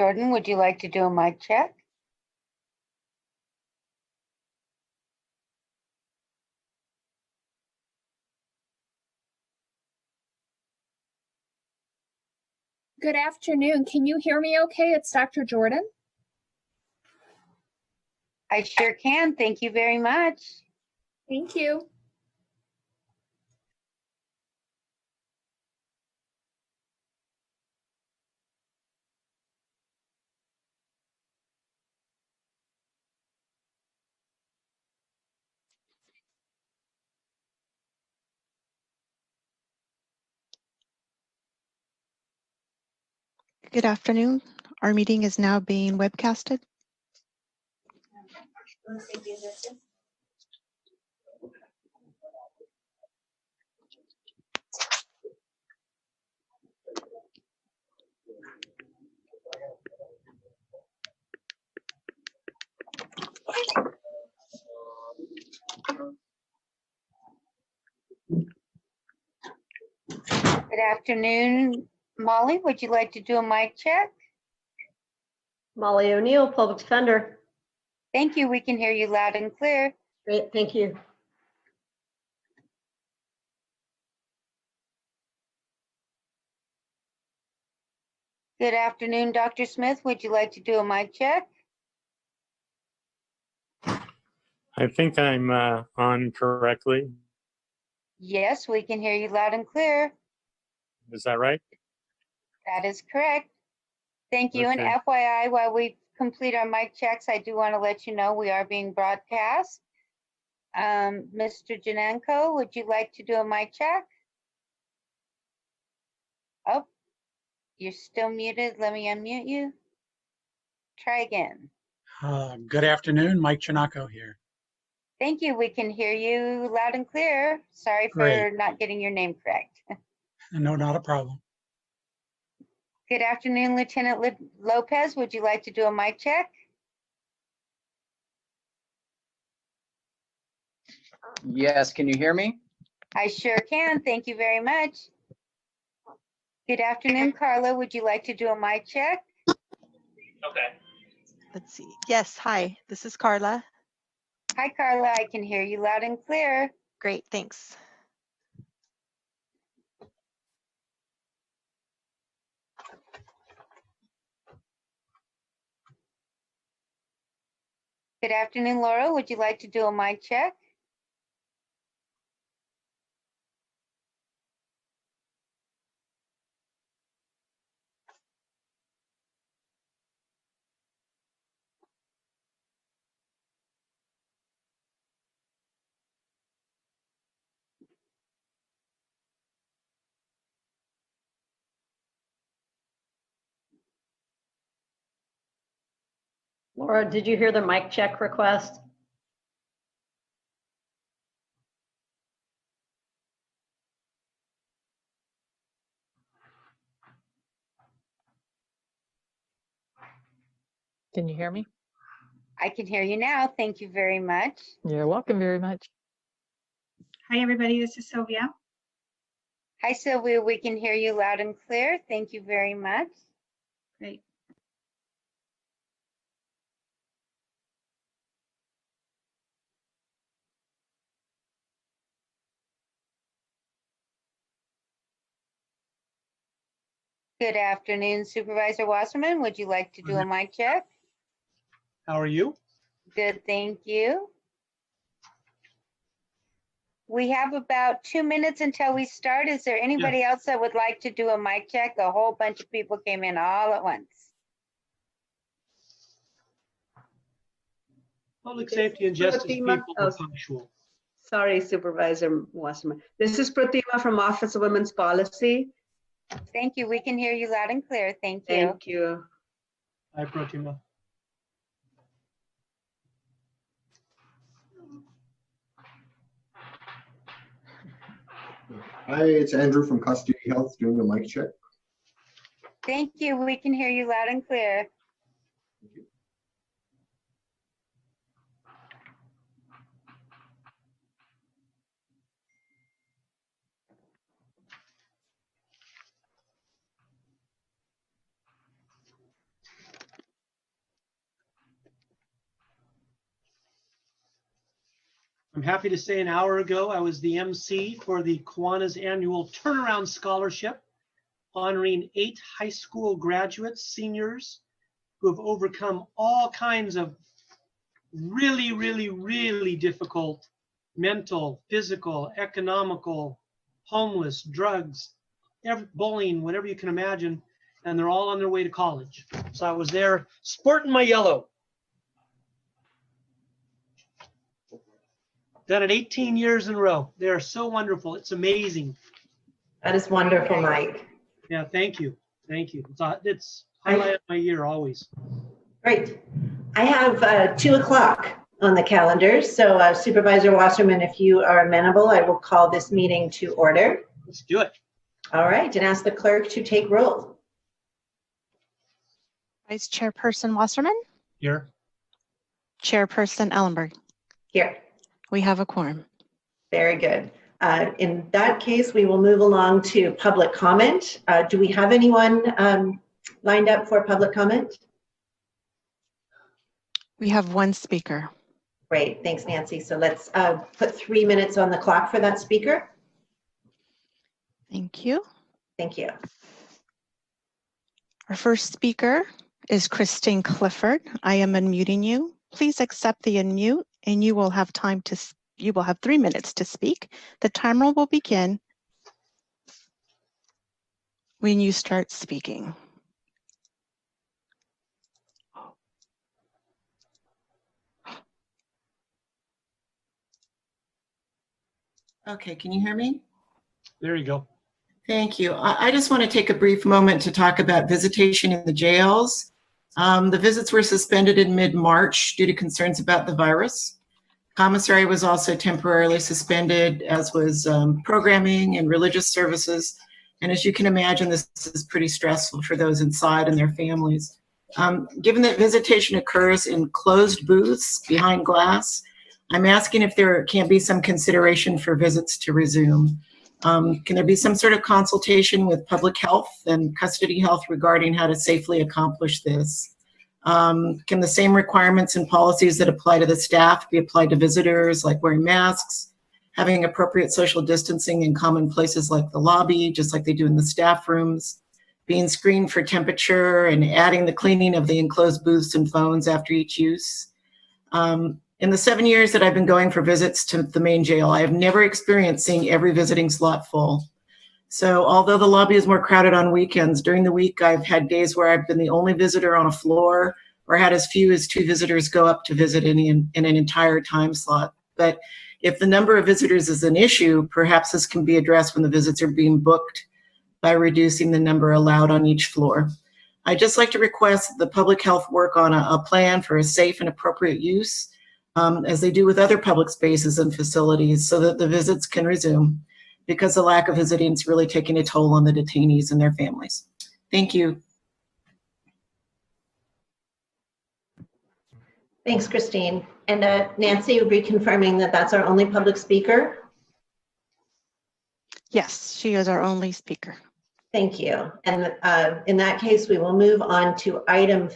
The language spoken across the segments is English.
Jordan, would you like to do a mic check? Good afternoon. Can you hear me okay? It's Dr. Jordan. I sure can. Thank you very much. Thank you. Good afternoon. Our meeting is now being webcasted. Good afternoon. Molly, would you like to do a mic check? Molly O'Neill, Public Defender. Thank you. We can hear you loud and clear. Great, thank you. Good afternoon, Dr. Smith. Would you like to do a mic check? I think I'm on correctly. Yes, we can hear you loud and clear. Is that right? That is correct. Thank you. Okay. And FYI, while we complete our mic checks, I do want to let you know we are being broadcast. Mr. Janenko, would you like to do a mic check? Oh, you're still muted. Let me unmute you. Try again. Good afternoon, Mike Chernacco here. Thank you. We can hear you loud and clear. Sorry for Great. not getting your name correct. No, not a problem. Good afternoon, Lieutenant Lopez. Would you like to do a mic check? Yes, can you hear me? I sure can. Thank you very much. Good afternoon, Carla. Would you like to do a mic check? Okay. Let's see. Yes, hi, this is Carla. Hi, Carla. I can hear you loud and clear. Great, thanks. Good afternoon, Laura. Would you like to do a mic check? Laura, did you hear the mic check request? Can you hear me? I can hear you now. Thank you very much. You're welcome very much. Hi, everybody. This is Sylvia. Hi, Sylvia. We can hear you loud and clear. Thank you very much. Great. Good afternoon, Supervisor Wasserman. Would you like to do a mic check? How are you? Good, thank you. We have about 2 minutes until we start. Is there anybody else that would like to do a mic check? A whole bunch of people came in all at once. Public safety and justice Pratima. people are punctual. Sorry, Supervisor Wasserman. This is Pratima from Office of Women's Policy. Thank you. We can hear you loud and clear. Thank you. Thank you. Hi, Pratima. Hi, it's Andrew from Custody Health doing a mic check. Thank you. We can hear you loud and clear. I'm happy to say an hour ago, I was the MC for the Kiwanis Annual Turnaround Scholarship, honoring 8 high school graduates, seniors, who have overcome all kinds of really, really, really difficult mental, physical, economical, homeless, drugs, bullying, whatever you can imagine, and they're all on their way to college. So I was there sporting my yellow. Done it 18 years in a row. They are so wonderful. It's amazing. That is wonderful, Mike. Yeah, thank you. Thank you. It's highlight of my year always. Great. I have 2 o'clock on the calendar. So Supervisor Wasserman, if you are amenable, I will call this meeting to order. Let's do it. All right, and ask the clerk to take roll. Vice Chairperson Wasserman, Here. Chairperson Ellenberg. Here. We have a quorum. Very good. In that case, we will move along to public comment. Do we have anyone lined up for public comment? We have one speaker. Great, thanks, Nancy. So let's put 3 minutes on the clock for that speaker. Thank you. Thank you. Our first speaker is Christine Clifford. I am unmuting you. Please accept the unmute and you will have 3 minutes to speak. The timer will begin when you start speaking. Okay, can you hear me? There you go. Thank you. I just want to take a brief moment to talk about visitation in the jails. The visits were suspended in mid-March due to concerns about the virus. Commissary was also temporarily suspended, as was programming and religious services. And as you can imagine, this is pretty stressful for those inside and their families. Given that visitation occurs in closed booths behind glass, I'm asking if there can be some consideration for visits to resume. Can there be some sort of consultation with public health and custody health regarding how to safely accomplish this? Can the same requirements and policies that apply to the staff be applied to visitors, like wearing masks, having appropriate social distancing in common places like the lobby, just like they do in the staff rooms, being screened for temperature, and adding the cleaning of the enclosed booths and phones after each use? In the 7 years that I've been going for visits to the main jail, I have never experienced seeing every visiting slot full. So although the lobby is more crowded on weekends, during the week I've had days where I've been the only visitor on a floor, or had as few as 2 visitors go up to visit in an entire time slot. But if the number of visitors is an issue, perhaps this can be addressed when the visits are being booked by reducing the number allowed on each floor. I'd just like to request that the public health work on a plan for a safe and appropriate use, as they do with other public spaces and facilities, so that the visits can resume, because the lack of visiting is really taking a toll on the detainees and their families. Thank you. Thanks, Christine. And Nancy, reconfirming that that's our only public speaker? Yes, she is our only speaker. Thank you. And in that case, we will move on to item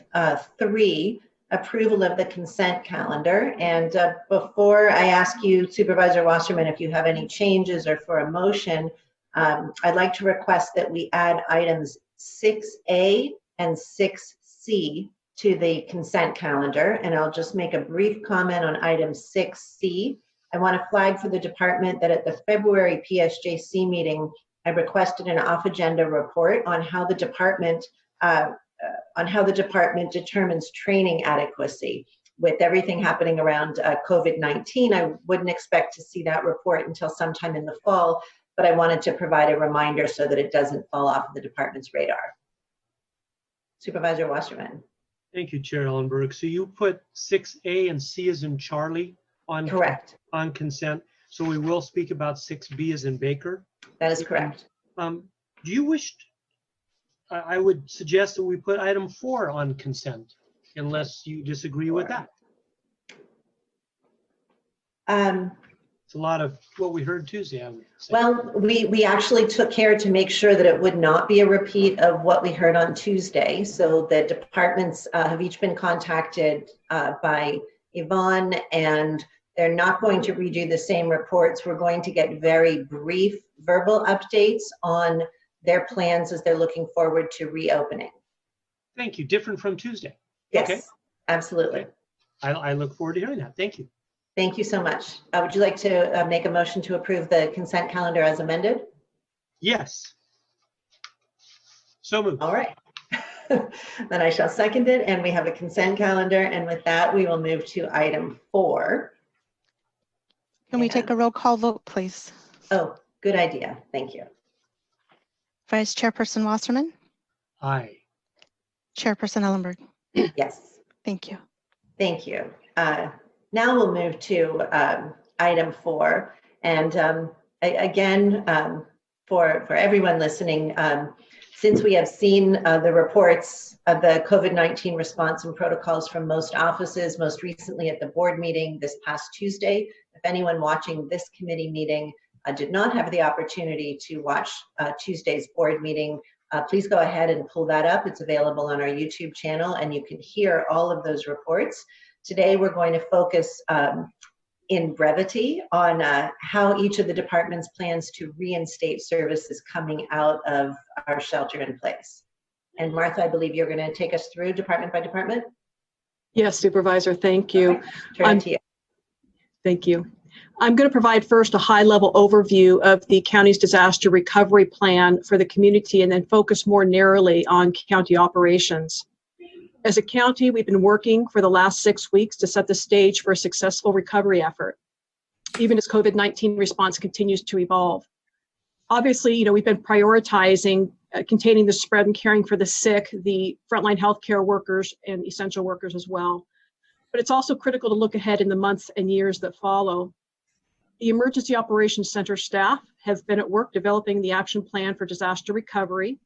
3, approval of the consent calendar. And before I ask you, Supervisor Wasserman, if you have any changes or for a motion, I'd like to request that we add items 6A and 6C to the consent calendar. And I'll just make a brief comment on item 6C. I want to flag for the department that at the February PSJC meeting, I requested an off-agenda report on how the department determines training adequacy. With everything happening around COVID-19, I wouldn't expect to see that report until sometime in the fall, but I wanted to provide a reminder so that it doesn't fall off of the department's radar. Supervisor Wasserman. Thank you, Chair Ellenberg. So you put 6A and C as in Charlie on, correct, on consent. So we will speak about 6B as in Baker. That is correct. Do you wish, I would suggest that we put item 4 on consent, unless you disagree with that. It's a lot of what we heard Tuesday, I would say. Well, we actually took care to make sure that it would not be a repeat of what we heard on Tuesday. So the departments have each been contacted by Yvonne and They're not going to redo the same reports. We're going to get very brief verbal updates on their plans as they're looking forward to reopening. Thank you. Different from Tuesday. Yes, Okay. absolutely. I look forward to hearing that. Thank you. Thank you so much. Would you like to make a motion to approve the consent calendar as amended? Yes. So moved. All right. Then I shall second it, and we have a consent calendar. And with that, we will move to item 4. Can we take a roll call vote, please? Oh, good idea. Thank you. Vice Chairperson Wasserman, Aye. Chairperson Ellenberg. Yes. Thank you. Thank you. Now we'll move to item 4. And again, for everyone listening, since we have seen the reports of the COVID-19 response and protocols from most offices, most recently at the board meeting this past Tuesday, if anyone watching this committee meeting did not have the opportunity to watch Tuesday's board meeting, please go ahead and pull that up. It's available on our YouTube channel, and you can hear all of those reports. Today, we're going to focus in brevity on how each of the departments plans to reinstate services coming out of our shelter in place. And Martha, I believe you're going to take us through department by department. Yes, Supervisor, thank you. Okay. Turn to you. Thank you. I'm going to provide first a high-level overview of the county's disaster recovery plan for the community and then focus more narrowly on county operations. As a county, we've been working for the last 6 weeks to set the stage for a successful recovery effort, even as COVID-19 response continues to evolve. Obviously, we've been prioritizing containing the spread and caring for the sick, the frontline healthcare workers, and essential workers as well. But it's also critical to look ahead in the months and years that follow. The Emergency Operations Center staff have been at work developing the action plan for disaster recovery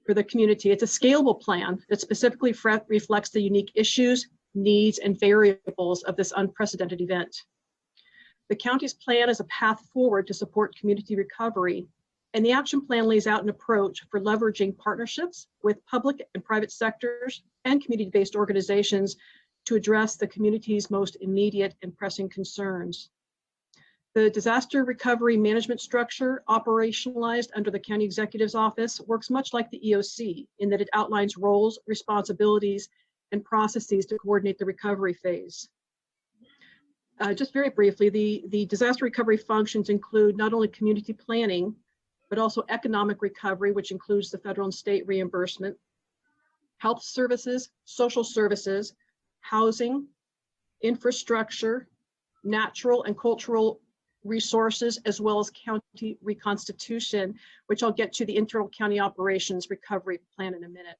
for the community. It's a scalable plan that specifically reflects the unique issues, needs, and variables of this unprecedented event. The county's plan is a path forward to support community recovery, and the action plan lays out an approach for leveraging partnerships with public and private sectors and community-based organizations to address the community's most immediate and pressing concerns. The disaster recovery management structure operationalized under the County Executive's Office works much like the EOC in that it outlines roles, responsibilities, and processes to coordinate the recovery phase. Just very briefly, the disaster recovery functions include not only community planning, but also economic recovery, which includes the federal and state reimbursement, health services, social services, housing, infrastructure, natural and cultural resources, as well as county reconstitution, which I'll get to the internal county operations recovery plan in a minute.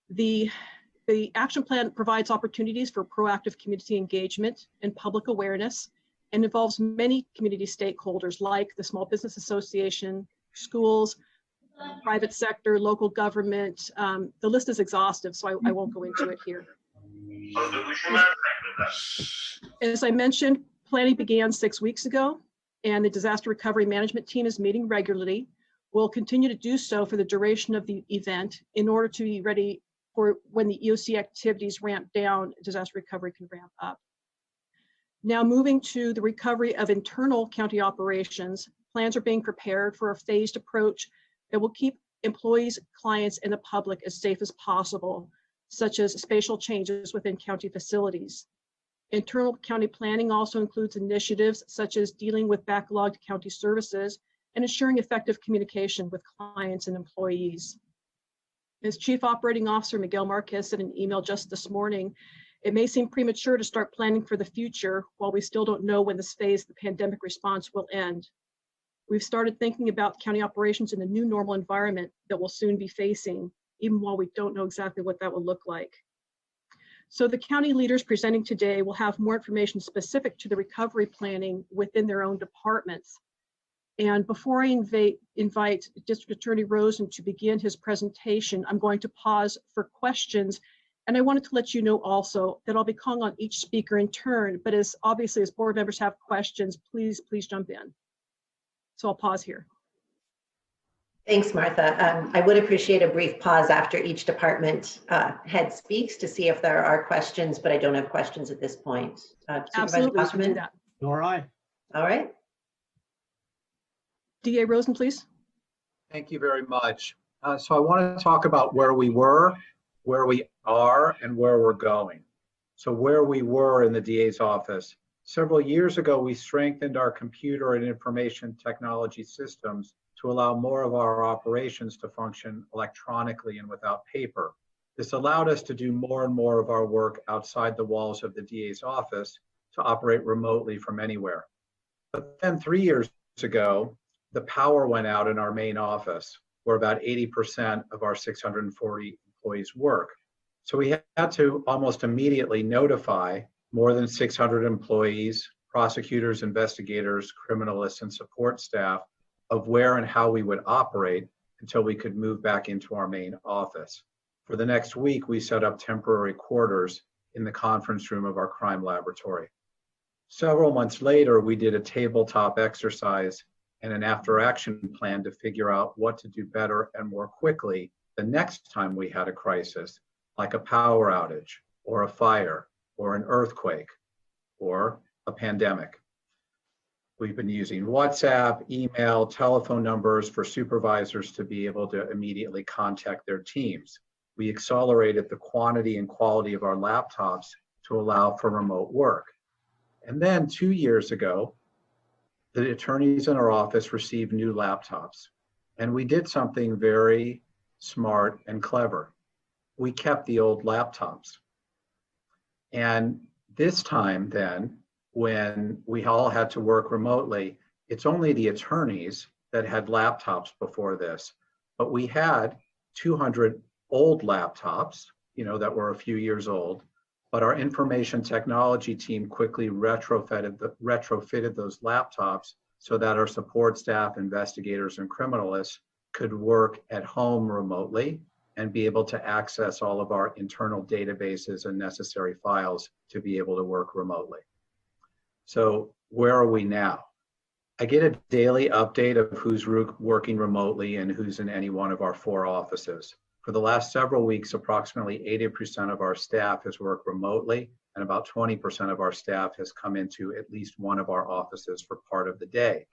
The action plan provides opportunities for proactive community engagement and public awareness and involves many community stakeholders like the Small Business Association, schools, private sector, local government. The list is exhaustive, so I won't go into it here. As I mentioned, planning began 6 weeks ago, and the disaster recovery management team is meeting regularly. We'll continue to do so for the duration of the event in order to be ready for when the EOC activities ramp down, disaster recovery can ramp up. Now moving to the recovery of internal county operations, plans are being prepared for a phased approach that will keep employees, clients, and the public as safe as possible, such as spatial changes within county facilities. Internal county planning also includes initiatives such as dealing with backlogged county services and ensuring effective communication with clients and employees. As Chief Operating Officer Miguel Marquez said in an email just this morning, it may seem premature to start planning for the future while we still don't know when this phase of the pandemic response will end. We've started thinking about county operations in the new normal environment that we'll soon be facing, even while we don't know exactly what that will look like. So the county leaders presenting today will have more information specific to the recovery planning within their own departments. And before I invite District Attorney Rosen to begin his presentation, I'm going to pause for questions. And I wanted to let you know also that I'll be calling on each speaker in turn, but as board members have questions, please jump in. So I'll pause here. Thanks, Martha. I would appreciate a brief pause after each department head speaks to see if there are questions, but I don't have questions at this point. Supervisor Absolutely, we can do Wasserman? that. Nor I. All right. DA Rosen, please. Thank you very much. So I want to talk about where we were, where we are, and where we're going. So where we were in the DA's office. Several years ago, we strengthened our computer and information technology systems to allow more of our operations to function electronically and without paper. This allowed us to do more and more of our work outside the walls of the DA's office to operate remotely from anywhere. But then 3 years ago, the power went out in our main office, where about 80% of our 640 employees work. So we had to almost immediately notify more than 600 employees, prosecutors, investigators, criminalists, and support staff of where and how we would operate until we could move back into our main office. For the next week, we set up temporary quarters in the conference room of our crime laboratory. Several months later, we did a tabletop exercise and an after-action plan to figure out what to do better and more quickly the next time we had a crisis, like a power outage or a fire or an earthquake or a pandemic. We've been using WhatsApp, email, telephone numbers for supervisors to be able to immediately contact their teams. We accelerated the quantity and quality of our laptops to allow for remote work. And then 2 years ago, the attorneys in our office received new laptops. And we did something very smart and clever. We kept the old laptops. And this time then, when we all had to work remotely, it's only the attorneys that had laptops before this. But we had 200 old laptops, that were a few years old. But our information technology team quickly retrofitted those laptops so that our support staff, investigators, and criminalists could work at home remotely and be able to access all of our internal databases and necessary files to be able to work remotely. So where are we now? I get a daily update of who's working remotely and who's in any one of our 4 offices. For the last several weeks, approximately 80% of our staff has worked remotely, and about 20% of our staff has come into at least one of our offices for part of the day.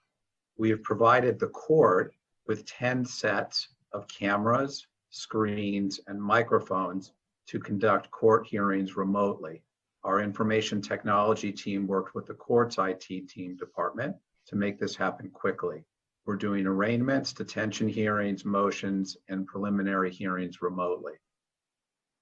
We have provided the court with 10 sets of cameras, screens, and microphones to conduct court hearings remotely. Our information technology team worked with the court's IT team department to make this happen quickly. We're doing arraignments, detention hearings, motions, and preliminary hearings remotely.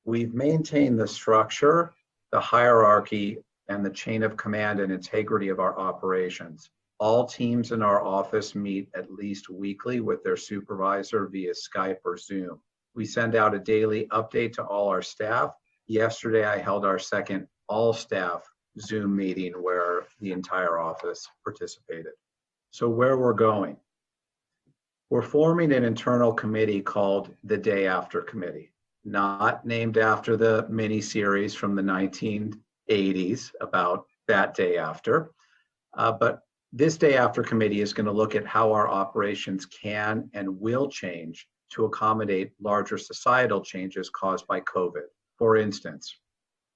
We've maintained the structure, the hierarchy, and the chain of command and integrity of our operations. All teams in our office meet at least weekly with their supervisor via Skype or Zoom. We send out a daily update to all our staff. Yesterday, I held our second all-staff Zoom meeting where the entire office participated. So where we're going. We're forming an internal committee called the Day After Committee, not named after the miniseries from the 1980s about that day after, but this Day After Committee is going to look at how our operations can and will change to accommodate larger societal changes caused by COVID. For instance,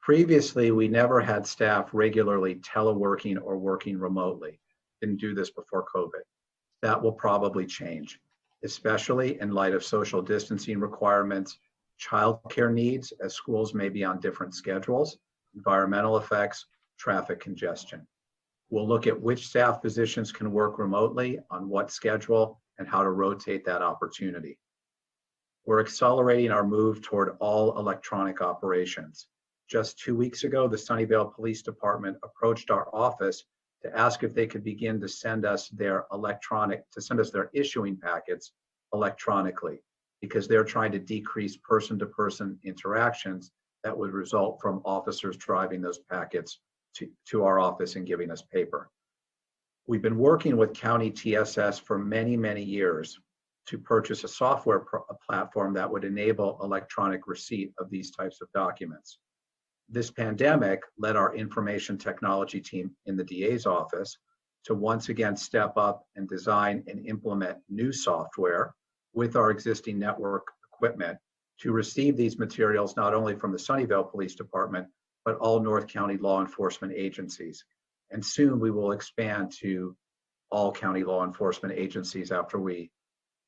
previously, we never had staff regularly teleworking or working remotely. Didn't do this before COVID. That will probably change, especially in light of social distancing requirements, childcare needs, as schools may be on different schedules, environmental effects, traffic congestion. We'll look at which staff positions can work remotely, on what schedule, and how to rotate that opportunity. We're accelerating our move toward all electronic operations. Just 2 weeks ago, the Sunnyvale Police Department approached our office to ask if they could begin to send us their issuing packets electronically, because they're trying to decrease person-to-person interactions that would result from officers driving those packets to our office and giving us paper. We've been working with County TSS for many, many years to purchase a software platform that would enable electronic receipt of these types of documents. This pandemic led our information technology team in the DA's office to once again step up and design and implement new software with our existing network equipment to receive these materials not only from the Sunnyvale Police Department, but all North County law enforcement agencies. And soon we will expand to all county law enforcement agencies after we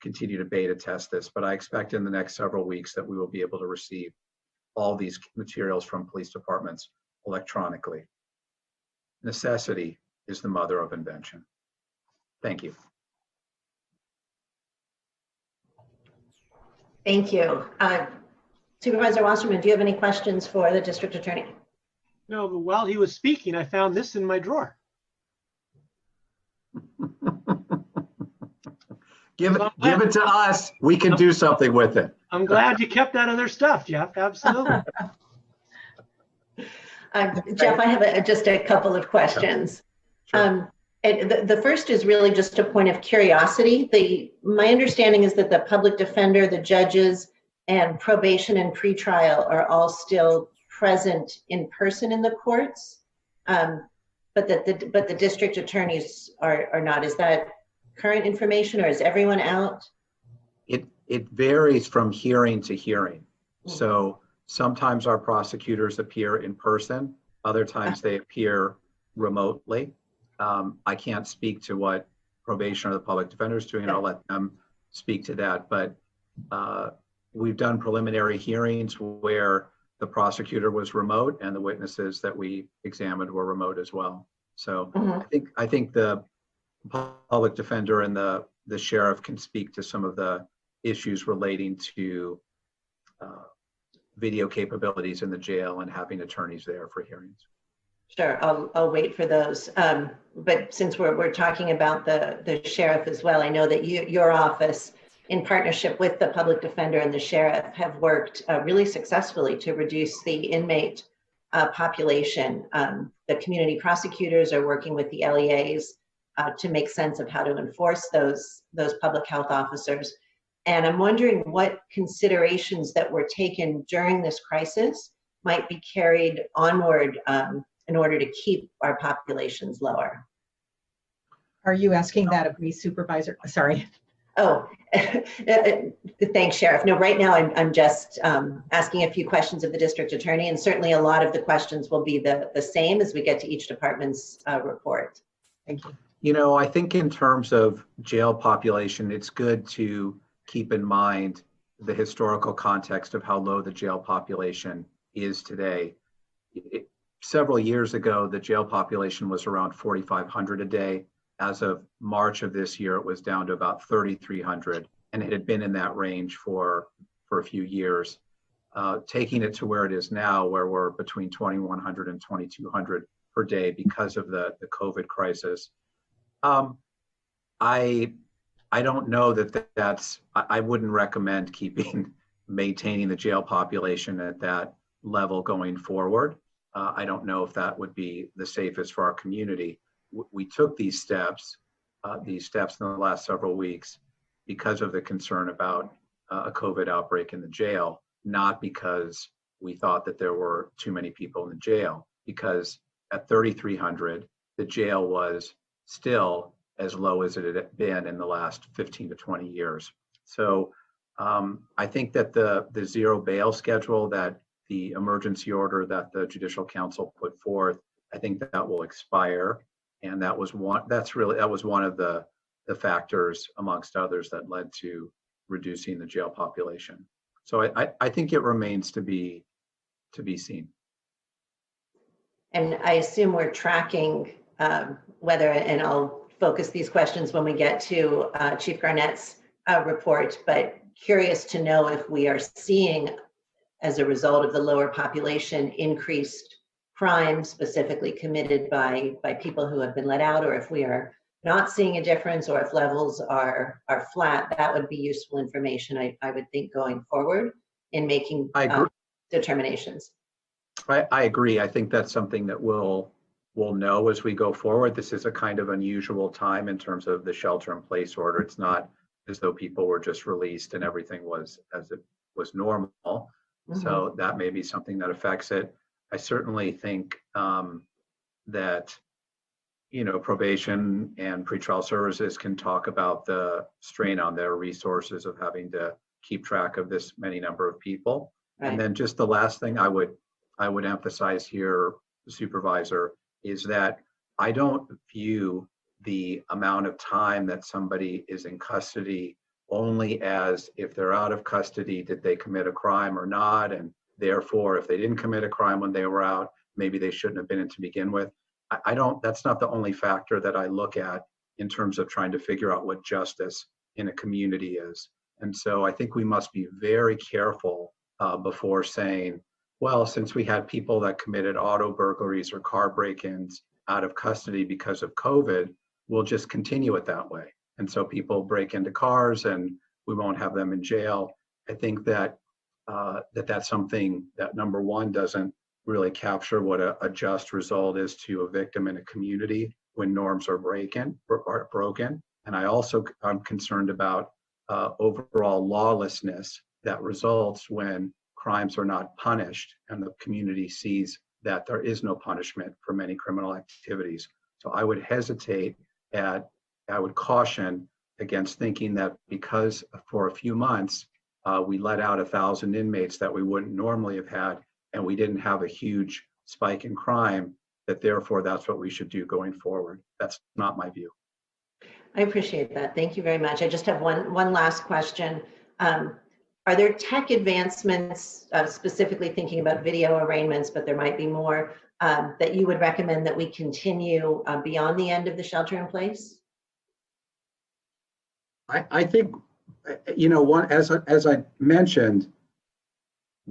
continue to beta test this. But I expect in the next several weeks that we will be able to receive all these materials from police departments electronically. Necessity is the mother of invention. Thank you. Thank you. Supervisor Wasserman, do you have any questions for the district attorney? No, but while he was speaking, I found this in my drawer. Give it to us. We can do something with it. I'm glad you kept that other stuff, Jeff. Absolutely. Jeff, I have just a couple of questions. Sure. The first is really just a point of curiosity. My understanding is that the public defender, the judges, and probation and pretrial are all still present in person in the courts, but the district attorneys are not. Is that current information, or is everyone out? It varies from hearing to hearing. So sometimes our prosecutors appear in person, other times they appear remotely. I can't speak to what probation or the public defender is doing. I'll let them speak to that. But we've done preliminary hearings where the prosecutor was remote and the witnesses that we examined were remote as well. So I think the public defender and the sheriff can speak to some of the issues relating to video capabilities in the jail and having attorneys there for hearings. Sure, I'll wait for those. But since we're talking about the sheriff as well, I know that your office, in partnership with the public defender and the sheriff, have worked really successfully to reduce the inmate population. The community prosecutors are working with the LEAs to make sense of how to enforce those public health officers. And I'm wondering what considerations that were taken during this crisis might be carried onward in order to keep our populations lower. Are you asking that of me, Supervisor? Sorry. Oh, thanks, Sheriff. No, right now I'm just asking a few questions of the district attorney, and certainly a lot of the questions will be the same as we get to each department's report. Thank you. You know, I think in terms of jail population, it's good to keep in mind the historical context of how low the jail population is today. Several years ago, the jail population was around 4,500 a day. As of March of this year, it was down to about 3,300, and it had been in that range for a few years. Taking it to where it is now, where we're between 2,100 and 2,200 per day because of the COVID crisis. I don't know that's, I wouldn't recommend maintaining the jail population at that level going forward. I don't know if that would be the safest for our community. We took these steps in the last several weeks because of the concern about a COVID outbreak in the jail, not because we thought that there were too many people in the jail, because at 3,300, the jail was still as low as it had been in the last 15 to 20 years. So I think that the zero bail schedule, that the emergency order that the Judicial Council put forth, I think that will expire. And that was one of the factors amongst others that led to reducing the jail population. So I think it remains to be seen. And I assume we're tracking whether, and I'll focus these questions when we get to Chief Garnett's report, but curious to know if we are seeing, as a result of the lower population, increased crime specifically committed by people who have been let out, or if we are not seeing a difference, or if levels are flat. That would be useful information, I would think, going forward in making determinations. I agree. I think that's something that we'll know as we go forward. This is a kind of unusual time in terms of the shelter-in-place order. It's not as though people were just released and everything was as it was normal. Mm-hmm. So that may be something that affects it. I certainly think that, probation and pretrial services can talk about the strain on their resources of having to keep track of this many number of people. Right. And then just the last thing I would emphasize here, Supervisor, is that I don't view the amount of time that somebody is in custody only as if they're out of custody, did they commit a crime or not? And therefore, if they didn't commit a crime when they were out, maybe they shouldn't have been in to begin with. That's not the only factor that I look at in terms of trying to figure out what justice in a community is. And so I think we must be very careful before saying, well, since we had people that committed auto burglaries or car break-ins out of custody because of COVID, we'll just continue it that way. And so people break into cars and we won't have them in jail. I think that that's something that, number one, doesn't really capture what a just result is to a victim in a community when norms are broken. And I'm concerned about overall lawlessness that results when crimes are not punished and the community sees that there is no punishment for many criminal activities. So I would caution against thinking that because for a few months we let out 1,000 inmates that we wouldn't normally have had, and we didn't have a huge spike in crime, that therefore that's what we should do going forward. That's not my view. I appreciate that. Thank you very much. I just have one last question. Are there tech advancements, specifically thinking about video arraignments, but there might be more, that you would recommend that we continue beyond the end of the shelter in place? I think, as I mentioned,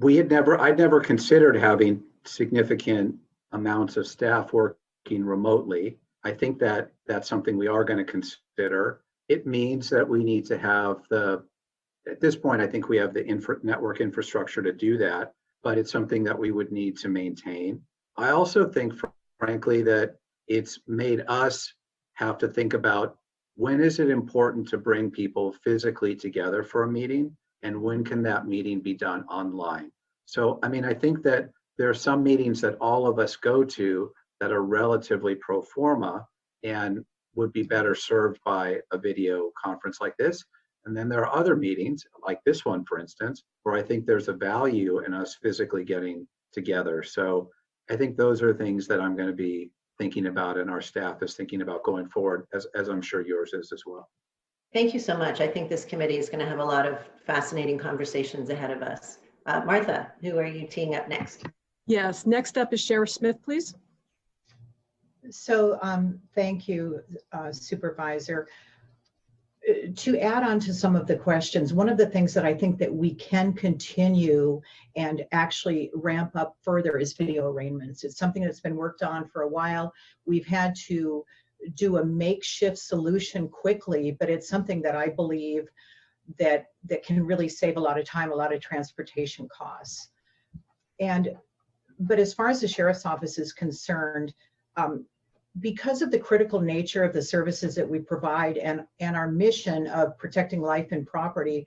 I'd never considered having significant amounts of staff working remotely. I think that that's something we are going to consider. It means that we need to have at this point, I think we have the network infrastructure to do that, but it's something that we would need to maintain. I also think, frankly, that it's made us have to think about when is it important to bring people physically together for a meeting, and when can that meeting be done online? So, I think that there are some meetings that all of us go to that are relatively pro forma and would be better served by a video conference like this. And then there are other meetings, like this one, for instance, where I think there's a value in us physically getting together. So I think those are things that I'm going to be thinking about, and our staff is thinking about going forward, as I'm sure yours is as well. Thank you so much. I think this committee is going to have a lot of fascinating conversations ahead of us. Martha, who are you teeing up next? Yes, next up is Sheriff Smith, please. So thank you, Supervisor. To add on to some of the questions, one of the things that I think that we can continue and actually ramp up further is video arraignments. It's something that's been worked on for a while. We've had to do a makeshift solution quickly, but it's something that I believe that can really save a lot of time, a lot of transportation costs. But as far as the Sheriff's Office is concerned, because of the critical nature of the services that we provide and our mission of protecting life and property,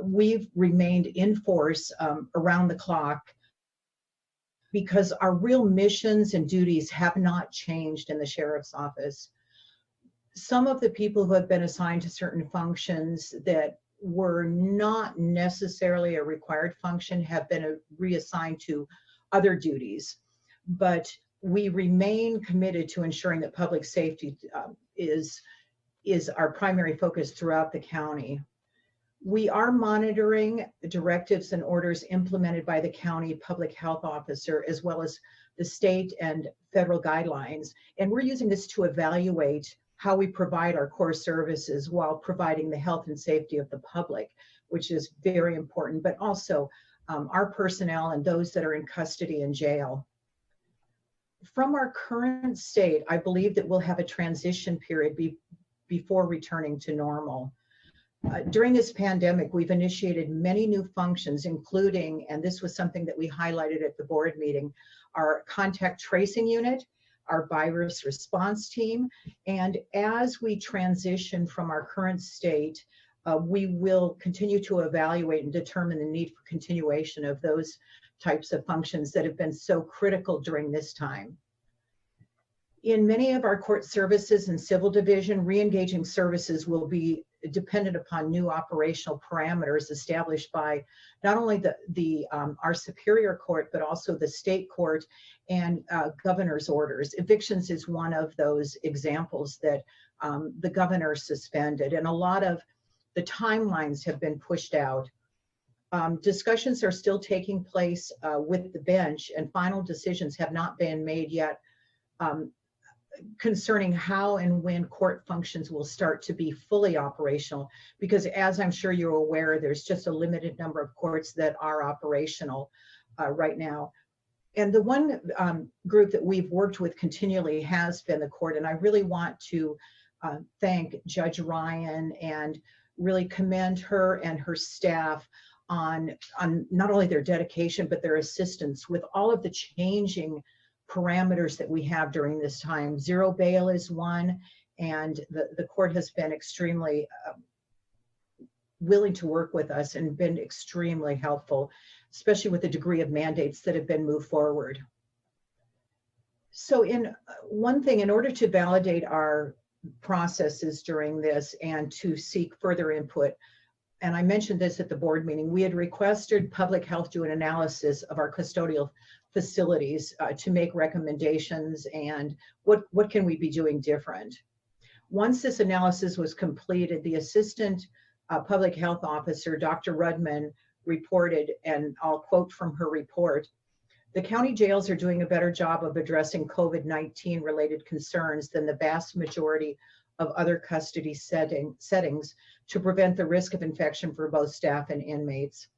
we've remained in force around the clock because our real missions and duties have not changed in the Sheriff's Office. Some of the people who have been assigned to certain functions that were not necessarily a required function have been reassigned to other duties, but we remain committed to ensuring that public safety is our primary focus throughout the county. We are monitoring the directives and orders implemented by the county public health officer, as well as the state and federal guidelines. And we're using this to evaluate how we provide our core services while providing the health and safety of the public, which is very important, but also our personnel and those that are in custody and jail. From our current state, I believe that we'll have a transition period before returning to normal. During this pandemic, we've initiated many new functions, including, and this was something that we highlighted at the board meeting, our contact tracing unit, our virus response team. And as we transition from our current state, we will continue to evaluate and determine the need for continuation of those types of functions that have been so critical during this time. In many of our court services and civil division, re-engaging services will be dependent upon new operational parameters established by not only our superior court, but also the state court and governor's orders. Evictions is one of those examples that the governor suspended, and a lot of the timelines have been pushed out. Discussions are still taking place with the bench, and final decisions have not been made yet concerning how and when court functions will start to be fully operational, because as I'm sure you're aware, there's just a limited number of courts that are operational right now. And the one group that we've worked with continually has been the court, and I really want to thank Judge Ryan and really commend her and her staff on not only their dedication, but their assistance with all of the changing parameters that we have during this time. Zero bail is one, and the court has been extremely willing to work with us and been extremely helpful, especially with the degree of mandates that have been moved forward. So one thing, in order to validate our processes during this and to seek further input, and I mentioned this at the board meeting, we had requested Public Health do an analysis of our custodial facilities to make recommendations and what can we be doing different. Once this analysis was completed, the Assistant Public Health Officer, Dr. Rudman, reported, and I'll quote from her report, "The county jails are doing a better job of addressing COVID-19 related concerns than the vast majority of other custody settings to prevent the risk of infection for both staff and inmates."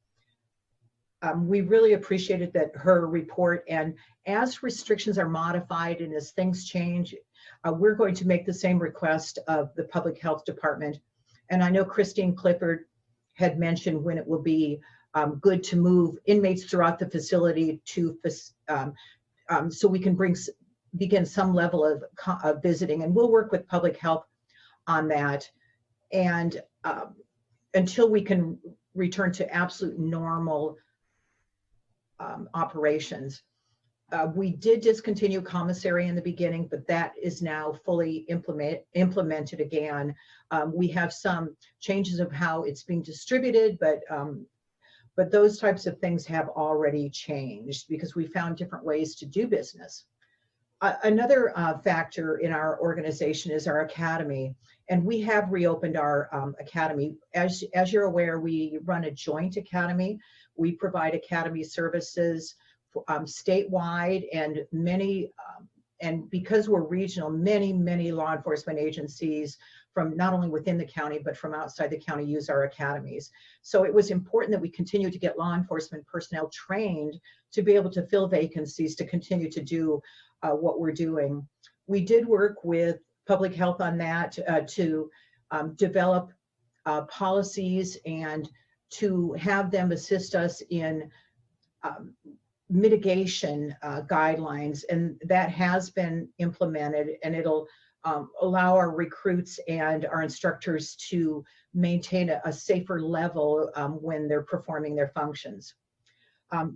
We really appreciated her report, and as restrictions are modified and as things change, we're going to make the same request of the Public Health Department. And I know Christine Clifford had mentioned when it will be good to move inmates throughout the facility to so we can begin some level of visiting, and we'll work with Public Health on that. And until we can return to absolute normal operations. We did discontinue commissary in the beginning, but that is now fully implemented again. We have some changes of how it's being distributed, but those types of things have already changed because we found different ways to do business. Another factor in our organization is our academy, and we have reopened our academy. As you're aware, we run a joint academy. We provide academy services statewide, and and because we're regional, many law enforcement agencies from not only within the county, but from outside the county use our academies. So it was important that we continue to get law enforcement personnel trained to be able to fill vacancies, to continue to do what we're doing. We did work with Public Health on that to develop policies and to have them assist us in mitigation guidelines, and that has been implemented, and it'll allow our recruits and our instructors to maintain a safer level when they're performing their functions.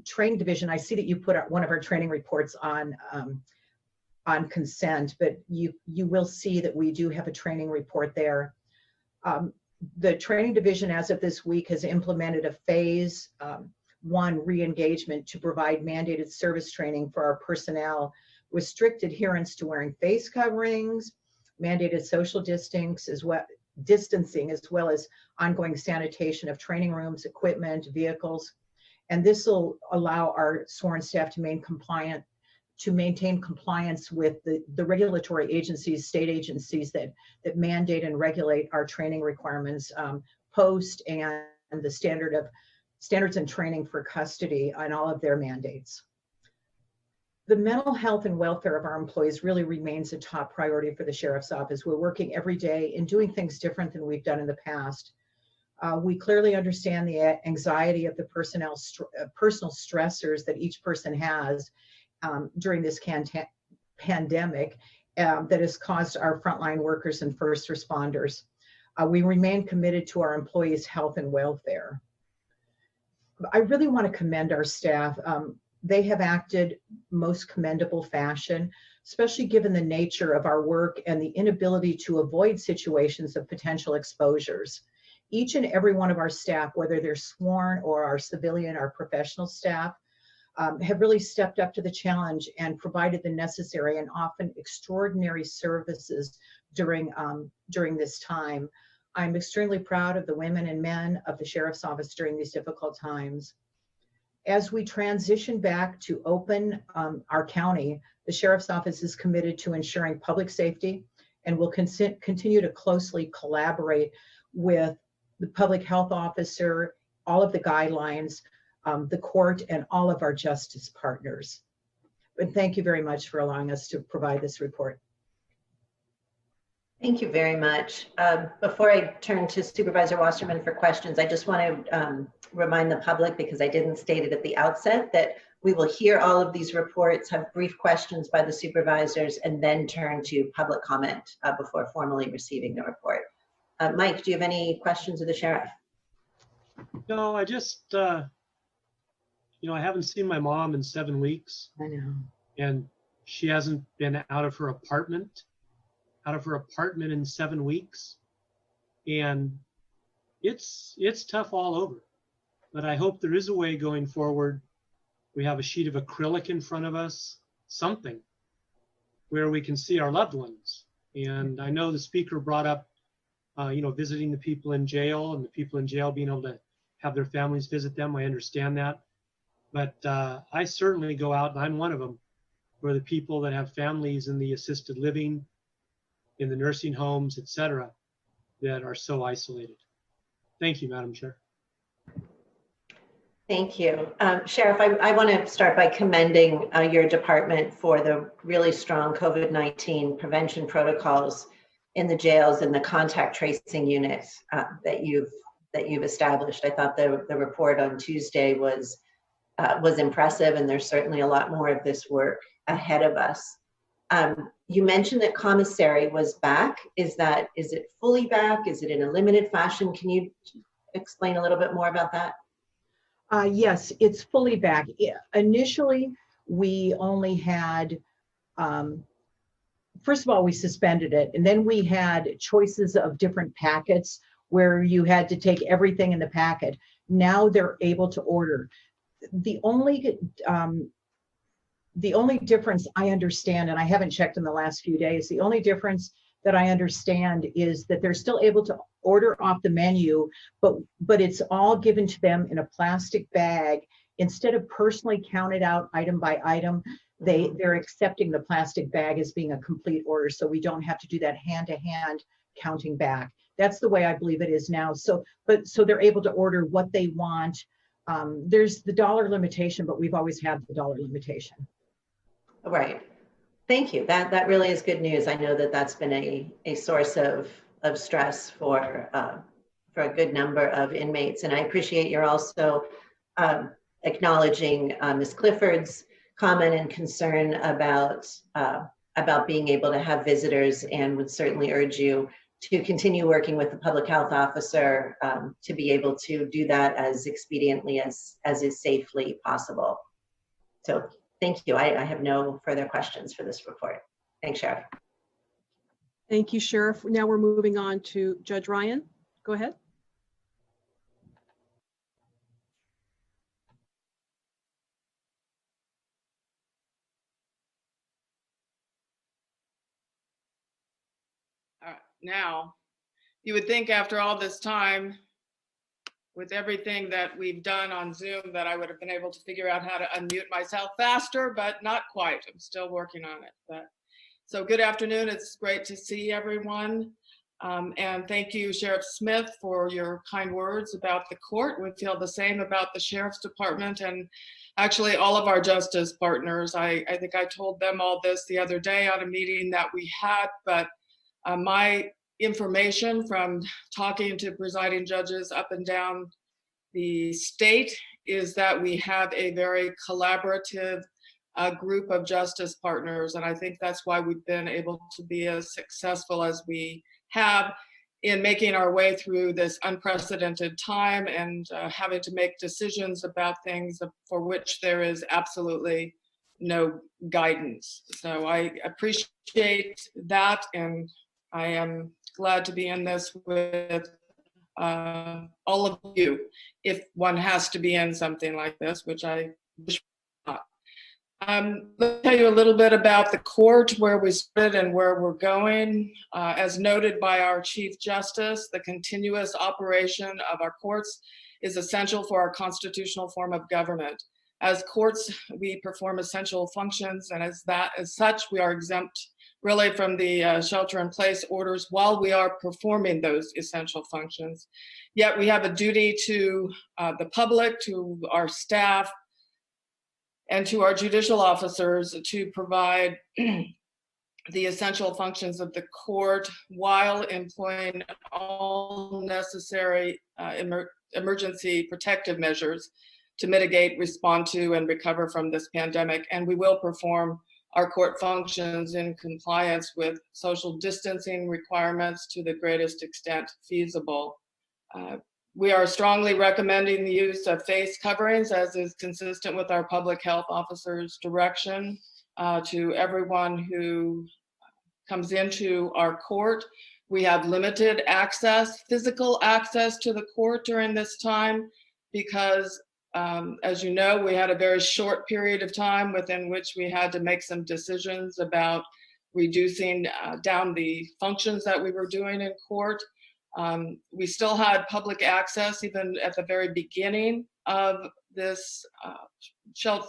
Training division, I see that you put out one of our training reports on consent, but you will see that we do have a training report there. The training division as of this week has implemented a phase 1 re-engagement to provide mandated service training for our personnel, with strict adherence to wearing face coverings, mandated social distancing, as well as ongoing sanitation of training rooms, equipment, vehicles. And this will allow our sworn staff to maintain compliance with the regulatory agencies, state agencies that mandate and regulate our training requirements, post and the standards and training for custody and all of their mandates. The mental health and welfare of our employees really remains a top priority for the Sheriff's Office. We're working every day and doing things different than we've done in the past. We clearly understand the anxiety of the personal stressors that each person has during this pandemic that has caused our frontline workers and first responders. We remain committed to our employees' health and welfare. I really want to commend our staff. They have acted most commendable fashion. especially given the nature of our work and the inability to avoid situations of potential exposures. Each and every one of our staff, whether they're sworn or our civilian or professional staff, have really stepped up to the challenge and provided the necessary and often extraordinary services during this time. I'm extremely proud of the women and men of the Sheriff's Office during these difficult times. As we transition back to open our county, the Sheriff's Office is committed to ensuring public safety and will continue to closely collaborate with the public health officer, all of the guidelines, the court, and all of our justice partners. But thank you very much for allowing us to provide this report. Thank you very much. Before I turn to Supervisor Wasserman for questions, I just want to remind the public, because I didn't state it at the outset, that we will hear all of these reports, have brief questions by the supervisors, and then turn to public comment before formally receiving the report. Mike, do you have any questions of the sheriff? No, I just, I haven't seen my mom in 7 weeks. I know. And she hasn't been out of her apartment in 7 weeks. And it's tough all over. But I hope there is a way going forward. We have a sheet of acrylic in front of us, something where we can see our loved ones. And I know the speaker brought up, visiting the people in jail, and the people in jail being able to have their families visit them. I understand that. But I certainly go out, and I'm one of them, where the people that have families in the assisted living, in the nursing homes, et cetera, that are so isolated. Thank you, Madam Chair. Thank you. Sheriff, I want to start by commending your department for the really strong COVID-19 prevention protocols in the jails and the contact tracing units that you've established. I thought the report on Tuesday was impressive, and there's certainly a lot more of this work ahead of us. You mentioned that commissary was back. Is it fully back? Is it in a limited fashion? Can you explain a little bit more about that? Yes, it's fully back. Initially, we only had, first of all, we suspended it, and then we had choices of different packets where you had to take everything in the packet. Now they're able to order. The only difference I understand, and I haven't checked in the last few days, the only difference that I understand is that they're still able to order off the menu, but it's all given to them in a plastic bag. Instead of personally counted out item by item, they're accepting the plastic bag as being a complete order, so we don't have to do that hand-to-hand counting back. That's the way I believe it is now. So they're able to order what they want. There's the dollar limitation, but we've always had the dollar limitation. Right. Thank you. That really is good news. I know that that's been a source of stress for a good number of inmates, and I appreciate you're also acknowledging Ms. Clifford's comment and concern about being able to have visitors, and would certainly urge you to continue working with the public health officer to be able to do that as expediently as is safely possible. So thank you. I have no further questions for this report. Thanks, Sheriff. Thank you, Sheriff. Now we're moving on to Judge Ryan. Go ahead. Now, you would think after all this time, with everything that we've done on Zoom, that I would have been able to figure out how to unmute myself faster, but not quite. I'm still working on it. So good afternoon. It's great to see everyone. And thank you, Sheriff Smith, for your kind words about the court. We feel the same about the Sheriff's Department and actually all of our justice partners. I think I told them all this the other day on a meeting that we had, but my information from talking to presiding judges up and down the state is that we have a very collaborative group of justice partners, and I think that's why we've been able to be as successful as we have in making our way through this unprecedented time and having to make decisions about things for which there is absolutely no guidance. So I appreciate that, and I am glad to be in this with all of you, if one has to be in something like this, which I wish not. Let me tell you a little bit about the court, where we started and where we're going. As noted by our Chief Justice, the continuous operation of our courts is essential for our constitutional form of government. As courts, we perform essential functions, and as such, we are exempt really from the shelter-in-place orders while we are performing those essential functions. Yet we have a duty to the public, to our staff, and to our judicial officers to provide the essential functions of the court while employing all necessary emergency protective measures to mitigate, respond to, and recover from this pandemic. And we will perform our court functions in compliance with social distancing requirements to the greatest extent feasible. We are strongly recommending the use of face coverings, as is consistent with our public health officer's direction to everyone who comes into our court. We have limited access, physical access to the court during this time because, as you know, we had a very short period of time within which we had to make some decisions about reducing down the functions that we were doing in court. We still had public access even at the very beginning of this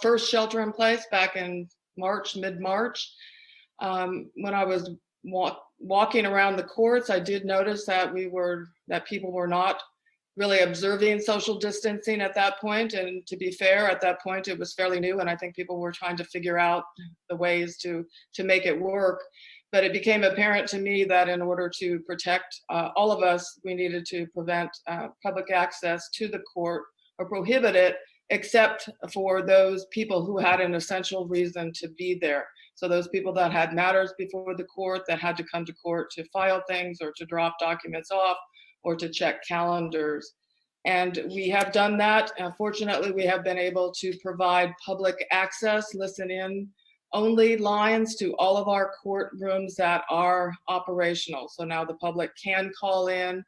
first shelter in place back in March, mid-March. When I was walking around the courts, I did notice that people were not really observing social distancing at that point. And to be fair, at that point, it was fairly new, and I think people were trying to figure out the ways to make it work. But it became apparent to me that in order to protect all of us, we needed to prevent public access to the court or prohibit it, except for those people who had an essential reason to be there. So those people that had matters before the court, that had to come to court to file things or to drop documents off or to check calendars. And we have done that. Fortunately, we have been able to provide public access, listen in only lines to all of our courtrooms that are operational. So now the public can call in,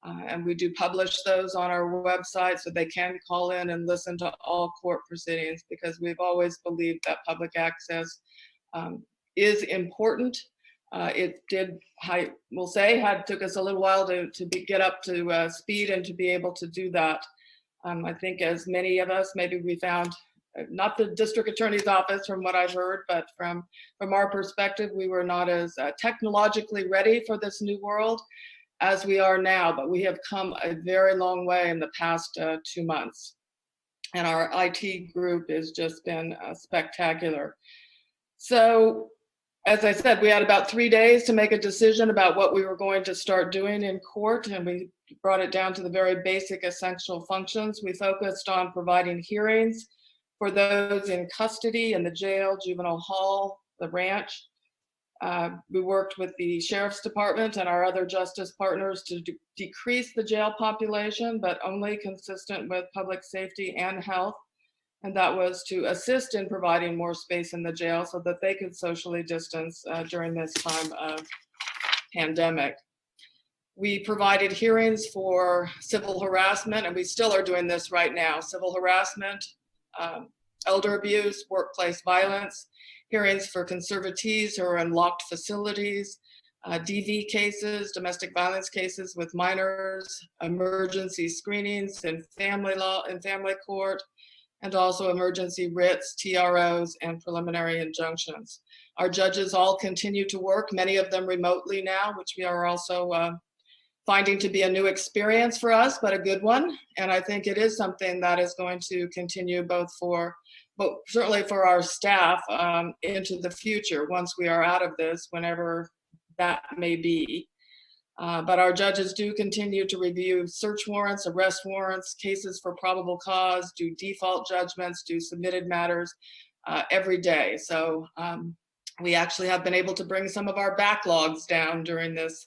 and we do publish those on our website so they can call in and listen to all court proceedings, because we've always believed that public access is important. It did, I will say, took us a little while to get up to speed and to be able to do that. I think as many of us, maybe we found, not the district attorney's office from what I've heard, but from our perspective, we were not as technologically ready for this new world as we are now, but we have come a very long way in the past 2 months. And our IT group has just been spectacular. So, as I said, we had about 3 days to make a decision about what we were going to start doing in court, and we brought it down to the very basic essential functions. We focused on providing hearings for those in custody in the jail, juvenile hall, the ranch. We worked with the sheriff's department and our other justice partners to decrease the jail population, but only consistent with public safety and health. And that was to assist in providing more space in the jail so that they could socially distance during this time of pandemic. We provided hearings for civil harassment, and we still are doing this right now. Civil harassment, elder abuse, workplace violence, hearings for conservatees who are in locked facilities, DV cases, domestic violence cases with minors, emergency screenings in family law and family court, and also emergency writs, TROs, and preliminary injunctions. Our judges all continue to work, many of them remotely now, which we are also finding to be a new experience for us, but a good one. And I think it is something that is going to continue but certainly for our staff into the future once we are out of this, whenever that may be. But our judges do continue to review search warrants, arrest warrants, cases for probable cause, do default judgments, do submitted matters every day. So we actually have been able to bring some of our backlogs down during this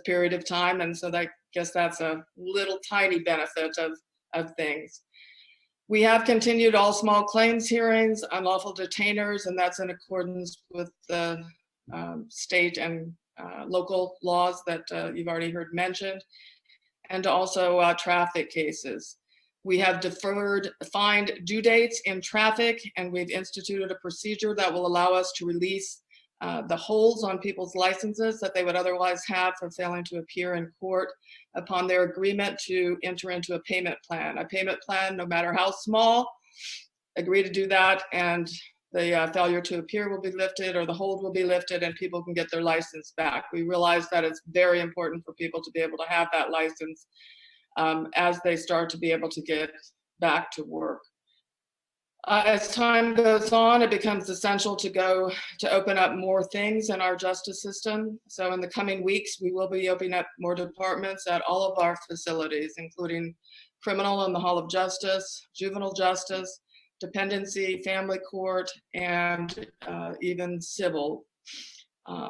period of time. And so I guess that's a little tiny benefit of things. We have continued all small claims hearings, unlawful detainers, and that's in accordance with the state and local laws that you've already heard mentioned, and also traffic cases. We have deferred fined due dates in traffic, and we've instituted a procedure that will allow us to release the holds on people's licenses that they would otherwise have for failing to appear in court upon their agreement to enter into a payment plan. A payment plan, no matter how small, agree to do that, and the failure to appear will be lifted, or the hold will be lifted, and people can get their license back. We realize that it's very important for people to be able to have that license as they start to be able to get back to work. As time goes on, it becomes essential to open up more things in our justice system. So in the coming weeks, we will be opening up more departments at all of our facilities, including criminal in the Hall of Justice, juvenile justice, dependency, family court, and even civil.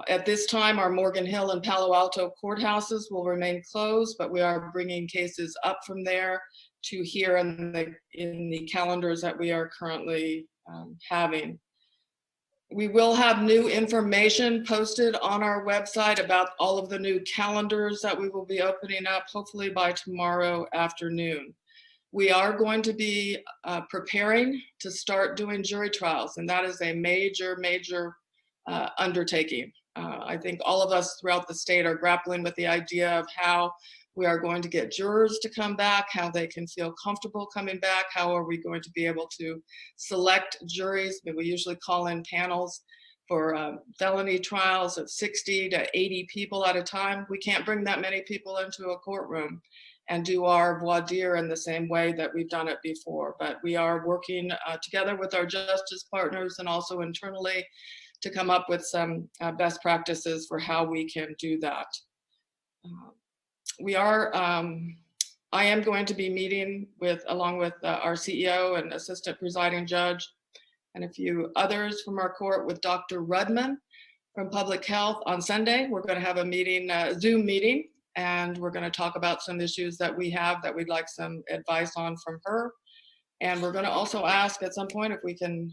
At this time, our Morgan Hill and Palo Alto courthouses will remain closed, but we are bringing cases up from there to here in the calendars that we are currently having. We will have new information posted on our website about all of the new calendars that we will be opening up, hopefully by tomorrow afternoon. We are going to be preparing to start doing jury trials, and that is a major undertaking. I think all of us throughout the state are grappling with the idea of how we are going to get jurors to come back, how they can feel comfortable coming back, how are we going to be able to select juries. We usually call in panels for felony trials of 60 to 80 people at a time. We can't bring that many people into a courtroom and do our voir dire in the same way that we've done it before. But we are working together with our justice partners and also internally to come up with some best practices for how we can do that. I am going to be meeting along with our CEO and assistant presiding judge and a few others from our court with Dr. Rudman from Public Health on Sunday. We're going to have a meeting, Zoom meeting, and we're going to talk about some issues that we have that we'd like some advice on from her. And we're going to also ask at some point if we can,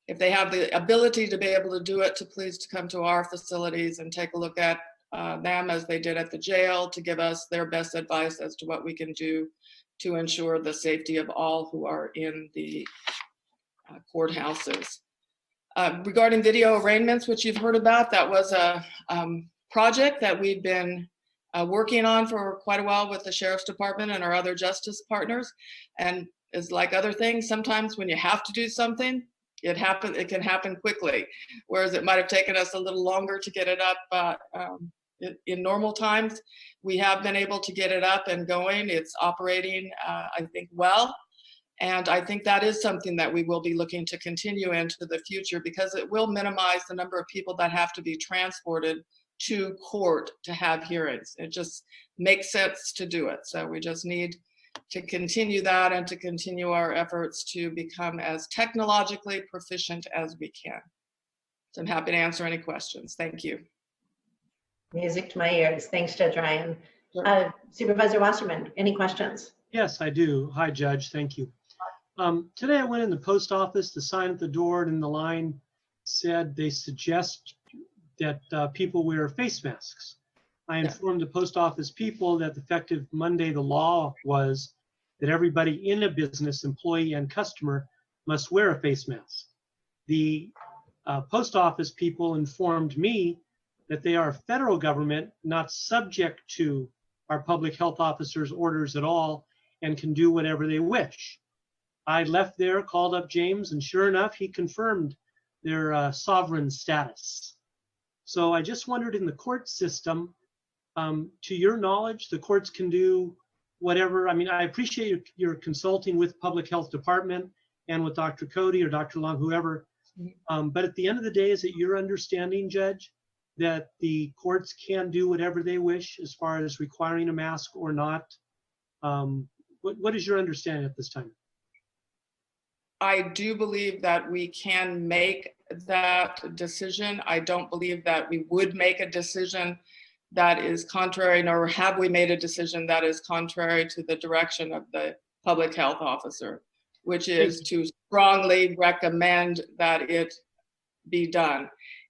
if they have the ability to be able to do it, to please to come to our facilities and take a look at them as they did at the jail, to give us their best advice as to what we can do to ensure the safety of all who are in the courthouses. Regarding video arraignments, which you've heard about, that was a project that we've been working on for quite a while with the Sheriff's Department and our other justice partners. And it's like other things, sometimes when you have to do something, it can happen quickly, whereas it might have taken us a little longer to get it up in normal times. We have been able to get it up and going. It's operating, I think, well. And I think that is something that we will be looking to continue into the future, because it will minimize the number of people that have to be transported to court to have hearings. It just makes sense to do it. So we just need to continue that and to continue our efforts to become as technologically proficient as we can. So I'm happy to answer any questions. Thank you. Music to my ears. Thanks, Judge Ryan. Supervisor Wasserman, any questions? Yes, I do. Hi, Judge. Thank you. Today I went in the post office. The sign at the door and in the line said they suggest that people wear face masks. I informed the post office people that effective Monday, the law was that everybody in a business, employee and customer, must wear a face mask. The post office people informed me that they are federal government, not subject to our public health officers' orders at all, and can do whatever they wish. I left there, called up James, and sure enough, he confirmed their sovereign status. So I just wondered, in the court system, to your knowledge, the courts can do whatever. I mean, I appreciate your consulting with Public Health Department and with Dr. Cody or Dr. Long, whoever. But at the end of the day, is it your understanding, Judge, that the courts can do whatever they wish as far as requiring a mask or not? What is your understanding at this time? I do believe that we can make that decision. I don't believe that we would make a decision that is contrary, nor have we made a decision that is contrary to the direction of the public health officer, which is to strongly recommend that it be done.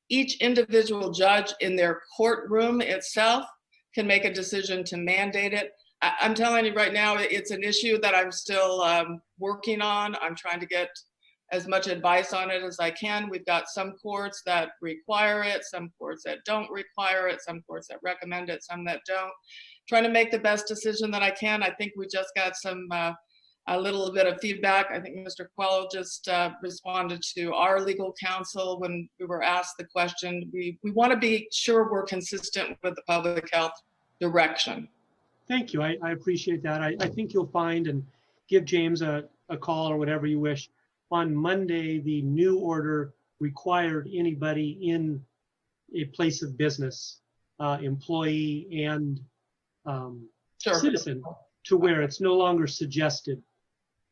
Each individual judge in their courtroom itself can make a decision to mandate it. I'm telling you right now, it's an issue that I'm still working on. I'm trying to get as much advice on it as I can. We've got some courts that require it, some courts that don't require it, some courts that recommend it, some that don't. Trying to make the best decision that I can. I think we just got a little bit of feedback. I think Mr. Quello just responded to our legal counsel when we were asked the question. We want to be sure we're consistent with the public health direction. Thank you. I appreciate that. I think you'll find, and give James a call or whatever you wish. On Monday, the new order required anybody in a place of business, employee and citizen, to wear. It's no longer suggested.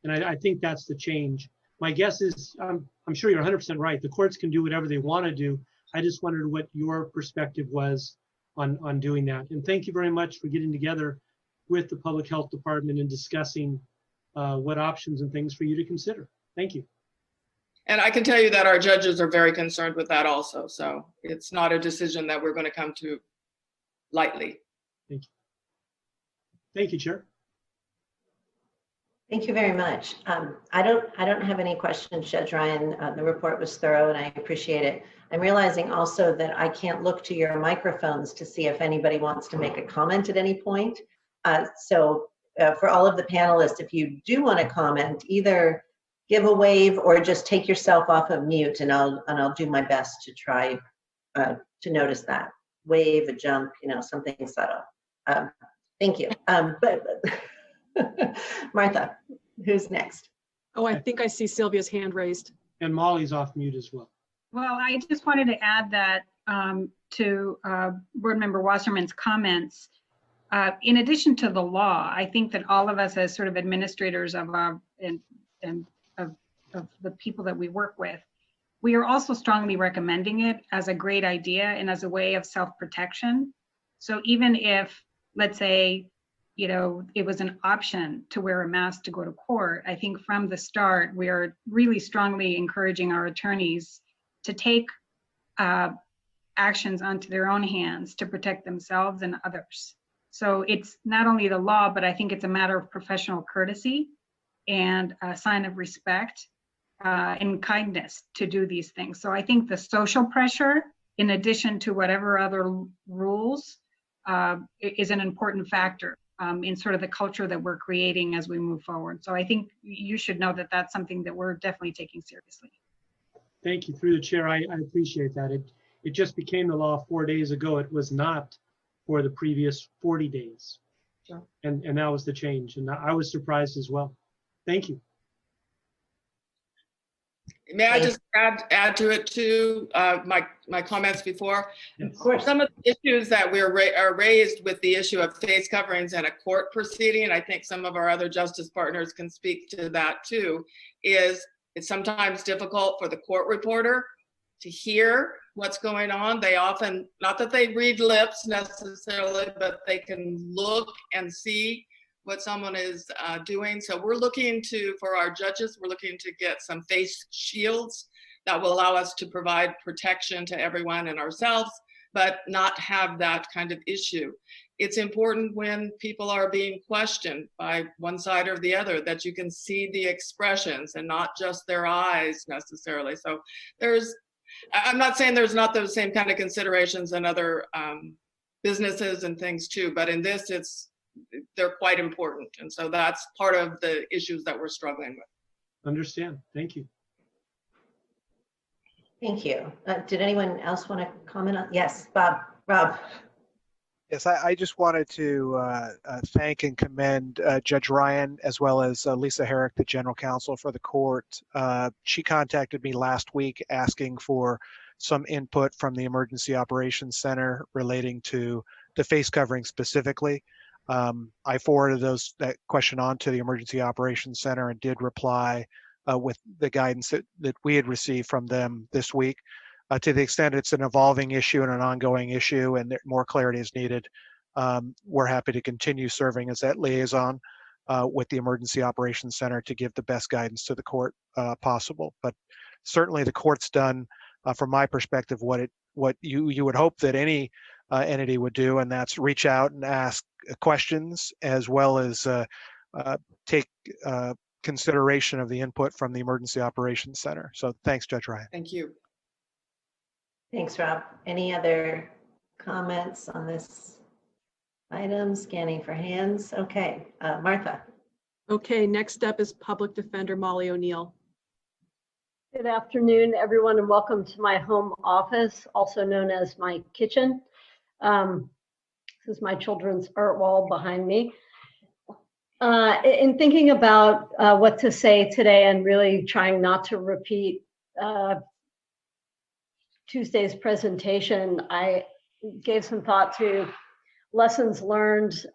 And I think that's the change. My guess is, I'm sure you're 100% right. The courts can do whatever they want to do. I just wondered what your perspective was on doing that. And thank you very much for getting together with the Public Health Department and discussing what options and things for you to consider. Thank you. And I can tell you that our judges are very concerned with that also. So it's not a decision that we're going to come to lightly. Thank you. Thank you, Chair. Thank you very much. I don't have any questions, Judge Ryan. The report was thorough and I appreciate it. I'm realizing also that I can't look to your microphones to see if anybody wants to make a comment at any point. So for all of the panelists, if you do want to comment, either give a wave or just take yourself off of mute, and I'll do my best to try to notice that. Wave, a jump, something subtle. Thank you. But Martha, who's next? Oh, I think I see Sylvia's hand raised. And Molly's off mute as well. Well, I just wanted to add that to Board Member Wasserman's comments. In addition to the law, I think that all of us as sort of administrators of our of the people that we work with, we are also strongly recommending it as a great idea and as a way of self-protection. So even if, let's say, it was an option to wear a mask to go to court, I think from the start, we are really strongly encouraging our attorneys to take actions onto their own hands to protect themselves and others. So it's not only the law, but I think it's a matter of professional courtesy and a sign of respect and kindness to do these things. So I think the social pressure, in addition to whatever other rules, is an important factor in sort of the culture that we're creating as we move forward. So I think you should know that that's something that we're definitely taking seriously. Thank you. Through the chair, I appreciate that. It just became the law 4 days ago. It was not for the previous 40 days. Sure. And that was the change. And I was surprised as well. Thank you. May I just add to it too, my comments before? Of course. Some of the issues that are raised with the issue of face coverings in a court proceeding, and I think some of our other justice partners can speak to that too, is it's sometimes difficult for the court reporter to hear what's going on. They often, not that they read lips necessarily, but they can look and see what someone is doing. So we're looking to, for our judges, we're looking to get some face shields that will allow us to provide protection to everyone and ourselves, but not have that kind of issue. It's important when people are being questioned by one side or the other that you can see the expressions and not just their eyes necessarily. So I'm not saying there's not those same kind of considerations in other businesses and things too, but in this, they're quite important. And so that's part of the issues that we're struggling with. Understand. Thank you. Thank you. Did anyone else want to comment on? Yes, Rob. Yes, I just wanted to thank and commend Judge Ryan as well as Lisa Herrick, the General Counsel for the court. She contacted me last week asking for some input from the Emergency Operations Center relating to the face covering specifically. I forwarded that question on to the Emergency Operations Center and did reply with the guidance that we had received from them this week. To the extent it's an evolving issue and an ongoing issue and more clarity is needed, we're happy to continue serving as that liaison. with the Emergency Operations Center to give the best guidance to the court possible. But certainly the court's done, from my perspective, what you would hope that any entity would do, and that's reach out and ask questions, as well as take consideration of the input from the Emergency Operations Center. So thanks, Judge Ryan. Thank you. Thanks, Rob. Any other comments on this item? Scanning for hands. Okay, Martha. Okay, next up is Public Defender Molly O'Neill. Good afternoon, everyone, and welcome to my home office, also known as my kitchen. This is my children's art wall behind me. In thinking about what to say today and really trying not to repeat Tuesday's presentation, I gave some thought to lessons learned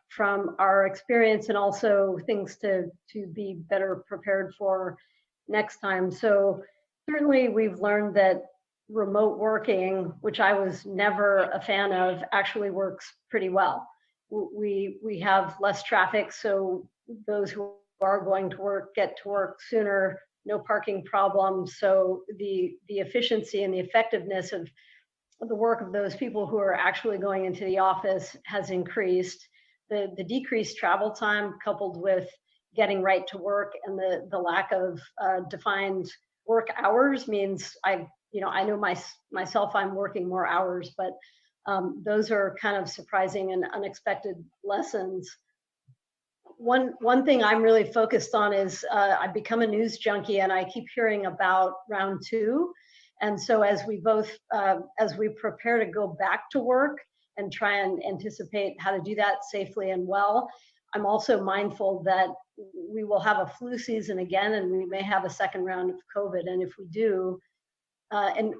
from our experience and also things to be better prepared for next time. So certainly we've learned that remote working, which I was never a fan of, actually works pretty well. We have less traffic, so those who are going to work get to work sooner, no parking problems. So the efficiency and the effectiveness of the work of those people who are actually going into the office has increased. The decreased travel time, coupled with getting right to work and the lack of defined work hours, means I know myself I'm working more hours, but those are kind of surprising and unexpected lessons. One thing I'm really focused on is I've become a news junkie, and I keep hearing about round 2. And so as we prepare to go back to work and try and anticipate how to do that safely and well, I'm also mindful that we will have a flu season again, and we may have a second round of COVID. And if we do, and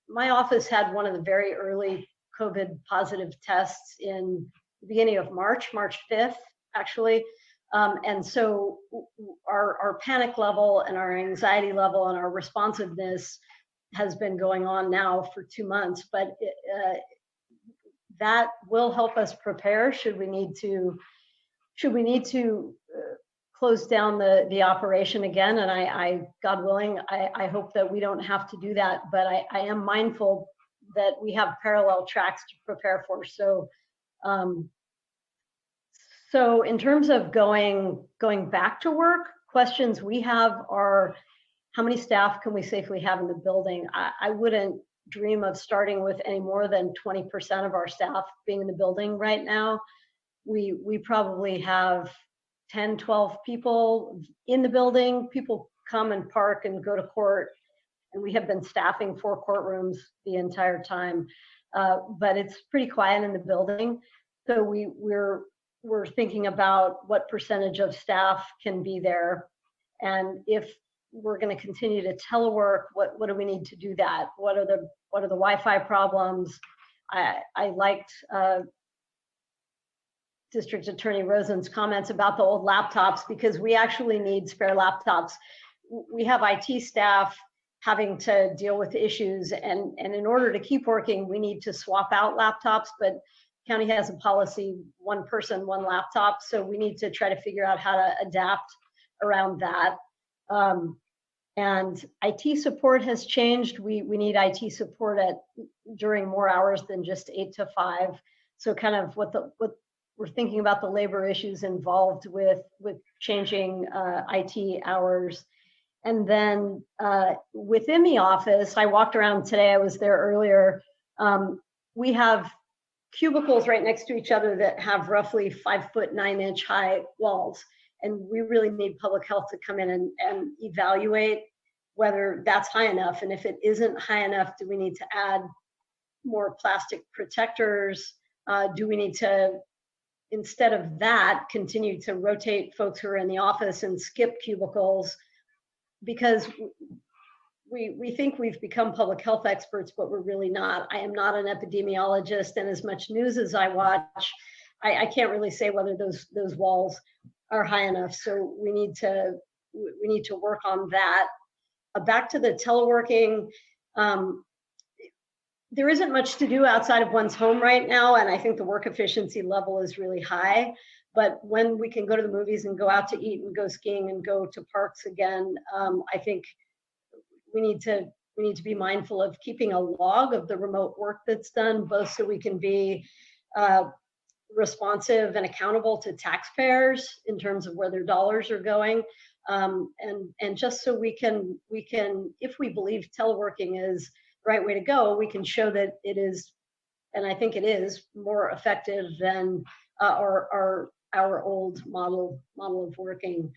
my office had one of the very early COVID positive tests in the beginning of March 5th, actually. And so our panic level and our anxiety level and our responsiveness has been going on now for 2 months, but that will help us prepare should we need to close down the operation again. And I God willing, I hope that we don't have to do that, but I am mindful that we have parallel tracks to prepare for. So so in terms of going back to work, questions we have are, how many staff can we safely have in the building? I wouldn't dream of starting with any more than 20% of our staff being in the building right now. We probably have 10, 12 people in the building. People come and park and go to court, and we have been staffing 4 courtrooms the entire time. But it's pretty quiet in the building. So we're thinking about what percentage of staff can be there. And if we're going to continue to telework, what do we need to do that? What are the Wi-Fi problems? I liked District Attorney Rosen's comments about the old laptops, because we actually need spare laptops. We have IT staff having to deal with issues, and in order to keep working, we need to swap out laptops, but county has a policy, 1 person, 1 laptop. So we need to try to figure out how to adapt around that. And IT support has changed. We need IT support during more hours than just 8 to 5. So kind of what we're thinking about the labor issues involved with changing IT hours. And then within the office, I walked around today, I was there earlier. We have cubicles right next to each other that have roughly 5 foot 9 inch high walls. And we really need public health to come in and evaluate whether that's high enough. And if it isn't high enough, do we need to add more plastic protectors? Do we need to, instead of that, continue to rotate folks who are in the office and skip cubicles? Because we think we've become public health experts, but we're really not. I am not an epidemiologist, and as much news as I watch, I can't really say whether those walls are high enough. So we need to work on that. Back to the teleworking, there isn't much to do outside of one's home right now, and I think the work efficiency level is really high. But when we can go to the movies and go out to eat and go skiing and go to parks again, I think we need to be mindful of keeping a log of the remote work that's done, both so we can be responsive and accountable to taxpayers in terms of where their dollars are going, and just so we can, if we believe teleworking is the right way to go, we can show that it is, and I think it is, more effective than our old model of working.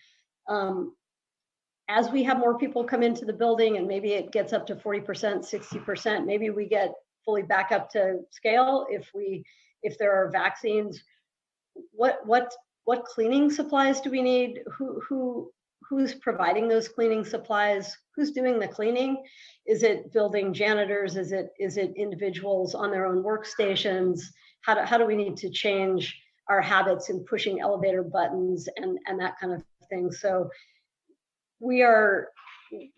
As we have more people come into the building and maybe it gets up to 40%, 60%, maybe we get fully back up to scale. If there are vaccines, what cleaning supplies do we need? Who's providing those cleaning supplies? Who's doing the cleaning? Is it building janitors? Is it individuals on their own workstations? How do we need to change our habits in pushing elevator buttons and that kind of thing? So we are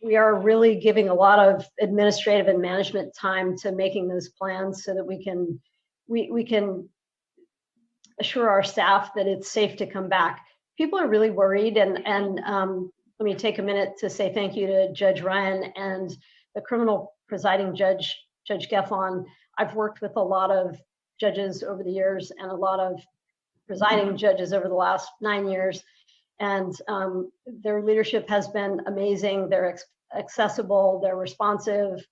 really giving a lot of administrative and management time to making those plans so that we can assure our staff that it's safe to come back. People are really worried, and let me take a minute to say thank you to Judge Ryan and the criminal presiding judge, Judge Geffen. I've worked with a lot of judges over the years and a lot of presiding judges over the last 9 years. And their leadership has been amazing. They're accessible, they're responsive,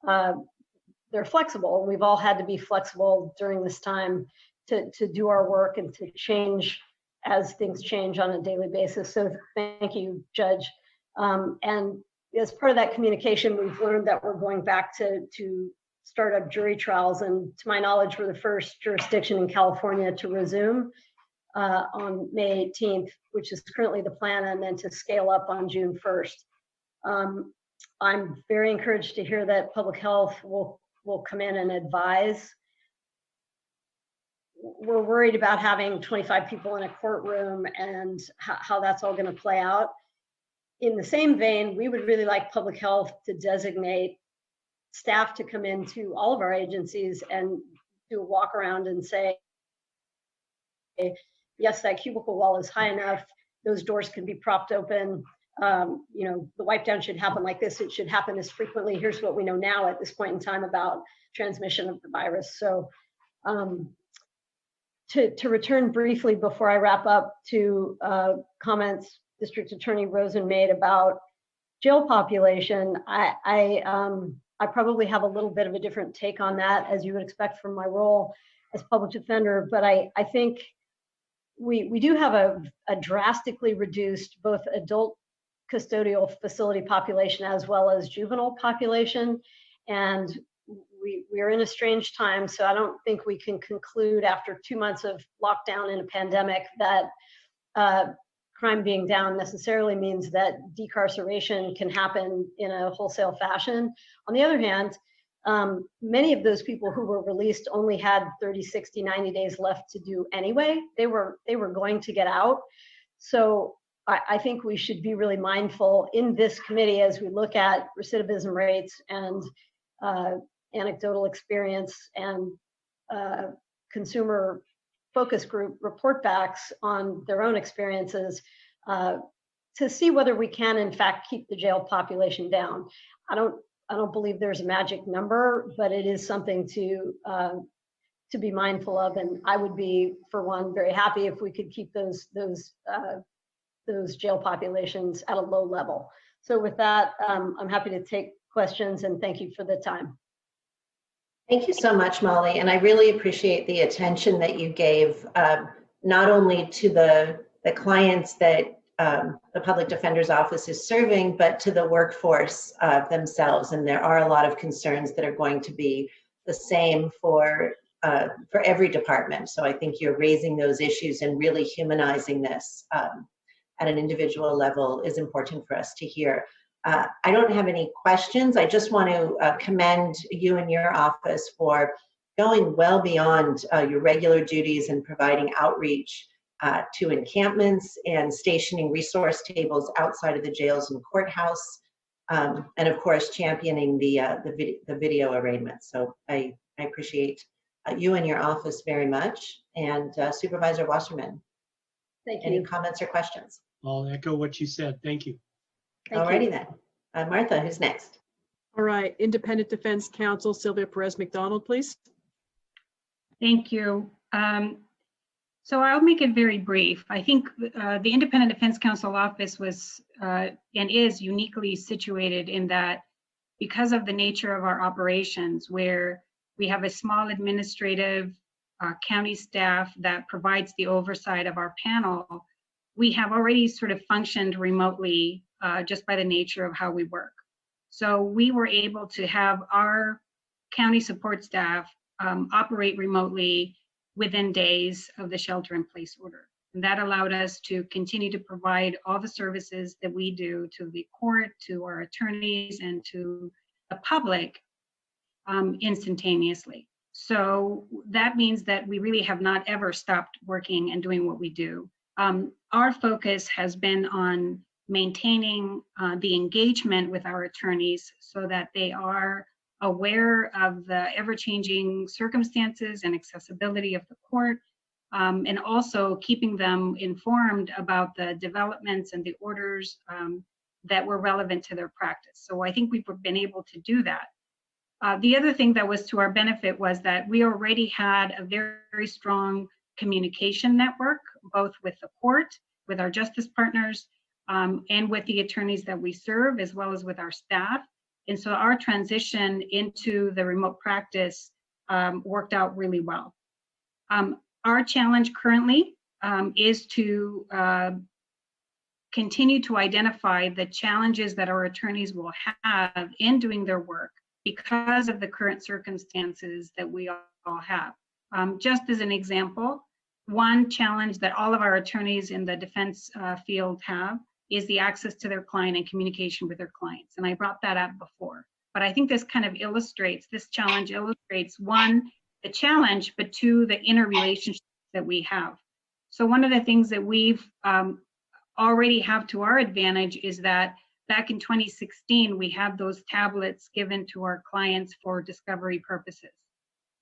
they're flexible. We've all had to be flexible during this time to do our work and to change as things change on a daily basis. So thank you, Judge. And as part of that communication, we've learned that we're going back to start up jury trials. And to my knowledge, we're the first jurisdiction in California to resume on May 18th, which is currently the plan, and then to scale up on June 1st. I'm very encouraged to hear that public health will come in and advise. We're worried about having 25 people in a courtroom and how that's all going to play out. In the same vein, we would really like public health to designate staff to come into all of our agencies and do a walk around and say, yes, that cubicle wall is high enough, those doors can be propped open, the wipe down should happen like this, it should happen as frequently. Here's what we know now at this point in time about transmission of the virus. So to return briefly before I wrap up to comments District Attorney Rosen made about jail population, I probably have a little bit of a different take on that, as you would expect from my role as public defender, but I think we do have a drastically reduced both adult custodial facility population as well as juvenile population. And we are in a strange time, so I don't think we can conclude after 2 months of lockdown in a pandemic that crime being down necessarily means that decarceration can happen in a wholesale fashion. On the other hand, many of those people who were released only had 30, 60, 90 days left to do anyway. They were going to get out. So I think we should be really mindful in this committee as we look at recidivism rates and anecdotal experience and consumer focus group report backs on their own experiences to see whether we can in fact keep the jail population down. I don't believe there's a magic number, but it is something to be mindful of. And I would be, for one, very happy if we could keep those jail populations at a low level. So with that, I'm happy to take questions, and thank you for the time. Thank you so much, Molly. And I really appreciate the attention that you gave not only to the clients that the Public Defender's Office is serving, but to the workforce themselves. And there are a lot of concerns that are going to be the same for every department. So I think you're raising those issues and really humanizing this at an individual level is important for us to hear. I don't have any questions. I just want to commend you and your office for going well beyond your regular duties and providing outreach to encampments and stationing resource tables outside of the jails and courthouse, and of course championing the video arraignment. So I appreciate you and your office very much. And Supervisor Wasserman. Thank Any you. comments or questions? I'll echo what you said. Thank you. Thank Alrighty you. then. Martha, who's next? All right, Independent Defense Counsel Sylvia Perez McDonald, please. Thank you. So I'll make it very brief. I think the Independent Defense Counsel Office was and is uniquely situated in that because of the nature of our operations, where we have a small administrative county staff that provides the oversight of our panel, we have already sort of functioned remotely just by the nature of how we work. So we were able to have our county support staff operate remotely within days of the shelter-in-place order. And that allowed us to continue to provide all the services that we do to the court, to our attorneys, and to the public instantaneously. So that means that we really have not ever stopped working and doing what we do. Our focus has been on maintaining the engagement with our attorneys so that they are aware of the ever-changing circumstances and accessibility of the court, and also keeping them informed about the developments and the orders that were relevant to their practice. So I think we've been able to do that. The other thing that was to our benefit was that we already had a very strong communication network, both with the court, with our justice partners, and with the attorneys that we serve, as well as with our staff. And so our transition into the remote practice worked out really well. Our challenge currently is to continue to identify the challenges that our attorneys will have in doing their work because of the current circumstances that we all have. Just as an example, one challenge that all of our attorneys in the defense field have is the access to their client and communication with their clients. And I brought that up before, but I think this kind of illustrates, this challenge illustrates, one, the challenge, but two, the interrelationships that we have. So one of the things that we've already have to our advantage is that back in 2016, we had those tablets given to our clients for discovery purposes.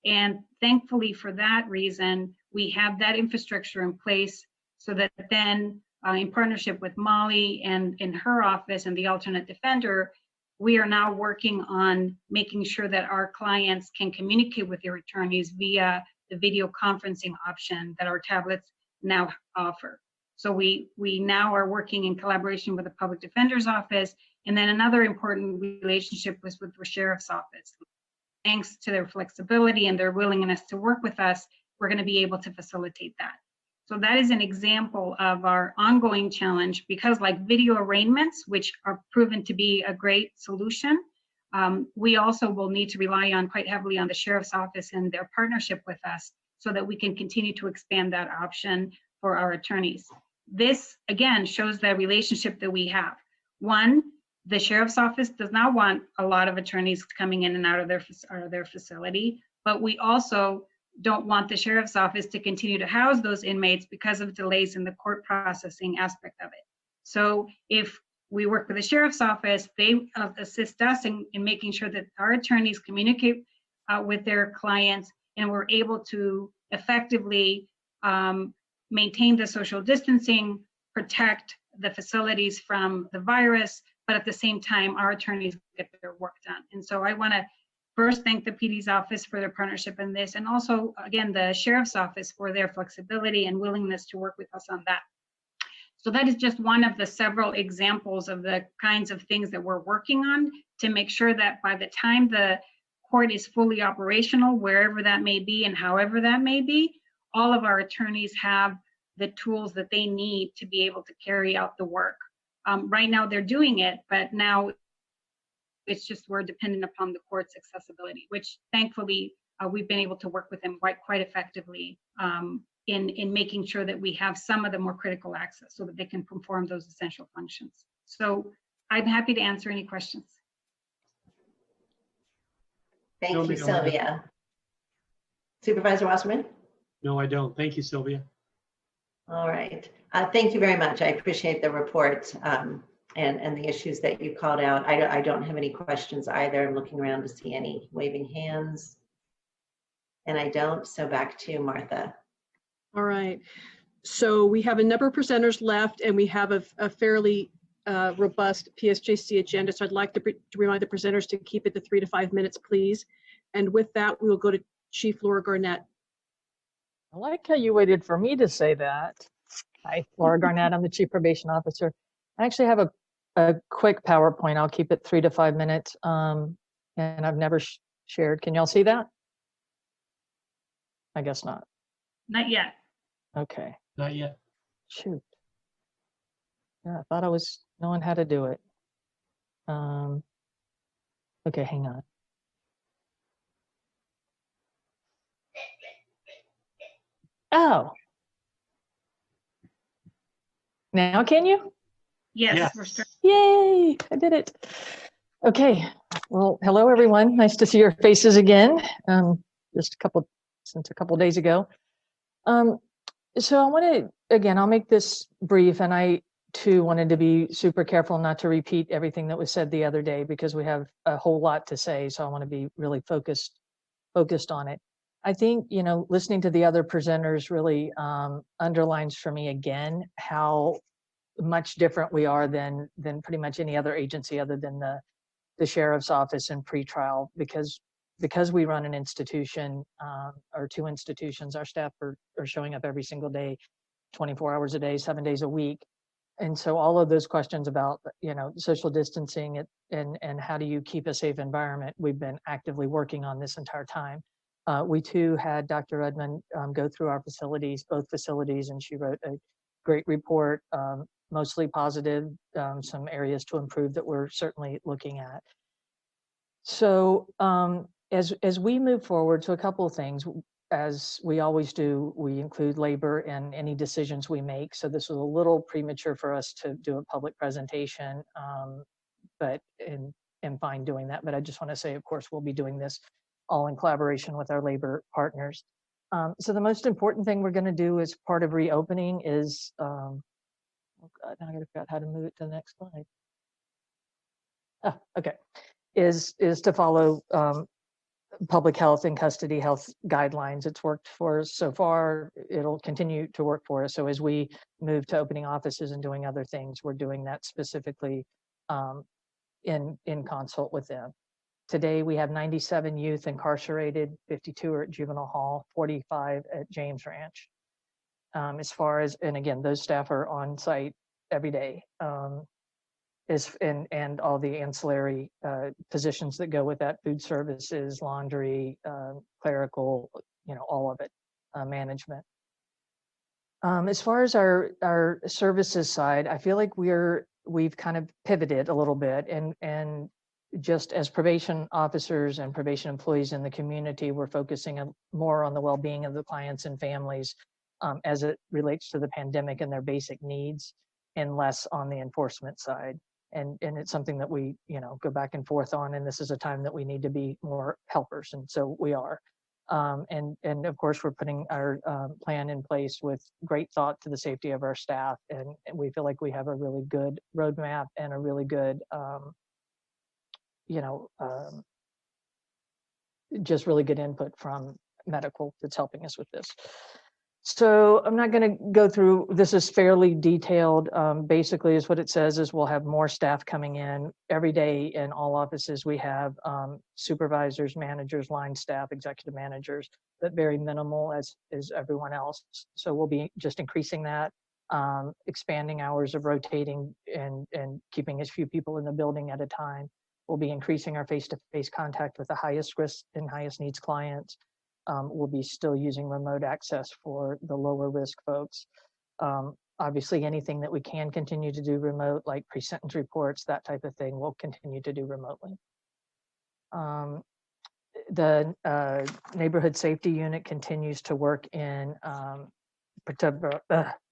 And thankfully for that reason, we have that infrastructure in place so that then in partnership with Molly and in her office and the alternate defender, we are now working on making sure that our clients can communicate with their attorneys via the video conferencing option that our tablets now offer. So we now are working in collaboration with the public defender's office. And then another important relationship was with the sheriff's office. Thanks to their flexibility and their willingness to work with us, we're going to be able to facilitate that. So that is an example of our ongoing challenge, because like video arraignments, which are proven to be a great solution, we also will need to rely on quite heavily on the sheriff's office and their partnership with us so that we can continue to expand that option for our attorneys. This, again, shows the relationship that we have. One, the sheriff's office does not want a lot of attorneys coming in and out of their facility, but we also don't want the sheriff's office to continue to house those inmates because of delays in the court processing aspect of it. So if we work with the sheriff's office, they assist us in making sure that our attorneys communicate with their clients, and we're able to effectively maintain the social distancing, protect the facilities from the virus, but at the same time, our attorneys get their work done. And so I want to first thank the PD's office for their partnership in this, and also, again, the sheriff's office for their flexibility and willingness to work with us on that. So that is just one of the several examples of the kinds of things that we're working on to make sure that by the time the court is fully operational, wherever that may be and however that may be, all of our attorneys have the tools that they need to be able to carry out the work. Right now they're doing it, but now it's just we're dependent upon the court's accessibility, which thankfully we've been able to work with them quite effectively in making sure that we have some of the more critical access so that they can perform those essential functions. So I'm happy to answer any questions. Thank you, Sylvia. Supervisor Wasserman? No, I don't. Thank you, Sylvia. All right. Thank you very much. I appreciate the report and the issues that you called out. I don't have any questions either. I'm looking around to see any waving hands. And I don't, so back to Martha. All right. So we have a number of presenters left, and we have a fairly robust PSJC agenda. So I'd like to remind the presenters to keep it to 3 to 5 minutes, please. And with that, we will go to Chief Laura Garnett. I like how you waited for me to say that. Hi, Laura Garnett. I'm the Chief Probation Officer. I actually have a quick PowerPoint. I'll keep it 3 to 5 minutes. And I've never shared. Can y'all see that? I guess not. Not yet. Okay. Not yet. Shoot. Yeah, I thought I was knowing how to do it. Okay, hang on. Oh. Now can you? Yes, Yes. we're starting. Yay, I did it. Okay, well, hello everyone. Nice to see your faces again. Just since a couple days ago. So I want to, again, I'll make this brief, and I too wanted to be super careful not to repeat everything that was said the other day because we have a whole lot to say. So I want to be really focused on it. I think, you know, listening to the other presenters really underlines for me again how much different we are than pretty much any other agency other than the sheriff's office and pretrial, because we run an institution or two institutions. Our staff are showing up every single day, 24 hours a day, 7 days a week. And so all of those questions about, you know, social distancing and how do you keep a safe environment, we've been actively working on this entire time. We too had Dr. Redmond go through our facilities, both facilities, and she wrote a great report, mostly positive, some areas to improve that we're certainly looking at. So as we move forward, so a couple of things. As we always do, we include labor in any decisions we make. So this was a little premature for us to do a public presentation, but I'm fine doing that. But I just want to say, of course, we'll be doing this all in collaboration with our labor partners. So the most important thing we're going to do as part of reopening is, oh God, now I got to figure out how to move it to the next slide. Oh, okay, is to follow public health and custody health guidelines. It's worked for us so far. It'll continue to work for us. So as we move to opening offices and doing other things, we're doing that specifically in consult with them. Today, we have 97 youth incarcerated, 52 are at Juvenile Hall, 45 at James Ranch. As far as, and again, those staff are on site every day. And all the ancillary positions that go with that, food services, laundry, clerical, you know, all of it, management. As far as our services side, I feel like we've kind of pivoted a little bit, and just as probation officers and probation employees in the community, we're focusing more on the well-being of the clients and families as it relates to the pandemic and their basic needs, and less on the enforcement side. And it's something that we, you know, go back and forth on, and this is a time that we need to be more helpers, and so we are. And of course, we're putting our plan in place with great thought to the safety of our staff, and we feel like we have a really good roadmap and a really good, just really good input from medical that's helping us with this. So I'm not going to go through, this is fairly detailed. Basically is what it says is we'll have more staff coming in every day in all offices. We have supervisors, managers, line staff, executive managers, but very minimal as everyone else. So we'll be just increasing that, expanding hours of rotating and keeping as few people in the building at a time. We'll be increasing our face-to-face contact with the highest risk and highest needs clients. We'll be still using remote access for the lower risk folks. Obviously, anything that we can continue to do remote, like pre-sentence reports, that type of thing, we'll continue to do remotely. The neighborhood safety unit continues to work in to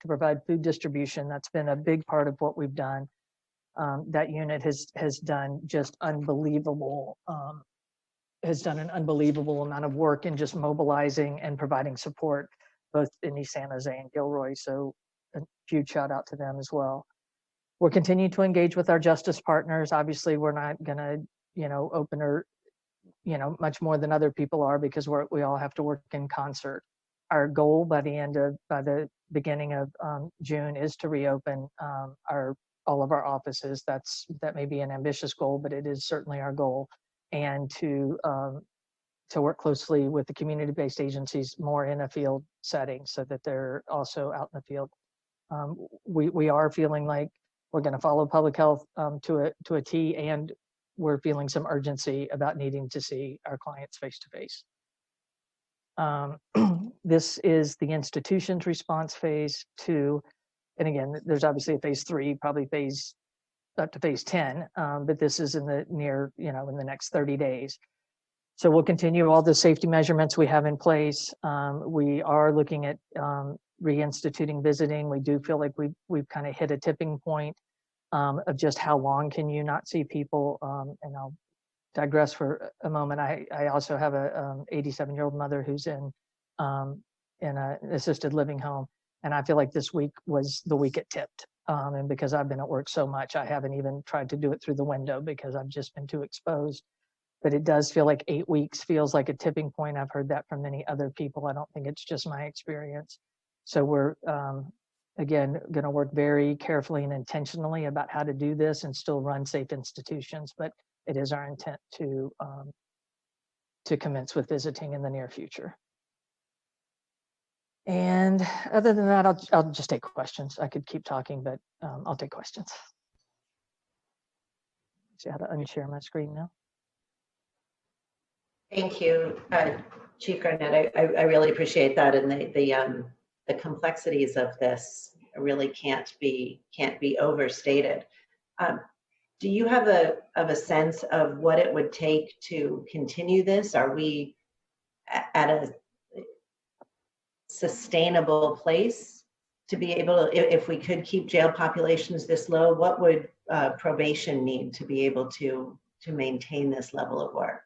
provide food distribution. That's been a big part of what we've done. That unit has done just unbelievable. Has done an unbelievable amount of work in just mobilizing and providing support, both in East San Jose and Gilroy. So a huge shout out to them as well. We're continuing to engage with our justice partners. Obviously, we're not going to, open or, much more than other people are, because we all have to work in concert. Our goal by the beginning of June is to reopen all of our offices. That may be an ambitious goal, but it is certainly our goal, and to work closely with the community-based agencies more in a field setting so that they're also out in the field. We are feeling like we're going to follow public health to a T, and we're feeling some urgency about needing to see our clients face to face. This is the institution's response, phase 2. And again, there's obviously a phase 3, probably up to phase 10, but this is in the in the next 30 days. So we'll continue all the safety measurements we have in place. We are looking at reinstituting visiting. We do feel like we've kind of hit a tipping point of just how long can you not see people. And I'll digress for a moment. I also have a 87-year-old mother who's in an assisted living home, and I feel like this week was the week it tipped. And because I've been at work so much, I haven't even tried to do it through the window because I've just been too exposed. But it does feel like 8 weeks feels like a tipping point. I've heard that from many other people. I don't think it's just my experience. So we're, again, going to work very carefully and intentionally about how to do this and still run safe institutions. But it is our intent to commence with visiting in the near future. And other than that, I'll just take questions. I could keep talking, but I'll take questions. See how to unshare my screen now. Thank you, Chief Garnett. I really appreciate that, and the complexities of this really can't be overstated. Do you have a sense of what it would take to continue this? Are we at a sustainable place to be able to, if we could keep jail populations this low, what would probation need to be able to maintain this level of work?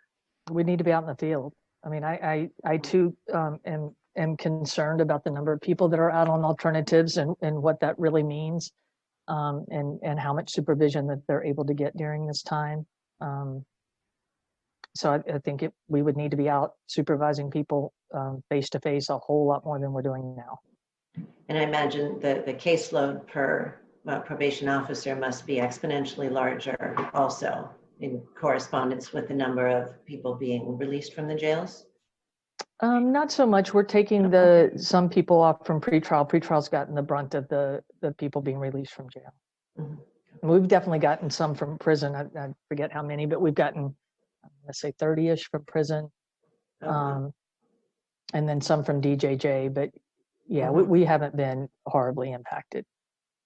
We need to be out in the field. I mean, I too am concerned about the number of people that are out on alternatives and what that really means, and how much supervision that they're able to get during this time. So I think we would need to be out supervising people face to face a whole lot more than we're doing now. And I imagine the caseload per probation officer must be exponentially larger also, in correspondence with the number of people being released from the jails? Not so much. We're taking some people off from pretrial. Pretrial's gotten the brunt of the people being released from jail. Mm-hmm. We've definitely gotten some from prison. I forget how many, but we've gotten, let's say 30-ish from prison. And then some from DJJ, but yeah, we haven't been horribly impacted.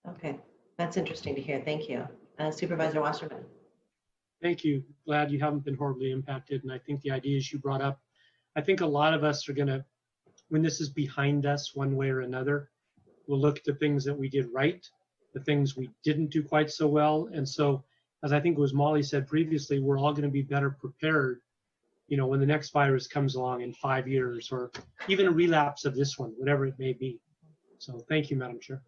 Okay, that's interesting to hear. Thank you. Supervisor Wasserman. Thank you. Glad you haven't been horribly impacted. And I think the ideas you brought up, I think a lot of us are going to, when this is behind us one way or another, we'll look at the things that we did right, the things we didn't do quite so well. And so, as I think it was Molly said previously, we're all going to be better prepared, when the next virus comes along in 5 years, or even a relapse of this one, whatever it may be. So thank you, Madam Chair.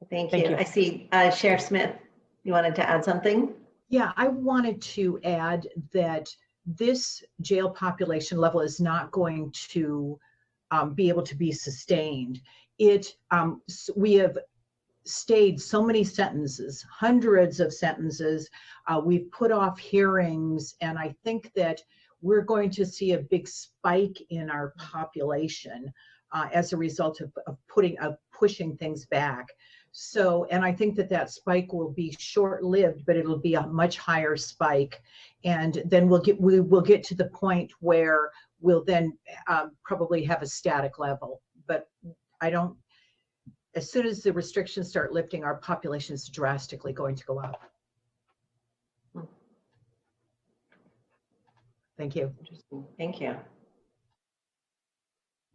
Thank you. I see Sheriff Smith, you wanted to add something? Yeah, I wanted to add that this jail population level is not going to be able to be sustained. We have stayed so many sentences, hundreds of sentences. We've put off hearings, and I think that we're going to see a big spike in our population as a result of pushing things back. So, and I think that spike will be short-lived, but it'll be a much higher spike. And then we will get to the point where we'll then probably have a static level. But as soon as the restrictions start lifting, our population is drastically going to go up. Thank you. Interesting. Thank you.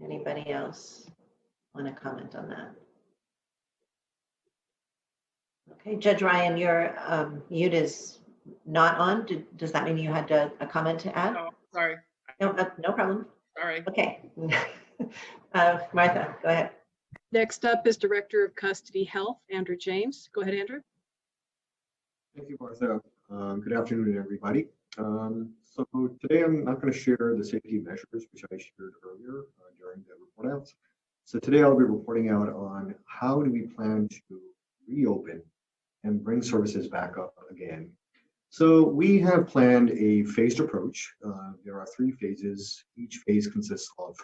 Anybody else want to comment on that? Okay, Judge Ryan, your mute is not on. Does that mean you had a comment to add? Oh, sorry. No problem. Sorry. Okay. Martha, go ahead. Next up is Director of Custody Health, Andrew James. Go ahead, Andrew. Thank you, Martha. Good afternoon, everybody. So today I'm not going to share the safety measures which I shared earlier during the report outs. So today I'll be reporting out on how do we plan to reopen and bring services back up again. So we have planned a phased approach. There are 3 phases. Each phase consists of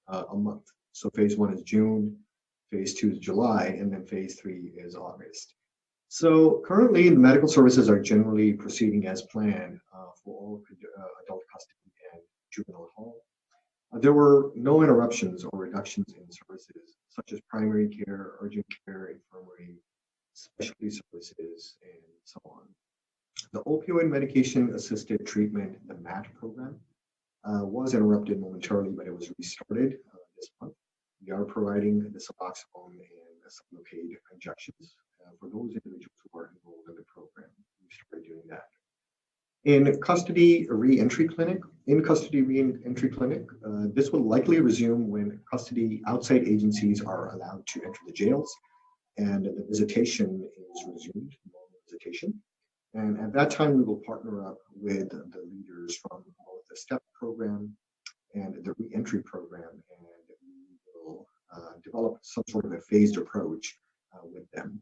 a month. So phase 1 is June, phase 2 is July, and then phase 3 is August. So currently the medical services are generally proceeding as planned for all adult custody and juvenile hall. There were no interruptions or reductions in services such as primary care, urgent care, infirmary, specialty services, and so on. The opioid medication assisted treatment, the MAT program, was interrupted momentarily, but it was restarted this month. We are providing the Suboxone and Sublocade injections for those individuals who are enrolled in the program. We started doing that. In custody re-entry clinic, this will likely resume when custody outside agencies are allowed to enter the jails and the visitation is resumed, normal visitation. And at that time, we will partner up with the leaders from both the STEP program and the re-entry program, and we will develop some sort of a phased approach with them.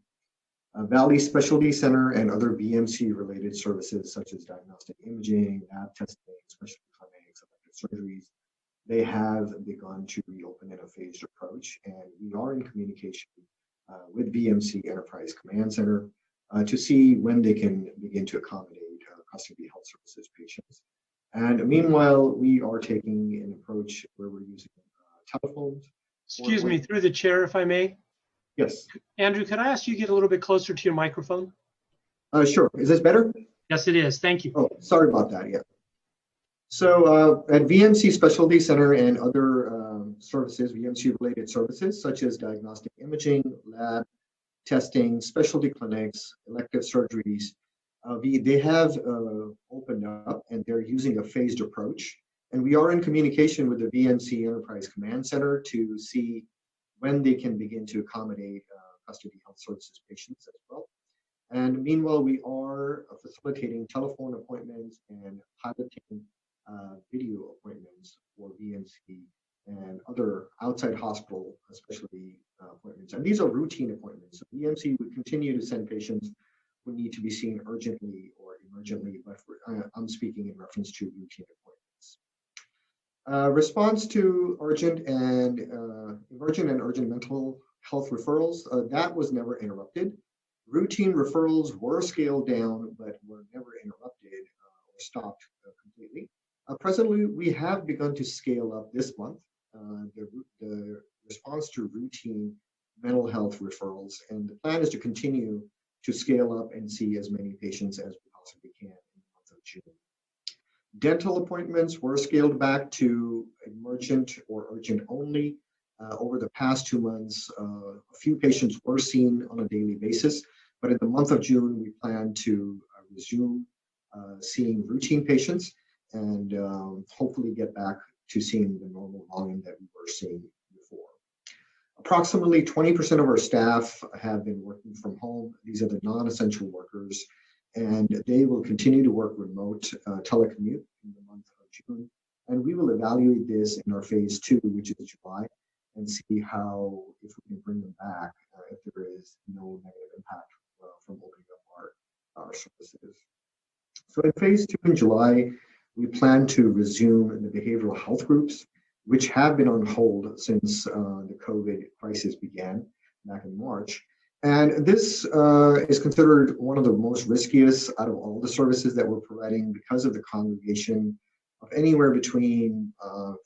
Valley Specialty Center and other VMC-related services such as diagnostic imaging, lab testing, specialty clinics, elective surgeries, they have begun to reopen in a phased approach, and we are in communication with VMC Enterprise Command Center to see when they can begin to accommodate custody health services patients. And meanwhile, we are taking an approach where we're using telephones. Excuse me, through the chair, if I may. Yes. Andrew, could I ask you to get a little bit closer to your microphone? Sure. Is this better? Yes, it is. Thank you. Oh, sorry about that. Yeah. So at VMC Specialty Center and other services, VMC-related services such as diagnostic imaging, lab testing, specialty clinics, elective surgeries, they have opened up and they're using a phased approach. And we are in communication with the VMC Enterprise Command Center to see when they can begin to accommodate custody health services patients as well. And meanwhile, we are facilitating telephone appointments and piloting video appointments for VMC and other outside hospital specialty appointments. And these are routine appointments. So VMC would continue to send patients who need to be seen urgently or emergently, but I'm speaking in reference to routine appointments. Response to urgent and emergent and urgent mental health referrals, that was never interrupted. Routine referrals were scaled down, but were never interrupted or stopped completely. Presently, we have begun to scale up this month the response to routine mental health referrals, and the plan is to continue to scale up and see as many patients as we possibly can in the month of June. Dental appointments were scaled back to emergent or urgent only. Over the past 2 months, a few patients were seen on a daily basis, but in the month of June, we plan to resume seeing routine patients and hopefully get back to seeing the normal volume that we were seeing before. Approximately 20% of our staff have been working from home. These are the non-essential workers, and they will continue to work remote telecommute in the month of June. And we will evaluate this in our phase 2, which is July, and see how, if we can bring them back, if there is no negative impact from opening up our services. So in phase 2 in July, we plan to resume the behavioral health groups, which have been on hold since the COVID crisis began back in March. And this is considered one of the most riskiest out of all the services that we're providing because of the congregation of anywhere between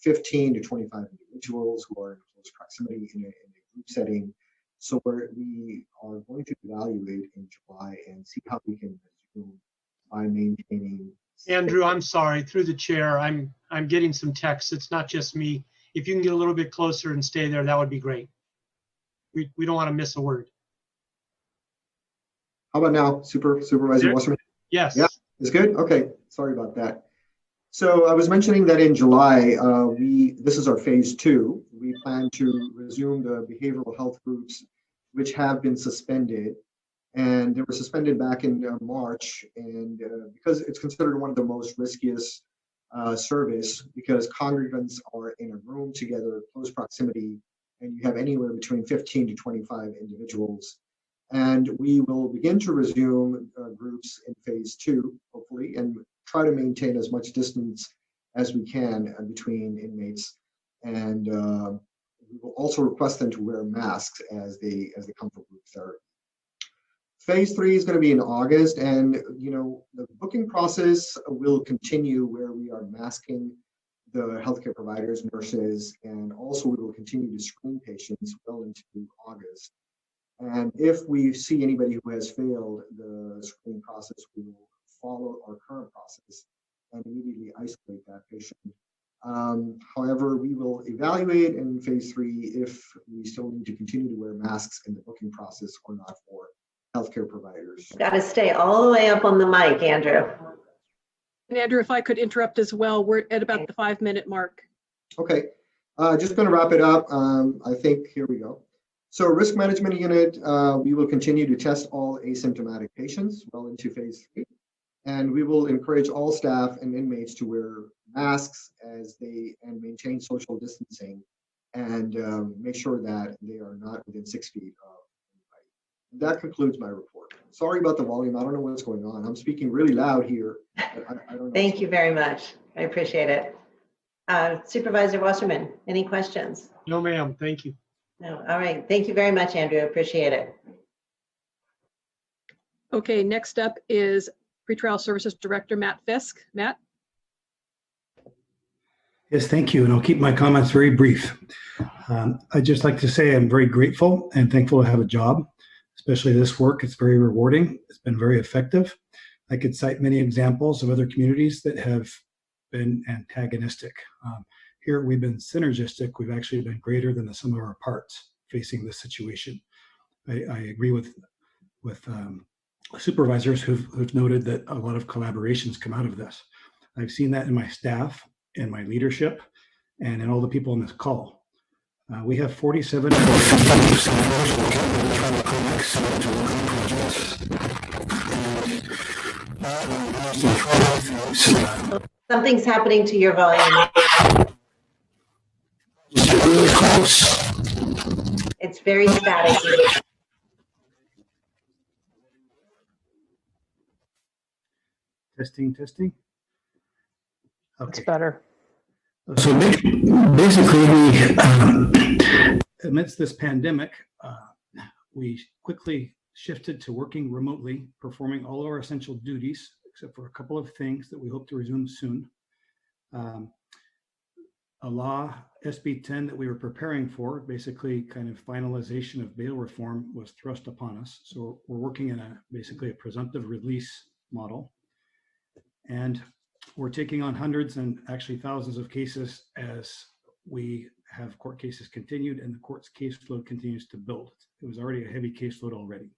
15 to 25 individuals who are in close proximity in a group setting. So we are going to evaluate in July and see how we can resume by maintaining. Andrew, I'm sorry, through the chair, I'm getting some text. It's not just me. If you can get a little bit closer and stay there, that would be great. We don't want to miss a word. How about now, Supervisor Wasserman? Yes. Yeah, it's good? Okay, sorry about that. So I was mentioning that in July, this is our phase 2. We plan to resume the behavioral health groups, which have been suspended. And they were suspended back in March, and because it's considered one of the most riskiest service, because congregants are in a room together, close proximity, and you have anywhere between 15 to 25 individuals. And we will begin to resume groups in phase 2, hopefully, and try to maintain as much distance as we can between inmates. And we will also request them to wear masks as they come for group therapy. Phase 3 is going to be in August, and the booking process will continue where we are masking the healthcare providers, nurses, and also we will continue to screen patients well into August. And if we see anybody who has failed the screening process, we will follow our current process and immediately isolate that patient. However, we will evaluate in phase 3 if we still need to continue to wear masks in the booking process or not for healthcare providers. Got to stay all the way up on the mic, Andrew. And Andrew, if I could interrupt as well, we're at about the 5-minute mark. Okay, just going to wrap it up. I think, here we go. So risk management unit, we will continue to test all asymptomatic patients well into phase 3. And we will encourage all staff and inmates to wear masks and maintain social distancing and make sure that they are not within 6 feet of anybody. That concludes my report. Sorry about the volume. I don't know what's going on. I'm speaking really loud here. I don't know. Thank you very much. I appreciate it. Supervisor Wasserman, any questions? No, ma'am. Thank you. No. All right. Thank you very much, Andrew. Appreciate it. Okay, next up is Pretrial Services Director Matt Fisk. Matt? Yes, thank you. And I'll keep my comments very brief. I'd just like to say I'm very grateful and thankful to have a job, especially this work. It's very rewarding. It's been very effective. I could cite many examples of other communities that have been antagonistic. Here we've been synergistic. We've actually been greater than the sum of our parts facing this situation. I agree with supervisors who've noted that a lot of collaborations come out of this. I've seen that in my staff, in my leadership, and in all the people on this call. We have 47. Something's happening to your volume. It's very static. Testing. Okay. It's better. So basically, amidst this pandemic, we quickly shifted to working remotely, performing all of our essential duties, except for a couple of things that we hope to resume soon. A law, SB 10, that we were preparing for, basically kind of finalization of bail reform, was thrust upon us. So we're working in basically a presumptive release model. And we're taking on hundreds and actually thousands of cases as we have court cases continued and the court's caseload continues to build. It was already a heavy caseload already.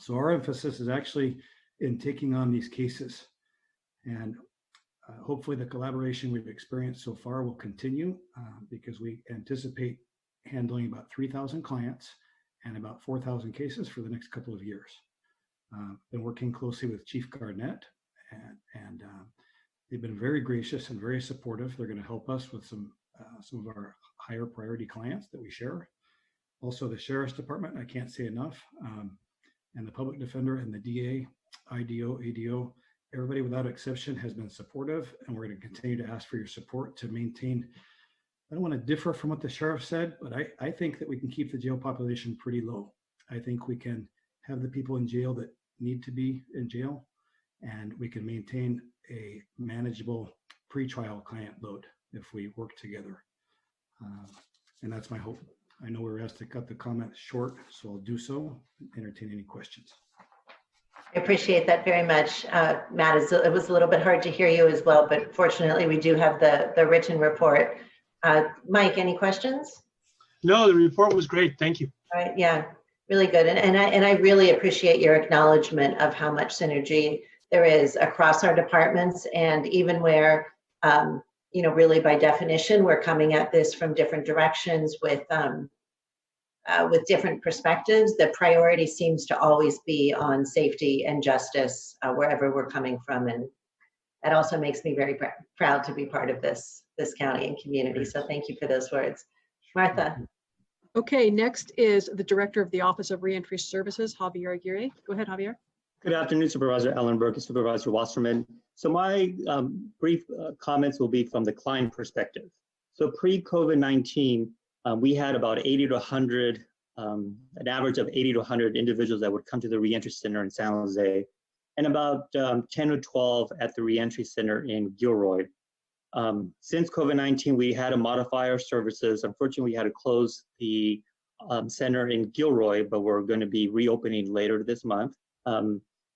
So our emphasis is actually in taking on these cases, and hopefully the collaboration we've experienced so far will continue because we anticipate handling about 3,000 clients and about 4,000 cases for the next couple of years. Been working closely with Chief Garnett, and they've been very gracious and very supportive. They're going to help us with some of our higher priority clients that we share. Also, the Sheriff's Department, I can't say enough, and the Public Defender and the DA, IDO, ADO, everybody without exception has been supportive, and we're going to continue to ask for your support to maintain. I don't want to differ from what the sheriff said, but I think that we can keep the jail population pretty low. I think we can have the people in jail that need to be in jail, and we can maintain a manageable pretrial client load if we work together. And that's my hope. I know we were asked to cut the comments short, so I'll do so and entertain any questions. I appreciate that very much, Matt. It was a little bit hard to hear you as well, but fortunately we do have the written report. Mike, any questions? No, the report was great. Thank you. All right, yeah, really good. And I really appreciate your acknowledgement of how much synergy there is across our departments, and even where, really by definition, we're coming at this from different directions with different perspectives. The priority seems to always be on safety and justice wherever we're coming from, and that also makes me very proud to be part of this county and community. So thank you for those words. Martha. Okay, next is the Director of the Office of Reentry Services, Javier Aguirre. Go ahead, Javier. Good afternoon, Supervisor Ellenberg and Supervisor Wasserman. So my brief comments will be from the client perspective. So pre-COVID-19, we had about 80 to 100, an average of 80 to 100 individuals that would come to the reentry center in San Jose, and about 10 to 12 at the reentry center in Gilroy. Since COVID-19, we had to modify our services. Unfortunately, we had to close the center in Gilroy, but we're going to be reopening later this month.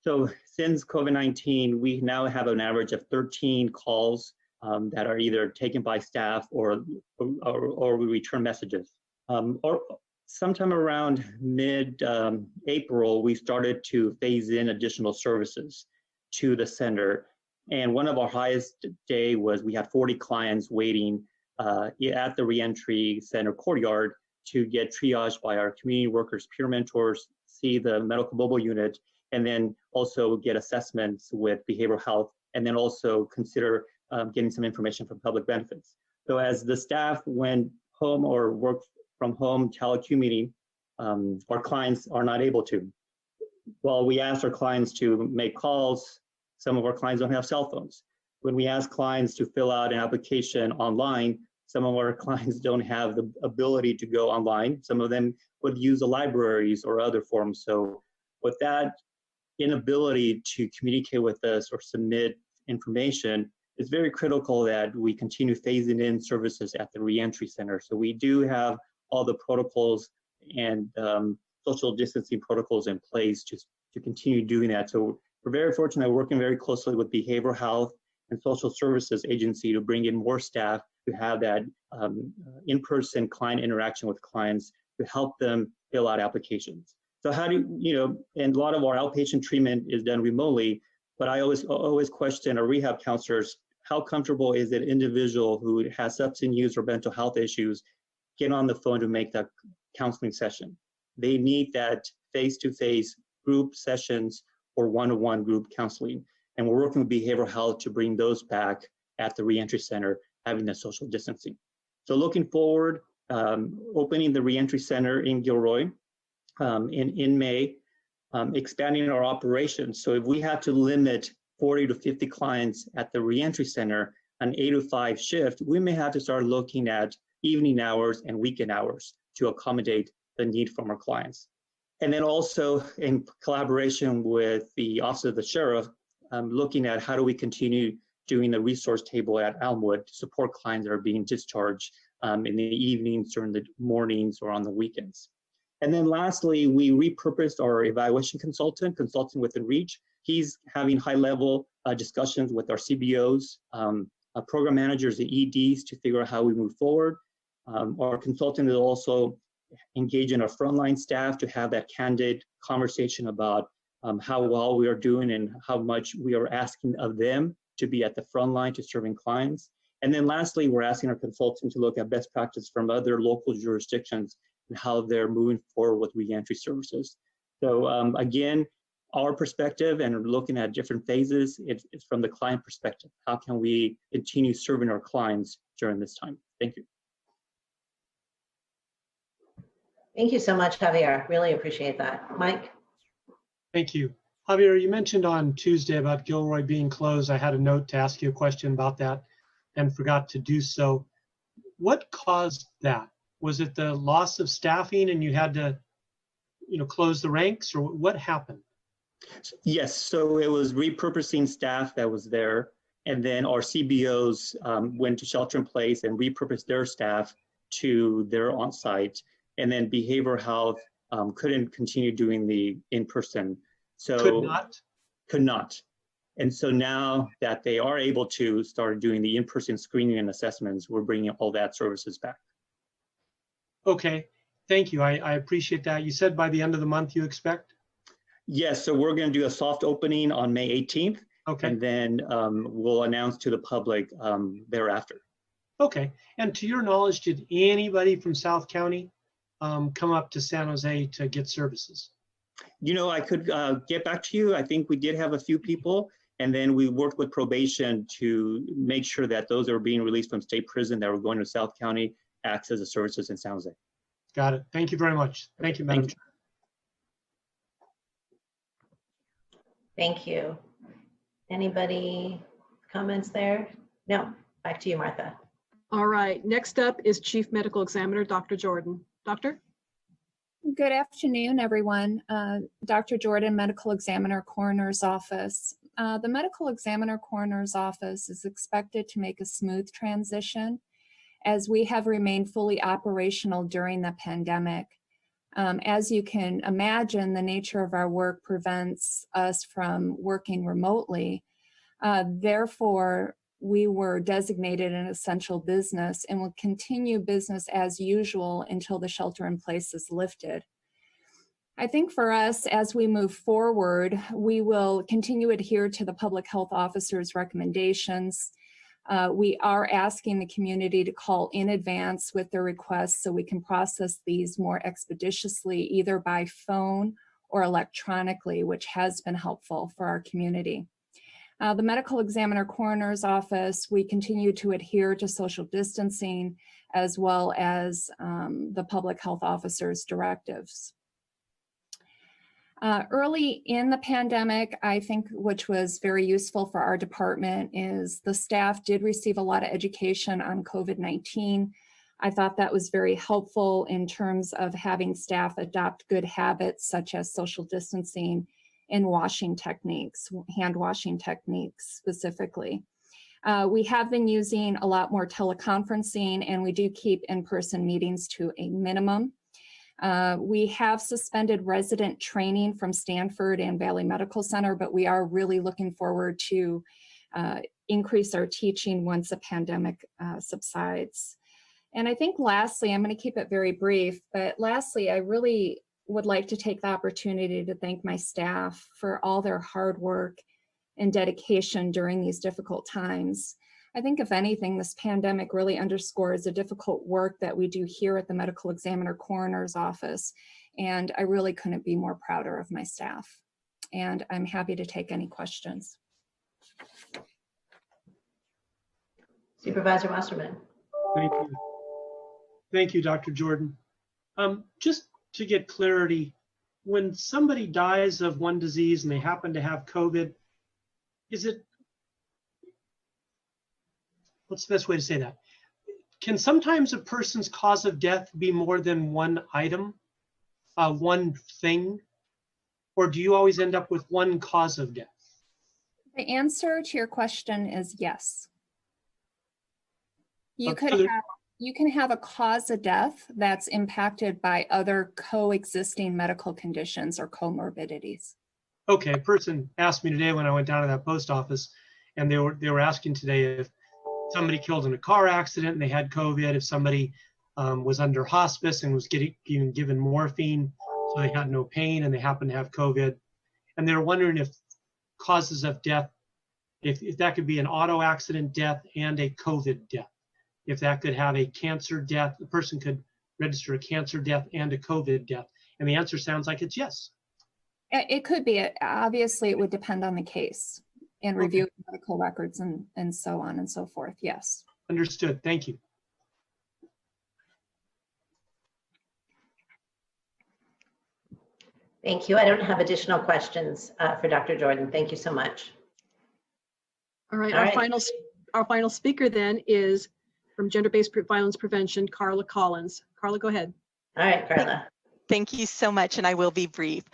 So since COVID-19, we now have an average of 13 calls that are either taken by staff or we return messages. Or sometime around mid-April, we started to phase in additional services to the center. And one of our highest day was we had 40 clients waiting at the reentry center courtyard to get triaged by our community workers, peer mentors, see the medical mobile unit, and then also get assessments with behavioral health, and then also consider getting some information from public benefits. So as the staff went home or worked from home telecommuting, our clients are not able to. Well, we asked our clients to make calls. Some of our clients don't have cell phones. When we ask clients to fill out an application online, some of our clients don't have the ability to go online. Some of them would use the libraries or other forms. So with that inability to communicate with us or submit information, it's very critical that we continue phasing in services at the reentry center. So we do have all the protocols and social distancing protocols in place to continue doing that. So we're very fortunate, working very closely with Behavioral Health and Social Services Agency to bring in more staff to have that in-person client interaction with clients to help them fill out applications. So how do and a lot of our outpatient treatment is done remotely, but I always question our rehab counselors, how comfortable is an individual who has substance use or mental health issues get on the phone to make that counseling session? They need that face-to-face group sessions or one-to-one group counseling. And we're working with behavioral health to bring those back at the reentry center, having the social distancing. So looking forward, opening the reentry center in Gilroy in May, expanding our operations. So if we have to limit 40 to 50 clients at the reentry center, an 8 to 5 shift, we may have to start looking at evening hours and weekend hours to accommodate the need from our clients. And then also in collaboration with the Office of the Sheriff, looking at how do we continue doing the resource table at Elmwood to support clients that are being discharged in the evenings, during the mornings, or on the weekends. And then lastly, we repurposed our evaluation consultant, Consulting Within Reach. He's having high-level discussions with our CBOs, program managers, the EDs, to figure out how we move forward. Our consultant is also engaging our frontline staff to have that candid conversation about how well we are doing and how much we are asking of them to be at the front line to serving clients. And then lastly, we're asking our consultant to look at best practice from other local jurisdictions and how they're moving forward with reentry services. So again, our perspective and looking at different phases, it's from the client perspective. How can we continue serving our clients during this time? Thank you. Thank you so much, Javier. Really appreciate that. Mike? Thank you. Javier, you mentioned on Tuesday about Gilroy being closed. I had a note to ask you a question about that and forgot to do so. What caused that? Was it the loss of staffing and you had to, close the ranks, or what happened? Yes, so it was repurposing staff that was there, and then our CBOs went to shelter in place and repurposed their staff to their on-site, and then behavioral health couldn't continue doing the in-person. So could not. And so now that they are able to start doing the in-person screening and assessments, we're bringing all that services back. Okay, thank you. I appreciate that. You said by the end of the month you expect? Yes, so we're going to do a soft opening on May 18th. Okay. And then we'll announce to the public thereafter. Okay, and to your knowledge, did anybody from South County come up to San Jose to get services? I could get back to you. I think we did have a few people, and then we worked with probation to make sure that those that were being released from state prison that were going to South County access the services in San Jose. Got it. Thank you very much. Thank you, Madam Thank Chair. Thank you. Anybody comments there? No, back to you, Martha. All right, next up is Chief Medical Examiner, Dr. Jordan. Doctor? Good afternoon, everyone. Dr. Jordan, Medical Examiner, Coroner's Office. The Medical Examiner, Coroner's Office is expected to make a smooth transition as we have remained fully operational during the pandemic. As you can imagine, the nature of our work prevents us from working remotely. Therefore, we were designated an essential business and will continue business as usual until the shelter in place is lifted. I think for us, as we move forward, we will continue to adhere to the public health officer's recommendations. We are asking the community to call in advance with their requests so we can process these more expeditiously, either by phone or electronically, which has been helpful for our community. The Medical Examiner Coroner's Office, we continue to adhere to social distancing as well as the public health officer's directives. Early in the pandemic, I think, which was very useful for our department, is the staff did receive a lot of education on COVID-19. I thought that was very helpful in terms of having staff adopt good habits such as social distancing and washing techniques, hand washing techniques specifically. We have been using a lot more teleconferencing, and we do keep in-person meetings to a minimum. We have suspended resident training from Stanford and Valley Medical Center, but we are really looking forward to increase our teaching once the pandemic subsides. And I think lastly, I'm going to keep it very brief, but lastly, I really would like to take the opportunity to thank my staff for all their hard work and dedication during these difficult times. I think if anything, this pandemic really underscores the difficult work that we do here at the Medical Examiner Coroner's Office, and I really couldn't be more prouder of my staff. And I'm happy to take any questions. Supervisor Wasserman. Thank you. Thank you, Dr. Jordan. Just to get clarity, when somebody dies of one disease and they happen to have COVID, what's the best way to say that? Can sometimes a person's cause of death be more than one item, one thing? Or do you always end up with one cause of death? The answer to your question is yes. You can have a cause of death that's impacted by other coexisting medical conditions or comorbidities. Okay, a person asked me today when I went down to that post office, and they were asking today if somebody killed in a car accident and they had COVID, if somebody was under hospice and was being given morphine so they had no pain and they happened to have COVID. And they were wondering if causes of death, if that could be an auto accident death and a COVID death. If that could have a cancer death, the person could register a cancer death and a COVID death. And the answer sounds like it's yes. It could be. Obviously, it would depend on the case and review of medical records and so on and so forth. Yes. Understood. Thank you. Thank you. I don't have additional questions for Dr. Jordan. Thank you so much. All right, our final speaker then is from Gender-Based Violence Prevention, Carla Collins. Carla, go ahead. All right, Carla. Thank you so much, and I will be brief.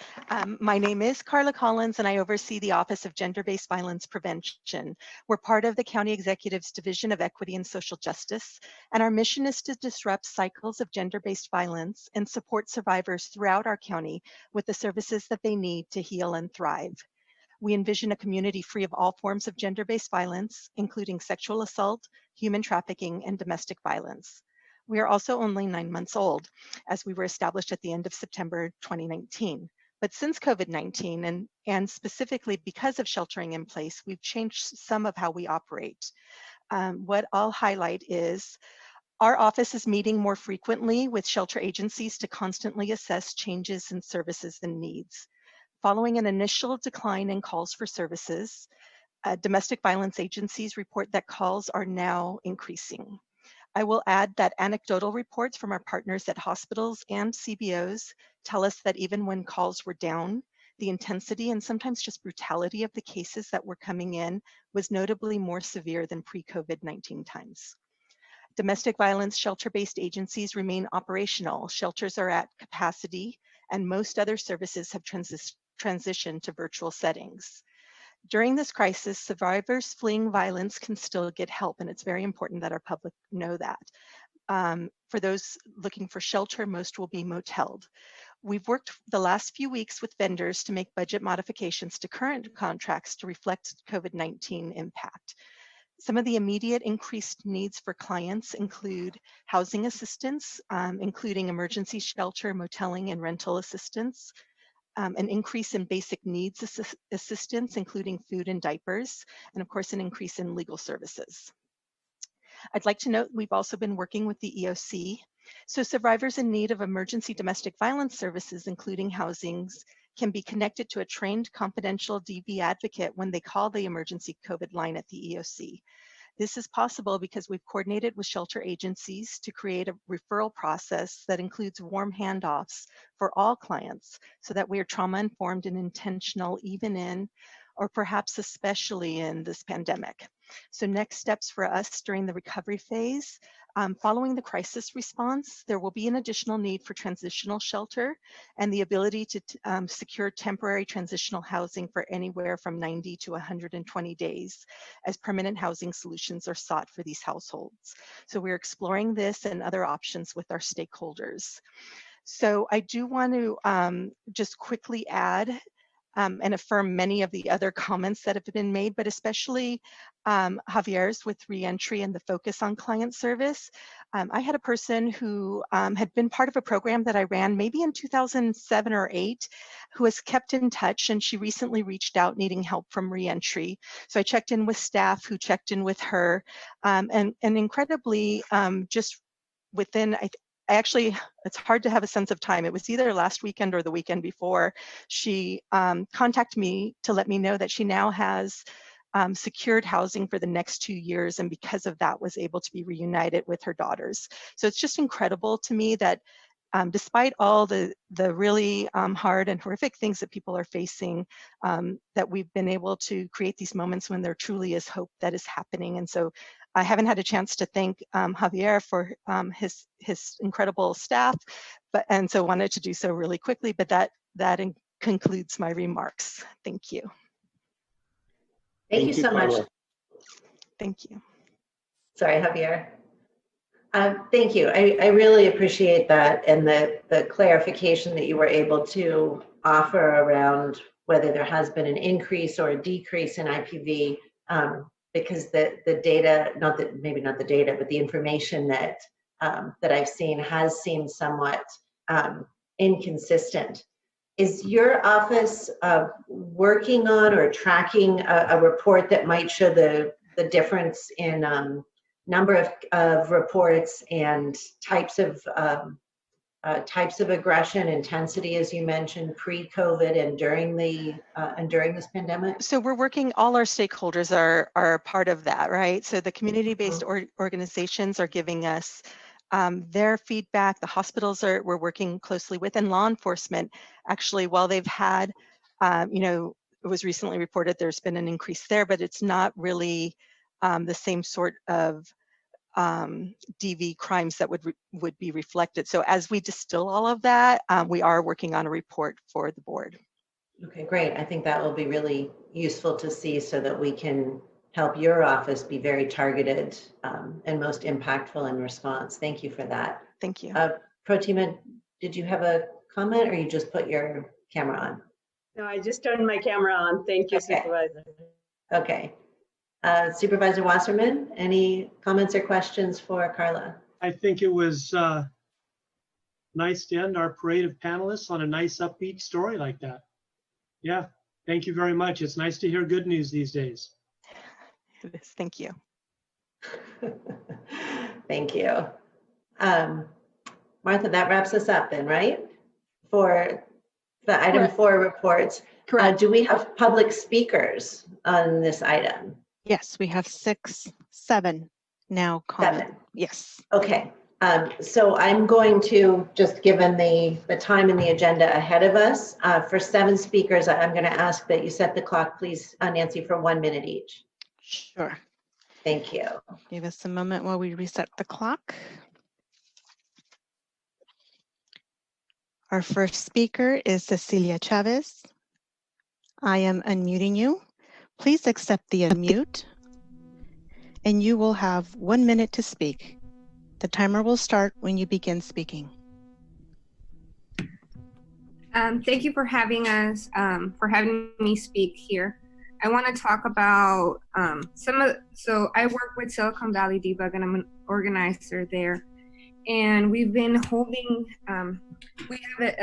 My name is Carla Collins, and I oversee the Office of Gender-Based Violence Prevention. We're part of the County Executive's Division of Equity and Social Justice, and our mission is to disrupt cycles of gender-based violence and support survivors throughout our county with the services that they need to heal and thrive. We envision a community free of all forms of gender-based violence, including sexual assault, human trafficking, and domestic violence. We are also only 9 months old, as we were established at the end of September 2019. But since COVID-19, and specifically because of sheltering in place, we've changed some of how we operate. What I'll highlight is our office is meeting more frequently with shelter agencies to constantly assess changes in services and needs. Following an initial decline in calls for services, domestic violence agencies report that calls are now increasing. I will add that anecdotal reports from our partners at hospitals and CBOs tell us that even when calls were down, the intensity and sometimes just brutality of the cases that were coming in was notably more severe than pre-COVID-19 times. Domestic violence shelter-based agencies remain operational. Shelters are at capacity, and most other services have transitioned to virtual settings. During this crisis, survivors fleeing violence can still get help, and it's very important that our public know that. For those looking for shelter, most will be moteled. We've worked the last few weeks with vendors to make budget modifications to current contracts to reflect COVID-19 impact. Some of the immediate increased needs for clients include housing assistance, including emergency shelter, moteling, and rental assistance, an increase in basic needs assistance, including food and diapers, and of course, an increase in legal services. I'd like to note we've also been working with the EOC. So survivors in need of emergency domestic violence services, including housings, can be connected to a trained confidential DV advocate when they call the emergency COVID line at the EOC. This is possible because we've coordinated with shelter agencies to create a referral process that includes warm handoffs for all clients so that we are trauma informed and intentional even in, or perhaps especially in, this pandemic. So next steps for us during the recovery phase, following the crisis response, there will be an additional need for transitional shelter and the ability to secure temporary transitional housing for anywhere from 90 to 120 days as permanent housing solutions are sought for these households. So we're exploring this and other options with our stakeholders. So I do want to just quickly add and affirm many of the other comments that have been made, but especially Javier's with reentry and the focus on client service. I had a person who had been part of a program that I ran maybe in 2007 or 8, who has kept in touch, and she recently reached out needing help from reentry. So I checked in with staff who checked in with her, and incredibly just within, actually, it's hard to have a sense of time. It was either last weekend or the weekend before. She contacted me to let me know that she now has secured housing for the next 2 years, and because of that was able to be reunited with her daughters. So it's just incredible to me that despite all the really hard and horrific things that people are facing, that we've been able to create these moments when there truly is hope that is happening. And so I haven't had a chance to thank Javier for his incredible staff, and so wanted to do so really quickly, but that concludes my remarks. Thank you. Thank you so much. Thank you. Sorry, Javier. Thank you. I really appreciate that and the clarification that you were able to offer around whether there has been an increase or a decrease in IPV, because the data, maybe not the data, but the information that I've seen has seemed somewhat inconsistent. Is your office working on or tracking a report that might show the difference in number of reports and types of aggression, intensity, as you mentioned, pre-COVID and during this pandemic? So we're working, all our stakeholders are part of that, right? So the community-based organizations are giving us their feedback. The hospitals we're working closely with, and law enforcement, actually, while they've had, it was recently reported there's been an increase there, but it's not really the same sort of DV crimes that would be reflected. So as we distill all of that, we are working on a report for the board. Okay, great. I think that will be really useful to see so that we can help your office be very targeted and most impactful in response. Thank you for that. Thank you. Protima, did you have a comment or you just put your camera on? No, I just turned my camera on. Thank you, Okay. Supervisor. Okay. Supervisor Wasserman, any comments or questions for Carla? I think it was nice to end our parade of panelists on a nice upbeat story like that. Yeah, thank you very much. It's nice to hear good news these days. It is. Thank you. Thank you. Martha, that wraps us up then, right? For the item Correct. 4 reports. Correct. Do we have public speakers on this item? Yes, we have 7 now comment. Yes. Okay. So I'm going to, just given the time and the agenda ahead of us, for 7 speakers, I'm going to ask that you set the clock, please, Nancy, for 1 minute each. Sure. Thank you. Give us a moment while we reset the clock. Our first speaker is Cecilia Chavez. I am unmuting you. Please accept the unmute, and you will have 1 minute to speak. The timer will start when you begin speaking. Thank you for having us, for having me speak here. I want to talk about so I work with Silicon Valley Debug, and I'm an organizer there. And we've been holding, we have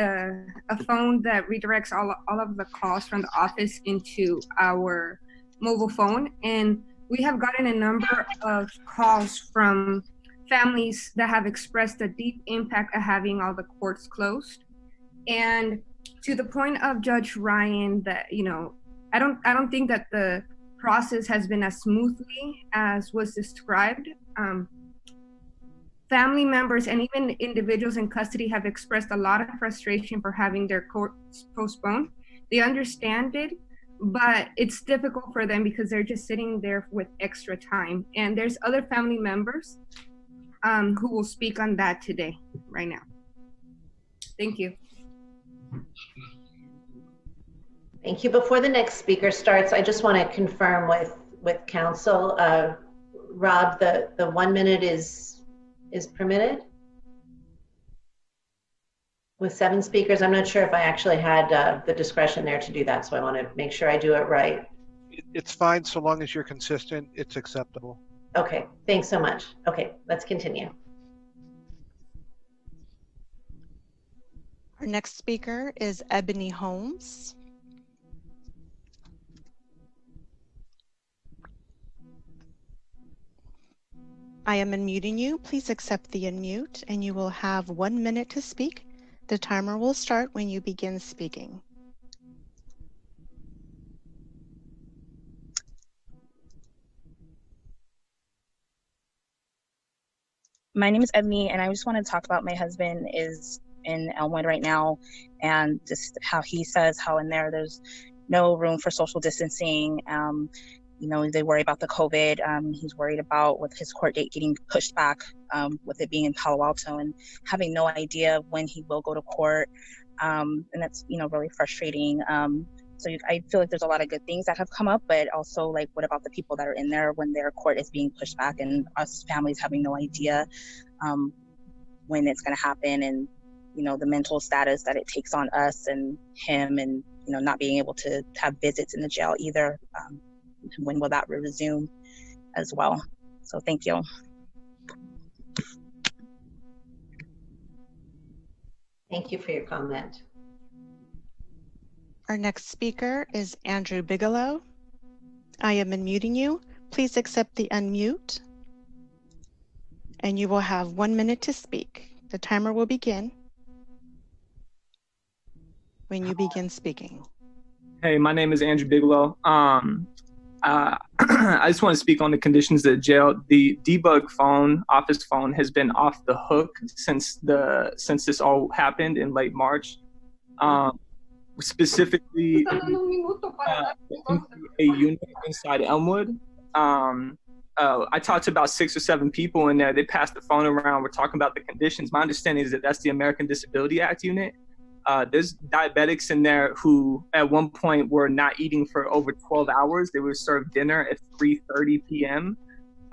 a phone that redirects all of the calls from the office into our mobile phone. And we have gotten a number of calls from families that have expressed a deep impact of having all the courts closed. And to the point of Judge Ryan, that, you know, I don't think that the process has been as smoothly as was described. Family members and even individuals in custody have expressed a lot of frustration for having their courts postponed. They understand it, but it's difficult for them because they're just sitting there with extra time. And there's other family members who will speak on that today, right now. Thank you. Thank you. Before the next speaker starts, I just want to confirm with council. Rob, the 1 minute is permitted? With 7 speakers, I'm not sure if I actually had the discretion there to do that, so I want to make sure I do it right. It's fine so long as you're consistent, it's acceptable. Okay, thanks so much. Okay, let's continue. Our next speaker is Ebony Holmes. I am unmuting you. Please accept the unmute, and you will have 1 minute to speak. The timer will start when you begin speaking. My name is Ebony, and I just want to talk about my husband is in Elmwood right now, and just how he says how in there's no room for social distancing. You know, they worry about the COVID. He's worried about with his court date getting pushed back, with it being in Palo Alto, and having no idea when he will go to court. And that's, you know, really frustrating. So I feel like there's a lot of good things that have come up, but also, like, what about the people that are in there when their court is being pushed back, and us families having no idea when it's going to happen, and, you know, the mental status that it takes on us and him, and, you know, not being able to have visits in the jail either. When will that resume as well? So thank you. Thank you for your comment. Our next speaker is Andrew Bigelow. I am unmuting you. Please accept the unmute, and you will have 1 minute to speak. The timer will begin when you begin speaking. Hey, my name is Andrew Bigelow. I just want to speak on the conditions at jail. The Debug phone, office phone, has been off the hook since this all happened in late March. Specifically, a unit inside Elmwood. I talked to about 6 or 7 people in there. They passed the phone around. We're talking about the conditions. My understanding is that that's the American Disability Act unit. There's diabetics in there who at one point were not eating for over 12 hours. They were served dinner at 3:30 p.m.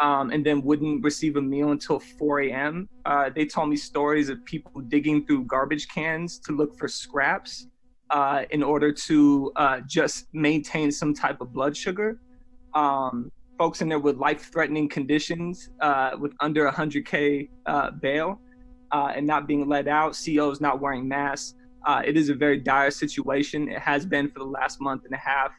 And then wouldn't receive a meal until 4 a.m. They told me stories of people digging through garbage cans to look for scraps in order to just maintain some type of blood sugar. Folks in there with life-threatening conditions with under 100K bail and not being let out, COs not wearing masks. It is a very dire situation. It has been for the last month and a half.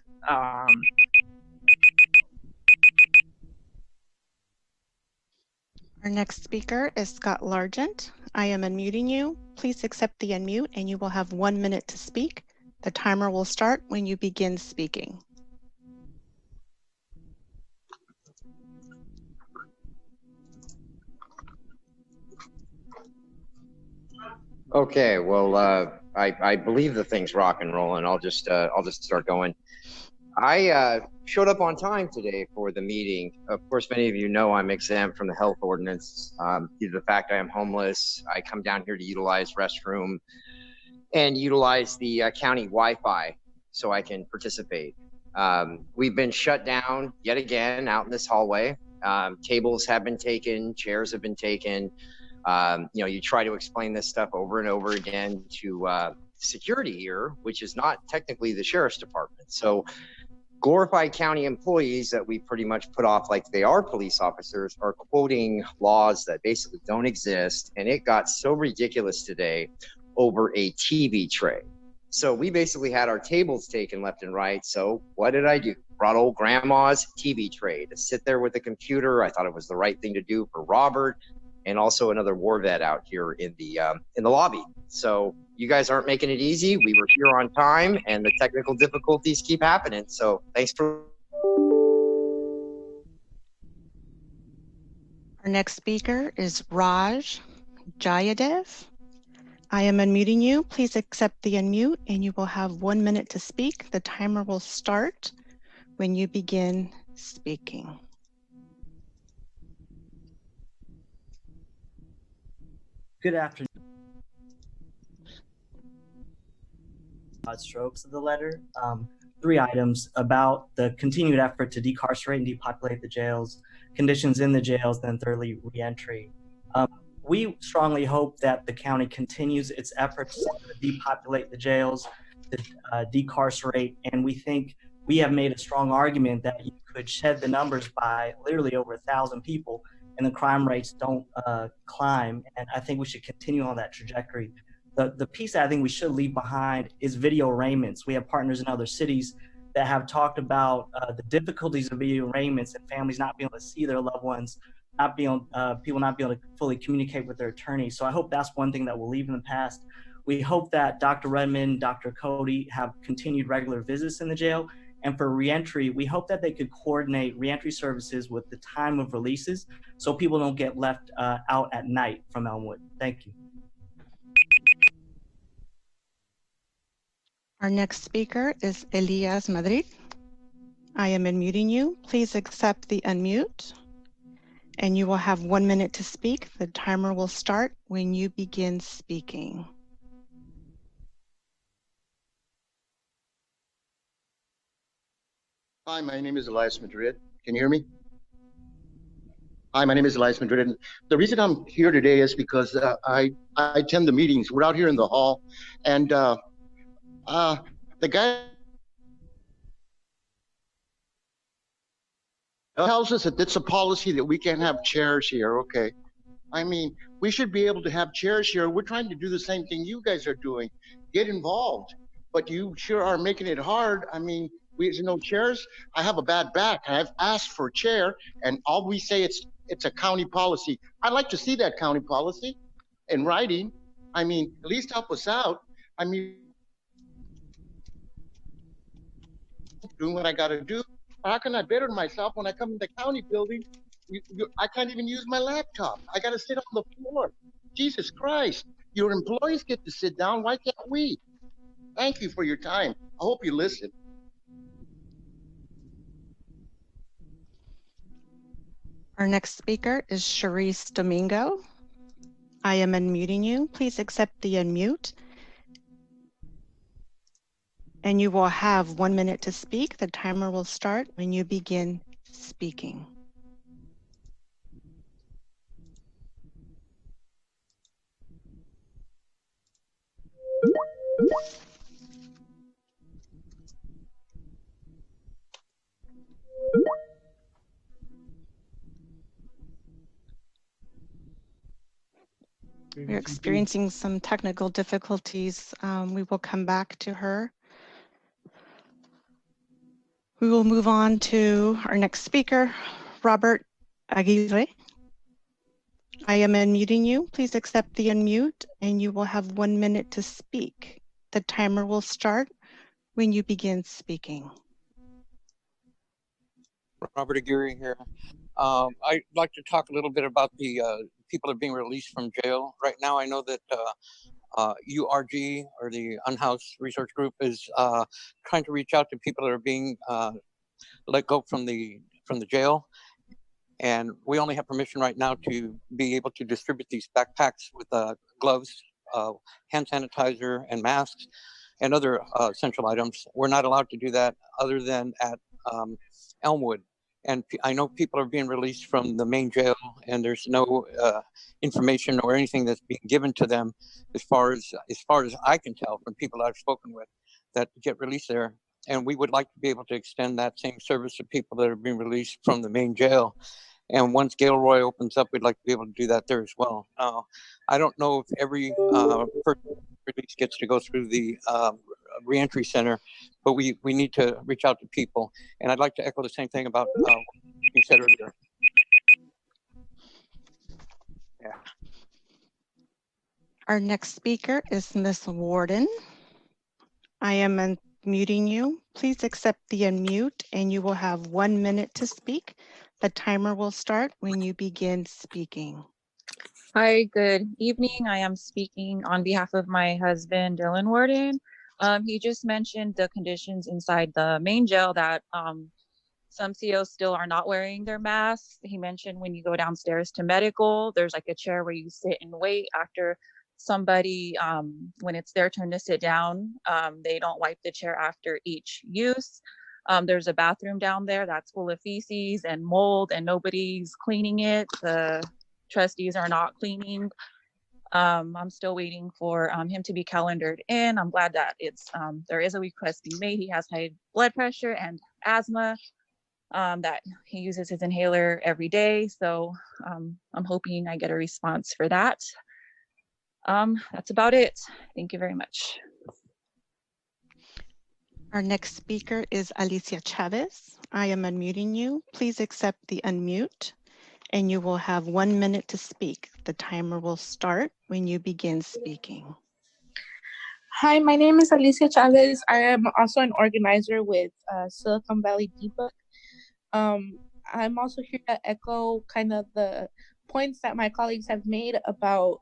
Our next speaker is Scott Largent. I am unmuting you. Please accept the unmute, and you will have 1 minute to speak. The timer will start when you begin speaking. Okay, well, I believe the thing's rock and rolling. I'll just start going. I showed up on time today for the meeting. Of course, many of you know I'm exempt from the health ordinance due to the fact I am homeless. I come down here to utilize restroom and utilize the county Wi-Fi so I can participate. We've been shut down yet again out in this hallway. Tables have been taken, chairs have been taken. You know, you try to explain this stuff over and over again to security here, which is not technically the sheriff's department. So glorified county employees that we pretty much put off like they are police officers are quoting laws that basically don't exist. And it got so ridiculous today over a TV tray. So we basically had our tables taken left and right. So what did I do? Brought old grandma's TV tray to sit there with the computer. I thought it was the right thing to do for Robert and also another war vet out here in the lobby. So you guys aren't making it easy. We were here on time and the technical difficulties keep happening. So thanks for. Our next speaker is Raj Jayadev. I am unmuting you. Please accept the unmute and you will have 1 minute to speak. The timer will start when you begin speaking. Good afternoon. Strokes of the letter. 3 items about the continued effort to decarcerate and depopulate the jails, conditions in the jails, then thirdly, reentry. We strongly hope that the county continues its efforts to depopulate the jails, to decarcerate, and we think we have made a strong argument that you could shed the numbers by literally over 1,000 people and the crime rates don't climb. And I think we should continue on that trajectory. The piece that I think we should leave behind is video arraignments. We have partners in other cities that have talked about the difficulties of video arraignments and families not being able to see their loved ones, people not being able to fully communicate with their attorneys. So I hope that's one thing that we'll leave in the past. We hope that Dr. Redmond, Dr. Cody have continued regular visits in the jail. And for reentry, we hope that they could coordinate reentry services with the time of releases so people don't get left out at night from Elmwood. Thank you. Our next speaker is Elias Madrid. I am unmuting you. Please accept the unmute and you will have 1 minute to speak. The timer will start when you begin speaking. Hi, my name is Elias Madrid. Can you hear me? Hi, my name is Elias Madrid. And the reason I'm here today is because I attend the meetings. We're out here in the hall, and the guy tells us that it's a policy that we can't have chairs here. Okay. I mean, we should be able to have chairs here. We're trying to do the same thing you guys are doing. Get involved. But you sure are making it hard. I mean, there's no chairs. I have a bad back. I've asked for a chair, and all we say it's a county policy. I'd like to see that county policy in writing. I mean, at least help us out. I mean, doing what I got to do. How can I better myself when I come in the county building? I can't even use my laptop. I got to sit on the floor. Jesus Christ. Your employees get to sit down. Why can't we? Thank you for your time. I hope you listen. Our next speaker is Charisse Domingo. I am unmuting you. Please accept the unmute. And you will have 1 minute to speak. The timer will start when you begin speaking. We're experiencing some technical difficulties. We will come back to her. We will move on to our next speaker, Robert Aguirre. I am unmuting you. Please accept the unmute and you will have 1 minute to speak. The timer will start when you begin speaking. Robert Aguirre here. I'd like to talk a little bit about the people that are being released from jail. Right now, I know that URG, or the Unhoused Resource Group, is trying to reach out to people that are being let go from the jail. And we only have permission right now to be able to distribute these backpacks with gloves, hand sanitizer, and masks, and other essential items. We're not allowed to do that other than at Elmwood. And I know people are being released from the main jail, and there's no information or anything that's being given to them, as far as I can tell from people I've spoken with, that get released there. And we would like to be able to extend that same service to people that are being released from the main jail. And once Gilroy opens up, we'd like to be able to do that there as well. I don't know if every person release gets to go through the reentry center, but we need to reach out to people. And I'd like to echo the same thing about what you said earlier. Yeah. Our next speaker is Ms. Warden. I am unmuting you. Please accept the unmute and you will have 1 minute to speak. The timer will start when you begin speaking. Hi, good evening. I am speaking on behalf of my husband, Dylan Warden. He just mentioned the conditions inside the main jail, that some COs still are not wearing their masks. He mentioned when you go downstairs to medical, there's like a chair where you sit and wait after somebody, when it's their turn to sit down, they don't wipe the chair after each use. There's a bathroom down there that's full of feces and mold, and nobody's cleaning it. The trustees are not cleaning. I'm still waiting for him to be calendared in. I'm glad that there is a request being made. He has high blood pressure and asthma, that he uses his inhaler every day. So I'm hoping I get a response for that. That's about it. Thank you very much. Our next speaker is Alicia Chavez. I am unmuting you. Please accept the unmute and you will have 1 minute to speak. The timer will start when you begin speaking. Hi, my name is Alicia Chavez. I am also an organizer with Silicon Valley DBUC. I'm also here to echo kind of the points that my colleagues have made about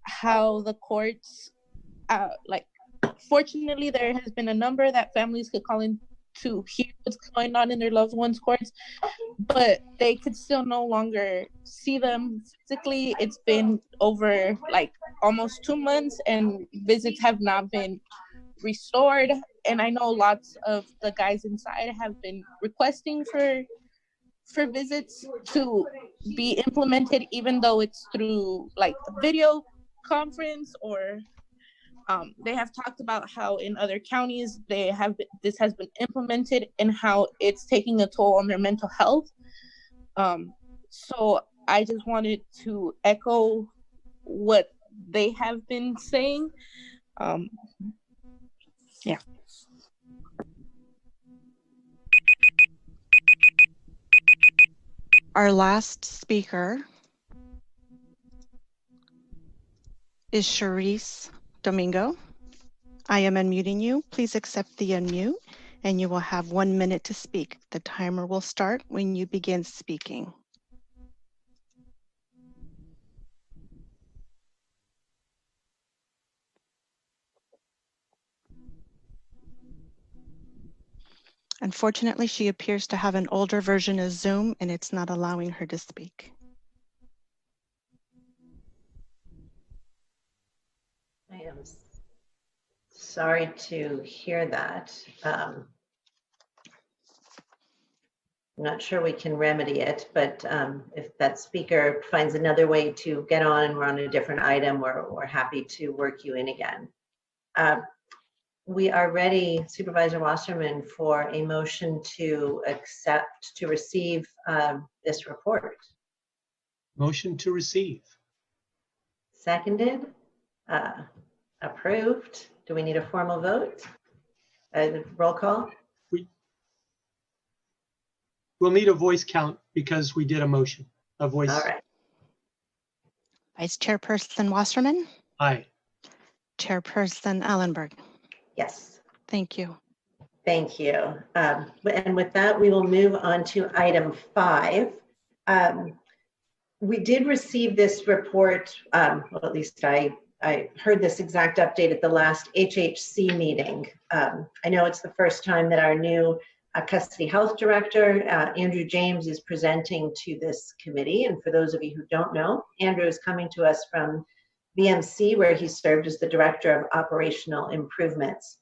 how the courts, fortunately, there has been a number that families could call in to hear what's going on in their loved ones' courts, but they could still no longer see them physically. It's been over almost 2 months and visits have not been restored. And I know lots of the guys inside have been requesting for visits to be implemented, even though it's through a video conference, or they have talked about how in other counties this has been implemented and how it's taking a toll on their mental health. So I just wanted to echo what they have been saying. Yeah. Our last speaker is Charisse Domingo. I am unmuting you. Please accept the unmute and you will have 1 minute to speak. The timer will start when you begin speaking. Unfortunately, she appears to have an older version of Zoom and it's not allowing her to speak. I am sorry to hear that. I'm not sure we can remedy it, but if that speaker finds another way to get on and we're on a different item, we're happy to work you in again. We are ready, Supervisor Wasserman, for a motion to receive this report. Motion to receive. Seconded, approved. Do we need a formal vote? Roll call? We'll need a voice count because we did a motion, a voice. All right. Vice Chairperson Wasserman? Aye. Chairperson Ellenberg? Yes. Thank you. Thank you. And with that, we will move on to item 5. We did receive this report, well, at least I I heard this exact update at the last HHC meeting. I know it's the first time that our new custody health director, Andrew James, is presenting to this committee. And for those of you who don't know, Andrew is coming to us from BMC, where he served as the director of operational improvements.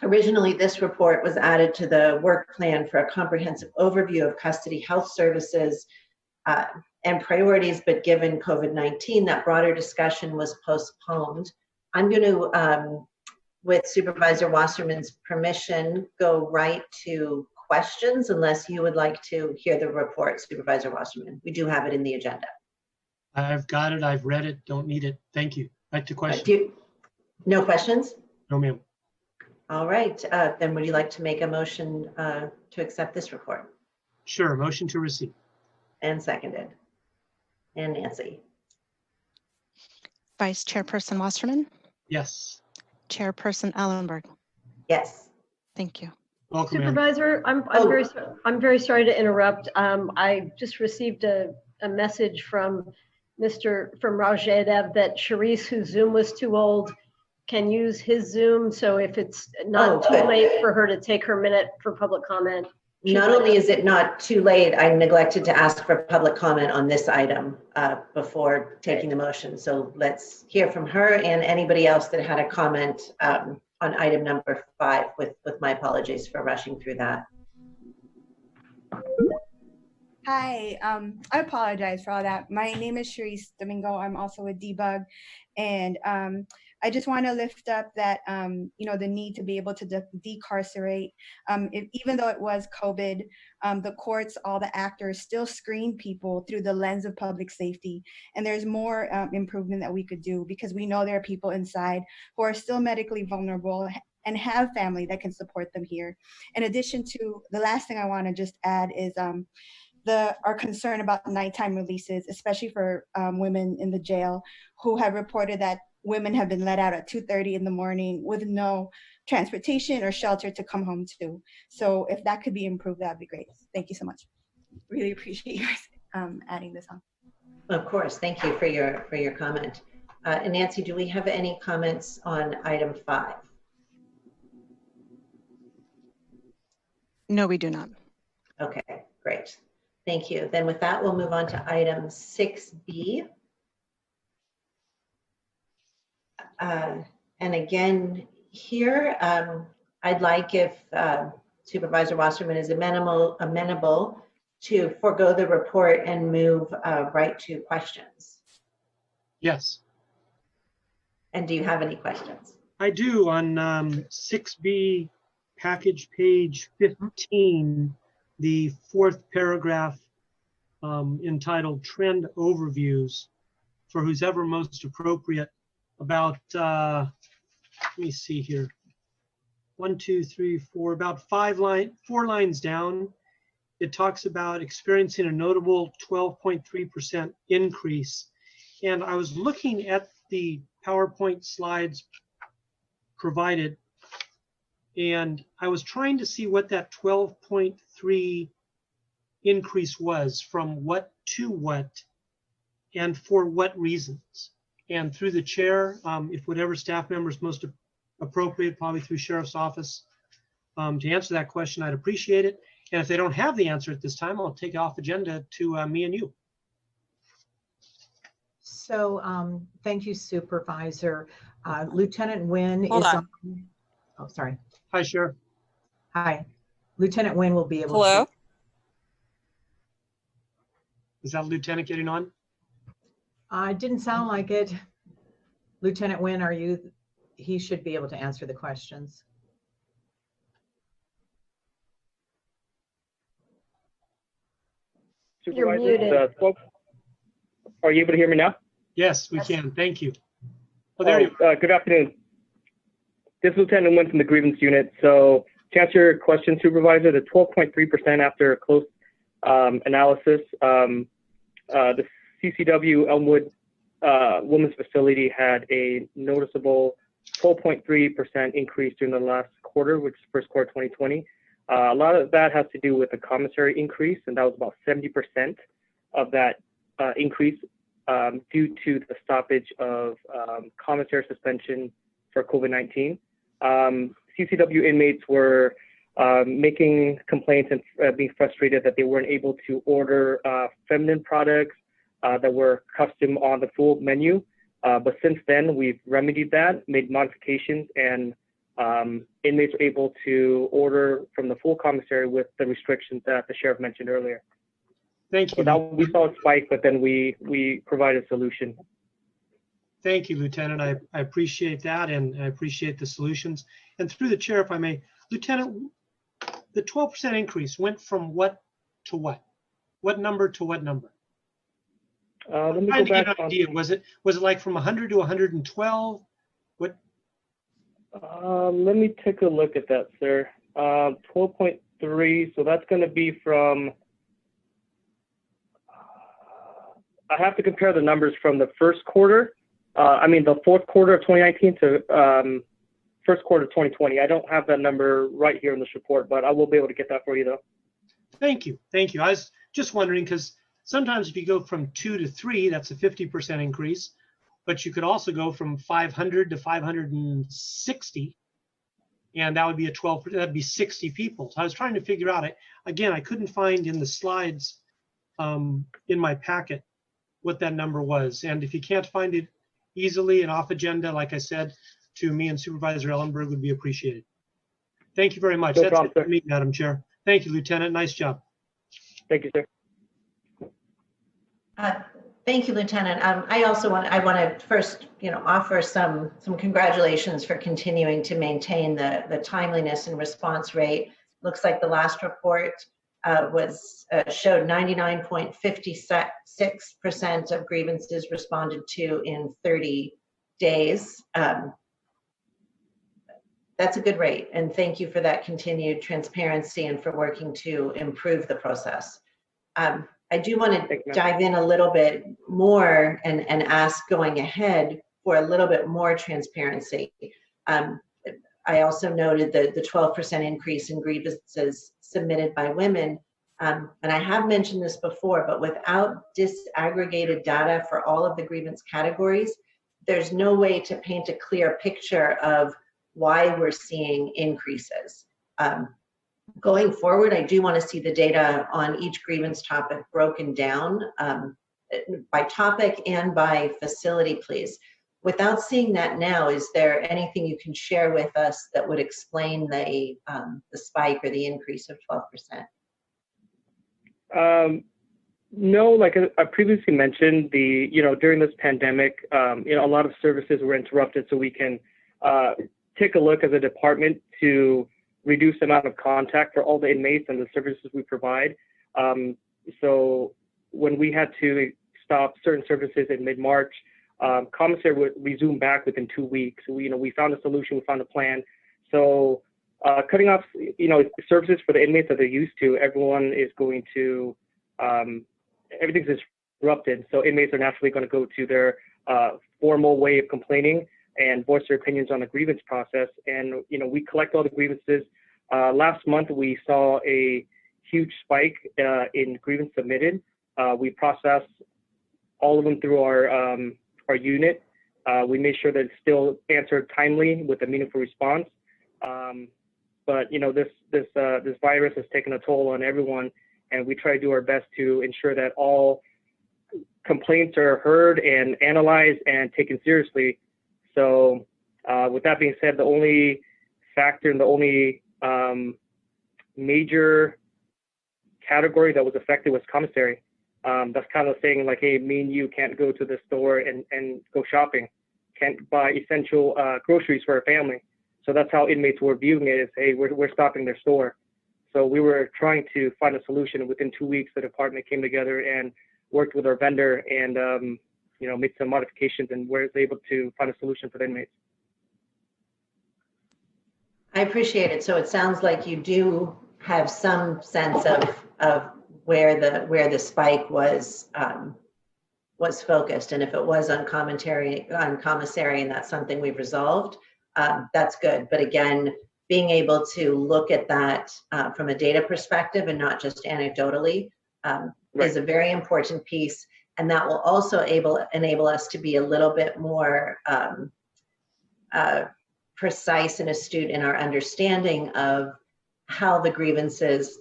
Originally, this report was added to the work plan for a comprehensive overview of custody health services and priorities, but given COVID-19, that broader discussion was postponed. I'm going to, with Supervisor Wasserman's permission, go right to questions, unless you would like to hear the report, Supervisor Wasserman. We do have it in the agenda. I've got it. I've read it. Don't need it. Thank you. Back to questions. No questions? No, ma'am. All right. Then would you like to make a motion to accept this report? Sure. Motion to receive. And seconded. And Nancy? Vice Chairperson Wasserman? Yes. Chairperson Ellenberg? Yes. Thank you. Welcome, Supervisor, I'm very sorry to interrupt. I just received a message from Rajadev that Sharice, whose Zoom was too old, can use his Zoom. So if it's not too late for her to take her minute for public comment. Not only is it not too late, I neglected to ask for public comment on this item before taking the motion. So let's hear from her and anybody else that had a comment on item number 5, with my apologies for rushing through that. Hi, I apologize for all that. My name is Sharice Domingo. I'm also a debug, and I just want to lift up that the need to be able to decarcerate. Even though it was COVID, the courts, all the actors still screen people through the lens of public safety, and there's more improvement that we could do, because we know there are people inside who are still medically vulnerable and have family that can support them here. In addition to, the last thing I want to just add is our concern about nighttime releases, especially for women in the jail who have reported that women have been let out at 2:30 in the morning with no transportation or shelter to come home to. So if that could be improved, that'd be great. Thank you so much. Really appreciate you adding this on. Of course, thank you for your comment. And Nancy, do we have any comments on item 5? No, we do not. Okay, great. Thank you. Then with that, we'll move on to item 6B. And again, here, I'd like, if Supervisor Wasserman is amenable to forego the report and move right to questions. Yes. And do you have any questions? I do. On 6B, package page 15, the 4th paragraph entitled Trend Overviews, for who's ever most appropriate, about, let me see here, 1, 2, 3, 4, about 4 lines down, it talks about experiencing a notable 12.3% increase. And I was looking at the PowerPoint slides provided, and I was trying to see what that 12.3 increase was, from what to what, and for what reasons. And through the chair, if whatever staff member is most appropriate, probably through Sheriff's Office, to answer that question, I'd appreciate it. And if they don't have the answer at this time, I'll take it off agenda to me and you. So thank you, Supervisor. Lieutenant Nguyen Hold is on. Oh, sorry. Hi, Sheriff. Hi. Lieutenant Nguyen will be able Hello? to. Is that Lieutenant getting on? It didn't sound like it. Lieutenant Nguyen, are you? He should be able to answer the questions. You're Supervisor, muted. Are you able to hear me now? Yes, we can. Thank you. Oh, there you are. Good afternoon. This is Lieutenant Nguyen from the grievance unit. So to answer your question, Supervisor, the 12.3% after a close analysis, the CCW Elmwood Women's Facility had a noticeable 12.3% increase during the last quarter, which is first quarter 2020. A lot of that has to do with the commissary increase, and that was about 70% of that increase due to the stoppage of commissary suspension for COVID-19. CCW inmates were making complaints and being frustrated that they weren't able to order feminine products that were custom on the full menu. But since then, we've remedied that, made modifications, and inmates were able to order from the full commissary with the restrictions that the sheriff mentioned earlier. Thank you. So that we saw a spike, but then we provided a solution. Thank you, Lieutenant. I appreciate that, and I appreciate the solutions. And through the chair, if I may, Lieutenant, the 12% increase went from what to what? What number to what number? Let me trying go to get back an idea. Was it like from 100 to 112? What? Let me take a look at that, sir. 12.3. So that's going to be from. I have to compare the numbers from the first quarter. The fourth quarter of 2019 to first quarter of 2020. I don't have that number right here in this report, but I will be able to get that for you, though. Thank you. Thank you. I was just wondering because sometimes if you go from 2 to 3, that's a 50% increase, but you could also go from 500 to 560, and that would be that'd be 60 people. So I was trying to figure out, I couldn't find in the slides in my packet what that number was. And if you can't find it easily and off agenda, like I said, to me and Supervisor Ellenberg would be appreciated. Thank you very much. No That's problem, it for me, Madam Chair. Thank you, Lieutenant. Nice job. Thank you, sir. Thank you, Lieutenant. I want to first, offer some congratulations for continuing to maintain the timeliness and response rate. Looks like the last report showed 99.56% of grievances responded to in 30 days. That's a good rate, and thank you for that continued transparency and for working to improve the process. I do want to dive in a little bit more and ask going ahead for a little bit more transparency. I also noted the 12% increase in grievances submitted by women. And I have mentioned this before, but without disaggregated data for all of the grievance categories, there's no way to paint a clear picture of why we're seeing increases. Going forward, I do want to see the data on each grievance topic broken down by topic and by facility, please. Without seeing that now, is there anything you can share with us that would explain the spike or the increase of 12%? No, like I previously mentioned, during this pandemic, a lot of services were interrupted, so we can take a look as a department to reduce the amount of contact for all the inmates and the services we provide. So when we had to stop certain services in mid-March, commissary would resume back within 2 weeks. So we found a solution, we found a plan. So cutting off, services for the inmates that they're used to, everyone is going to, everything's disrupted. So inmates are naturally going to go to their formal way of complaining and voice their opinions on the grievance process. And, we collect all the grievances. Last month, we saw a huge spike in grievance submitted. We processed all of them through our unit. We made sure that it's still answered timely with a meaningful response. But this virus has taken a toll on everyone, and we try to do our best to ensure that all complaints are heard and analyzed and taken seriously. So with that being said, the only factor and the only major category that was affected was commissary. That's kind of saying like, hey, me and you can't go to the store and go shopping, can't buy essential groceries for our family. So that's how inmates were viewing it, is, hey, we're stopping their store. So we were trying to find a solution. Within 2 weeks, the department came together and worked with our vendor and made some modifications, and was able to find a solution for the inmates. I appreciate it. So it sounds like you do have some sense of where the spike was focused, and if it was on commissary, and that's something we've resolved, that's good. But again, being able to look at that from a data perspective and not just anecdotally is a very important piece. And that will also enable us to be a little bit more precise and astute in our understanding of how the grievances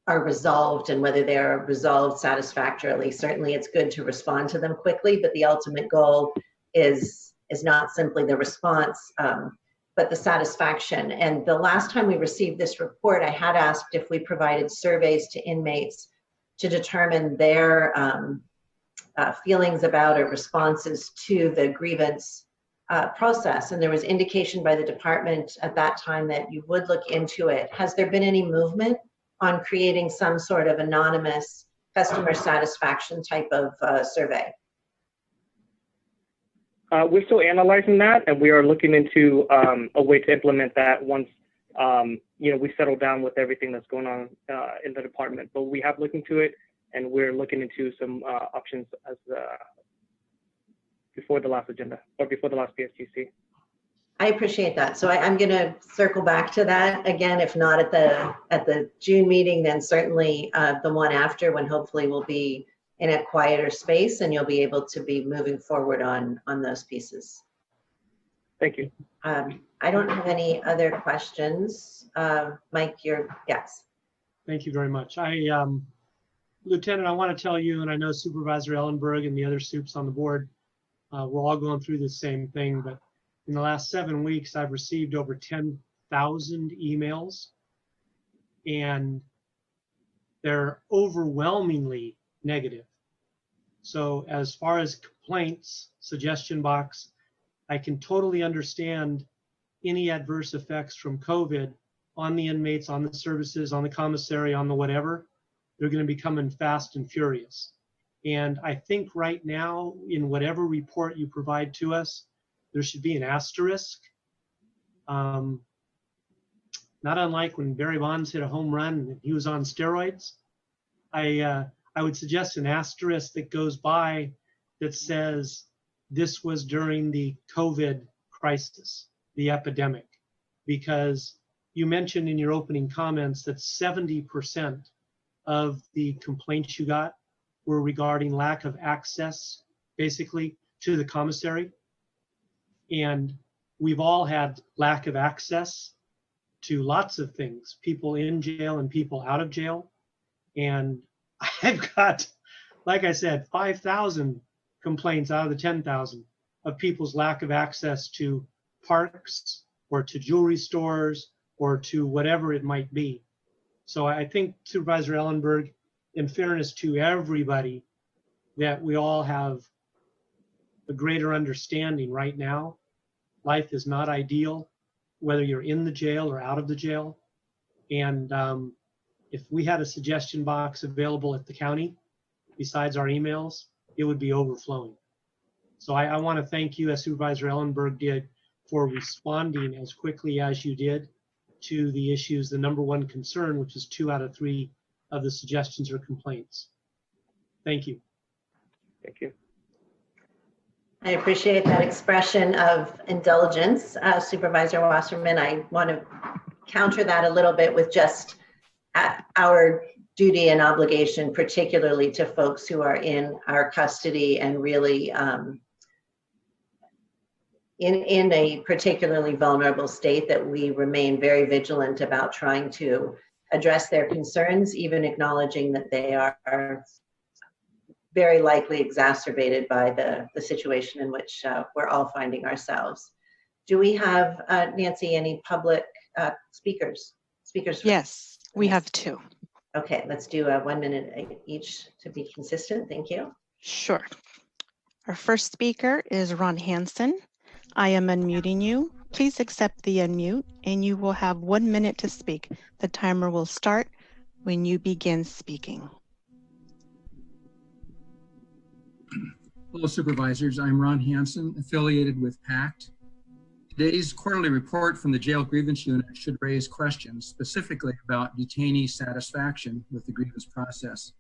are resolved and whether they are resolved satisfactorily. Certainly it's good to respond to them quickly, but the ultimate goal is not simply the response, but the satisfaction. And the last time we received this report, I had asked if we provided surveys to inmates to determine their feelings about or responses to the grievance process. And there was indication by the department at that time that you would look into it. Has there been any movement on creating some sort of anonymous customer satisfaction type of survey? We're still analyzing that, and we are looking into a way to implement that once we settle down with everything that's going on in the department. But we have looked into it, and we're looking into some options as before the last agenda or before the last PSGC. I appreciate that. So I'm going to circle back to that again, if not at the June meeting, then certainly the one after, when hopefully we'll be in a quieter space and you'll be able to be moving forward on those pieces. Thank you. I don't have any other questions. Mike, yes. Thank you very much. Lieutenant, I want to tell you, and I know Supervisor Ellenberg and the other soups on the board, we're all going through the same thing, but in the last 7 weeks, I've received over 10,000 emails, and they're overwhelmingly negative. So as far as complaints, suggestion box, I can totally understand any adverse effects from COVID on the inmates, on the services, on the commissary, on the whatever. They're going to be coming fast and furious. And I think right now, in whatever report you provide to us, there should be an asterisk. Not unlike when Barry Bonds hit a home run and he was on steroids. I would suggest an asterisk that goes by that says this was during the COVID crisis, the epidemic, because you mentioned in your opening comments that 70% of the complaints you got were regarding lack of access, basically, to the commissary. And we've all had lack of access to lots of things, people in jail and people out of jail. And I've got, like I said, 5,000 complaints out of the 10,000 of people's lack of access to parks or to jewelry stores or to whatever it might be. So I think, Supervisor Ellenberg, in fairness to everybody, that we all have a greater understanding right now. Life is not ideal, whether you're in the jail or out of the jail. And if we had a suggestion box available at the county, besides our emails, it would be overflowing. So I want to thank you, as Supervisor Ellenberg did, for responding as quickly as you did to the issues, the number one concern, which is 2 out of 3 of the suggestions or complaints. Thank you. Thank you. I appreciate that expression of indulgence, Supervisor Wasserman. I want to counter that a little bit with just our duty and obligation, particularly to folks who are in our custody and really in a particularly vulnerable state, that we remain very vigilant about trying to address their concerns, even acknowledging that they are very likely exacerbated by the situation in which we're all finding ourselves. Do we have, Nancy, any public speakers? Yes, we have 2. Okay, let's do 1 minute each to be consistent. Thank you. Sure. Our first speaker is Ron Hansen. I am unmuting you. Please accept the unmute and you will have 1 minute to speak. The timer will start when you begin speaking. Hello, supervisors. I'm Ron Hansen, affiliated with PACT. Today's quarterly report from the Jail Grievance Unit should raise questions specifically about detainee satisfaction with the grievance process.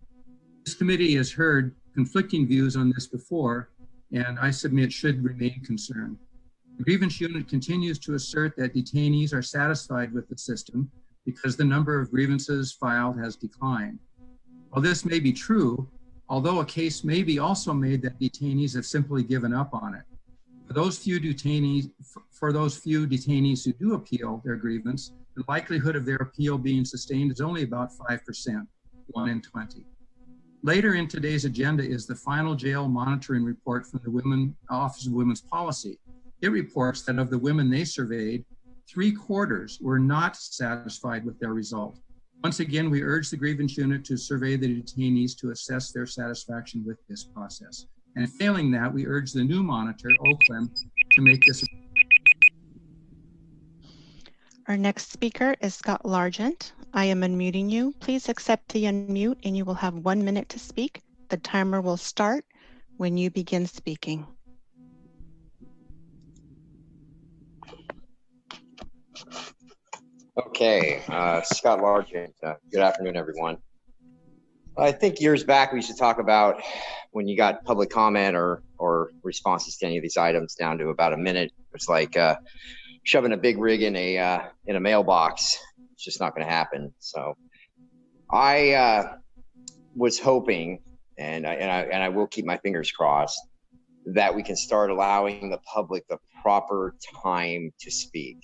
This committee has heard conflicting views on this before, and I submit should remain concerned. The Grievance Unit continues to assert that detainees are satisfied with the system because the number of grievances filed has declined. While this may be true, although a case may be also made that detainees have simply given up on it. For those few detainees who do appeal their grievance, the likelihood of their appeal being sustained is only about 5%, 1 in 20. Later in today's agenda is the final jail monitoring report from the Office of Women's Policy. It reports that of the women they surveyed, 3/4 were not satisfied with their result. Once again, we urge the grievance unit to survey the detainees to assess their satisfaction with this process. And failing that, we urge the new monitor, OCLEM, to make this. Our next speaker is Scott Largent. I am unmuting you. Please accept the unmute and you will have 1 minute to speak. The timer will start when you begin speaking. Okay, Scott Largent. Good afternoon, everyone. I think years back we used to talk about when you got public comment or responses to any of these items down to about a minute. It's like shoving a big rig in a mailbox. It's just not going to happen. So I was hoping, and I will keep my fingers crossed, that we can start allowing the public the proper time to speak.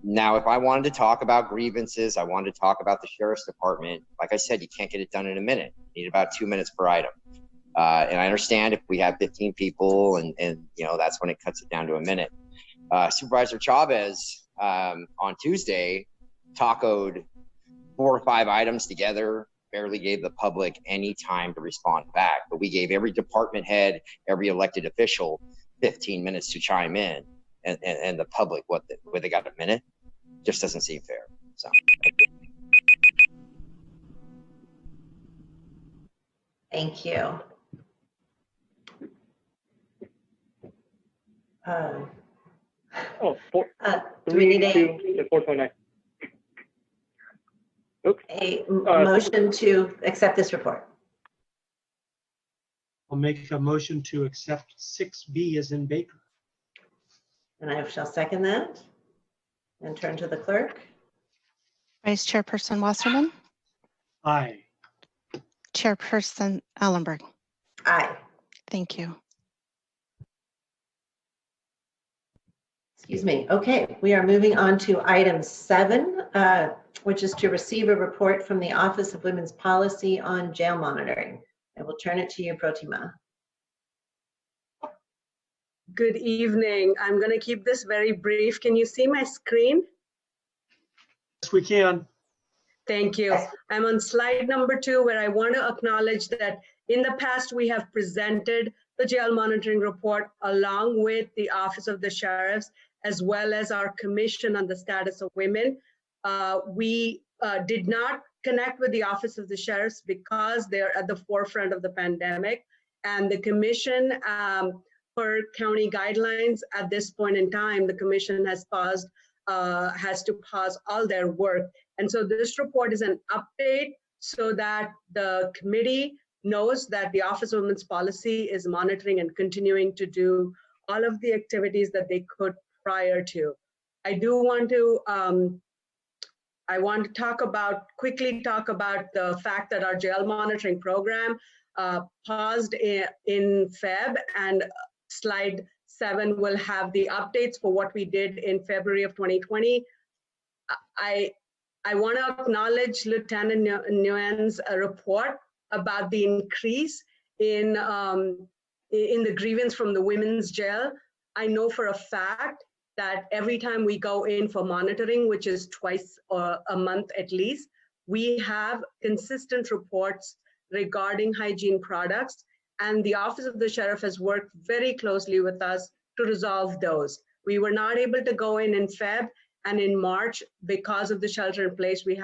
Now, if I wanted to talk about grievances, I wanted to talk about the sheriff's department, like I said, you can't get it done in a minute. You need about 2 minutes per item. And I understand if we have 15 people and you know, that's when it cuts it down to a minute. Supervisor Chavez on Tuesday tacoed 4 or 5 items together, barely gave the public any time to respond back. But we gave every department head, every elected official 15 minutes to chime in. And the public, what they got a minute? Just doesn't seem fair. So Thank you. Do we need a 429. Oops. Motion to accept this report? I'll make a motion to accept 6B as in Baker. And I shall second that and turn to the clerk. Vice Chairperson Wasserman. Aye. Chairperson Ellenberg. Aye. Thank you. Excuse me. Okay, we are moving on to item 7, which is to receive a report from the Office of Women's Policy on jail monitoring. I will turn it to you, Protima. Good evening. I'm going to keep this very brief. Can you see my screen? Yes, we can. Thank you. I'm on slide number 2, where I want to acknowledge that in the past we have presented the jail monitoring report along with the Office of the Sheriffs, as well as our Commission on the Status of Women. We did not connect with the Office of the Sheriffs because they're at the forefront of the pandemic, and the Commission, per county guidelines at this point in time, the Commission has to pause all their work. And so this report is an update so that the committee knows that the Office of Women's Policy is monitoring and continuing to do all of the activities that they could prior to. I want to quickly talk about the fact that our jail monitoring program paused in Feb, and slide 7 will have the updates for what we did in February of 2020. I want to acknowledge Lieutenant Nguyen's report about the increase in the grievance from the women's jail. I know for a fact that every time we go in for monitoring, which is twice a month at least, we have consistent reports regarding hygiene products. And the Office of the Sheriff has worked very closely with us to resolve those. We were not able to go in Feb, and in March, because of the shelter in place, we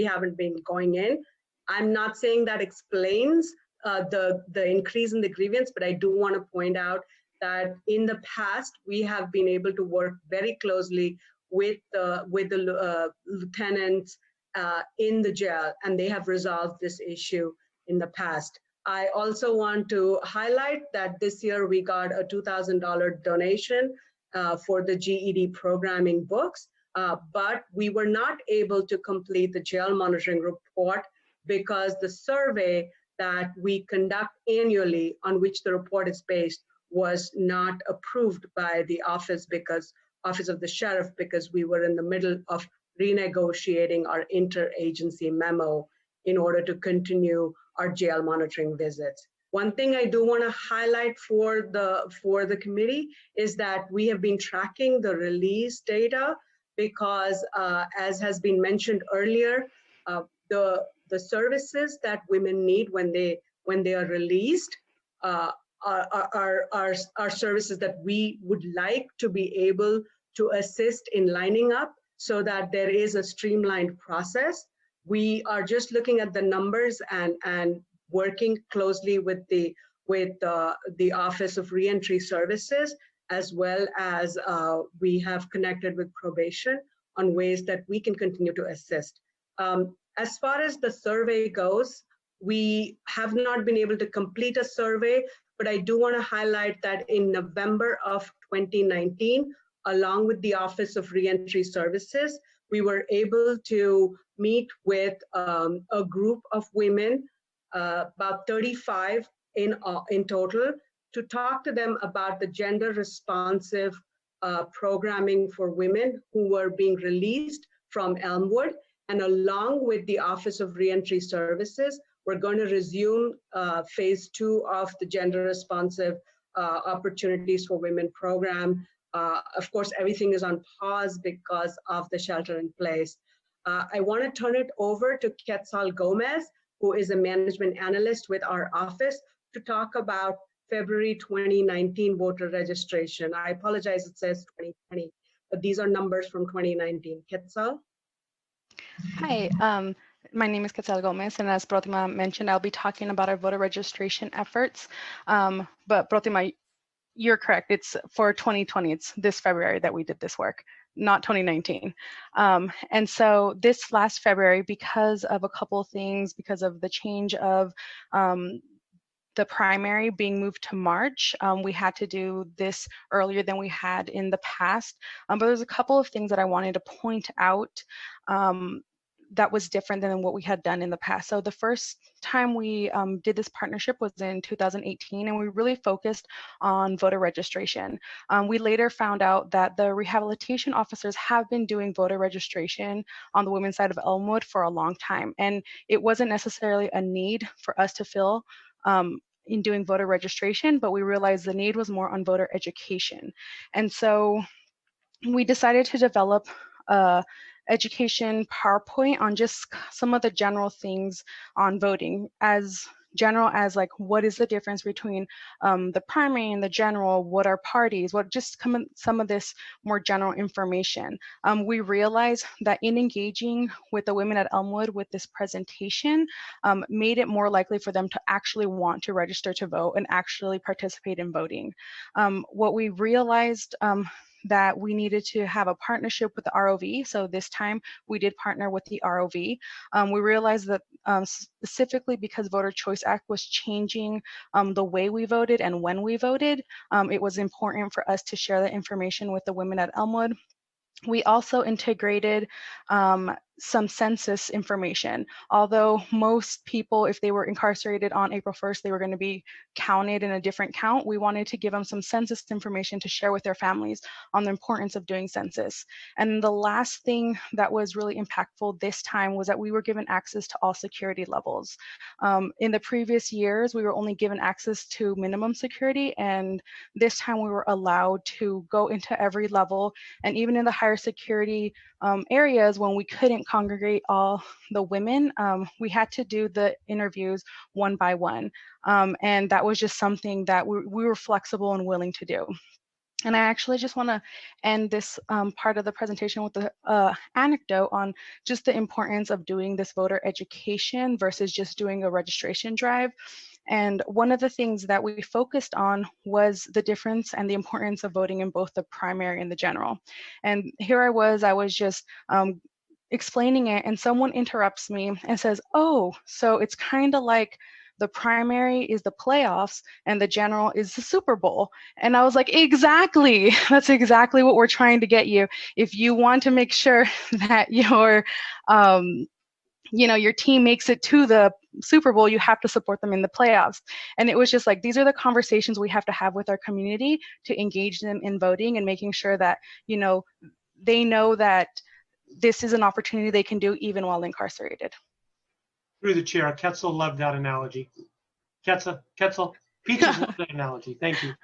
haven't been going in. I'm not saying that explains the increase in the grievance, but I do want to point out that in the past, we have been able to work very closely with the lieutenants in the jail, and they have resolved this issue in the past. I also want to highlight that this year we got a $2,000 donation for the GED programming books, but we were not able to complete the jail monitoring report because the survey that we conduct annually, on which the report is based, was not approved by the office of the sheriff, because we were in the middle of renegotiating our interagency memo in order to continue our jail monitoring visits. One thing I do want to highlight for the committee is that we have been tracking the release data, because as has been mentioned earlier, the services that women need when they are released are services that we would like to be able to assist in lining up, so that there is a streamlined process. We are just looking at the numbers and working closely with the Office of Reentry Services, as well as we have connected with probation on ways that we can continue to assist. As far as the survey goes, we have not been able to complete a survey, but I do want to highlight that in November of 2019, along with the Office of Reentry Services, we were able to meet with a group of women, about 35 in total, to talk to them about the gender responsive programming for women who were being released from Elmwood. And along with the Office of Reentry Services, we're going to resume phase 2 of the gender responsive opportunities for women program. Of course, everything is on pause because of the shelter in place. I want to turn it over to Quetzal Gomez, who is a management analyst with our office, to talk about February 2019 voter registration. I apologize, it says 2020, but these are numbers from 2019. Quetzal? Hi, my name is Quetzal Gomez, and as Protima mentioned, I'll be talking about our voter registration efforts. But Protima, you're correct. It's for 2020. It's this February that we did this work, not 2019. And so this last February, because of a couple of things, because of the change of the primary being moved to March, we had to do this earlier than we had in the past. But there's a couple of things that I wanted to point out that was different than what we had done in the past. So the first time we did this partnership was in 2018, and we really focused on voter registration. We later found out that the rehabilitation officers have been doing voter registration on the women's side of Elmwood for a long time, and it wasn't necessarily a need for us to fill in doing voter registration, but we realized the need was more on voter education. And so we decided to develop education PowerPoint on just some of the general things on voting, as general as like, what is the difference between the primary and the general, what are parties, what just some of this more general information. We realized that in engaging with the women at Elmwood with this presentation made it more likely for them to actually want to register to vote and actually participate in voting. What we realized that we needed to have a partnership with the ROV. So this time we did partner with the ROV. We realized that specifically because Voter Choice Act was changing the way we voted and when we voted, it was important for us to share that information with the women at Elmwood. We also integrated some census information. Although most people, if they were incarcerated on April 1st, they were going to be counted in a different count, we wanted to give them some census information to share with their families on the importance of doing census. And the last thing that was really impactful this time was that we were given access to all security levels. In the previous years, we were only given access to minimum security, and this time we were allowed to go into every level, and even in the higher security areas when we couldn't congregate all the women, we had to do the interviews one by one. And that was just something that we were flexible and willing to do. And I actually just want to end this part of the presentation with an anecdote on just the importance of doing this voter education versus just doing a registration drive. And one of the things that we focused on was the difference and the importance of voting in both the primary and the general. And here I was just explaining it, and someone interrupts me and says, oh, so it's kind of like the primary is the playoffs and the general is the Super Bowl. And I was like, exactly, that's exactly what we're trying to get you. If you want to make sure that your team makes it to the Super Bowl, you have to support them in the playoffs. And it was just like, these are the conversations we have to have with our community to engage them in voting and making sure that, they know that this is an opportunity they can do even while incarcerated. Through the chair, Ketzel loved that analogy. Ketzel, Peaches loved that analogy. Thank you.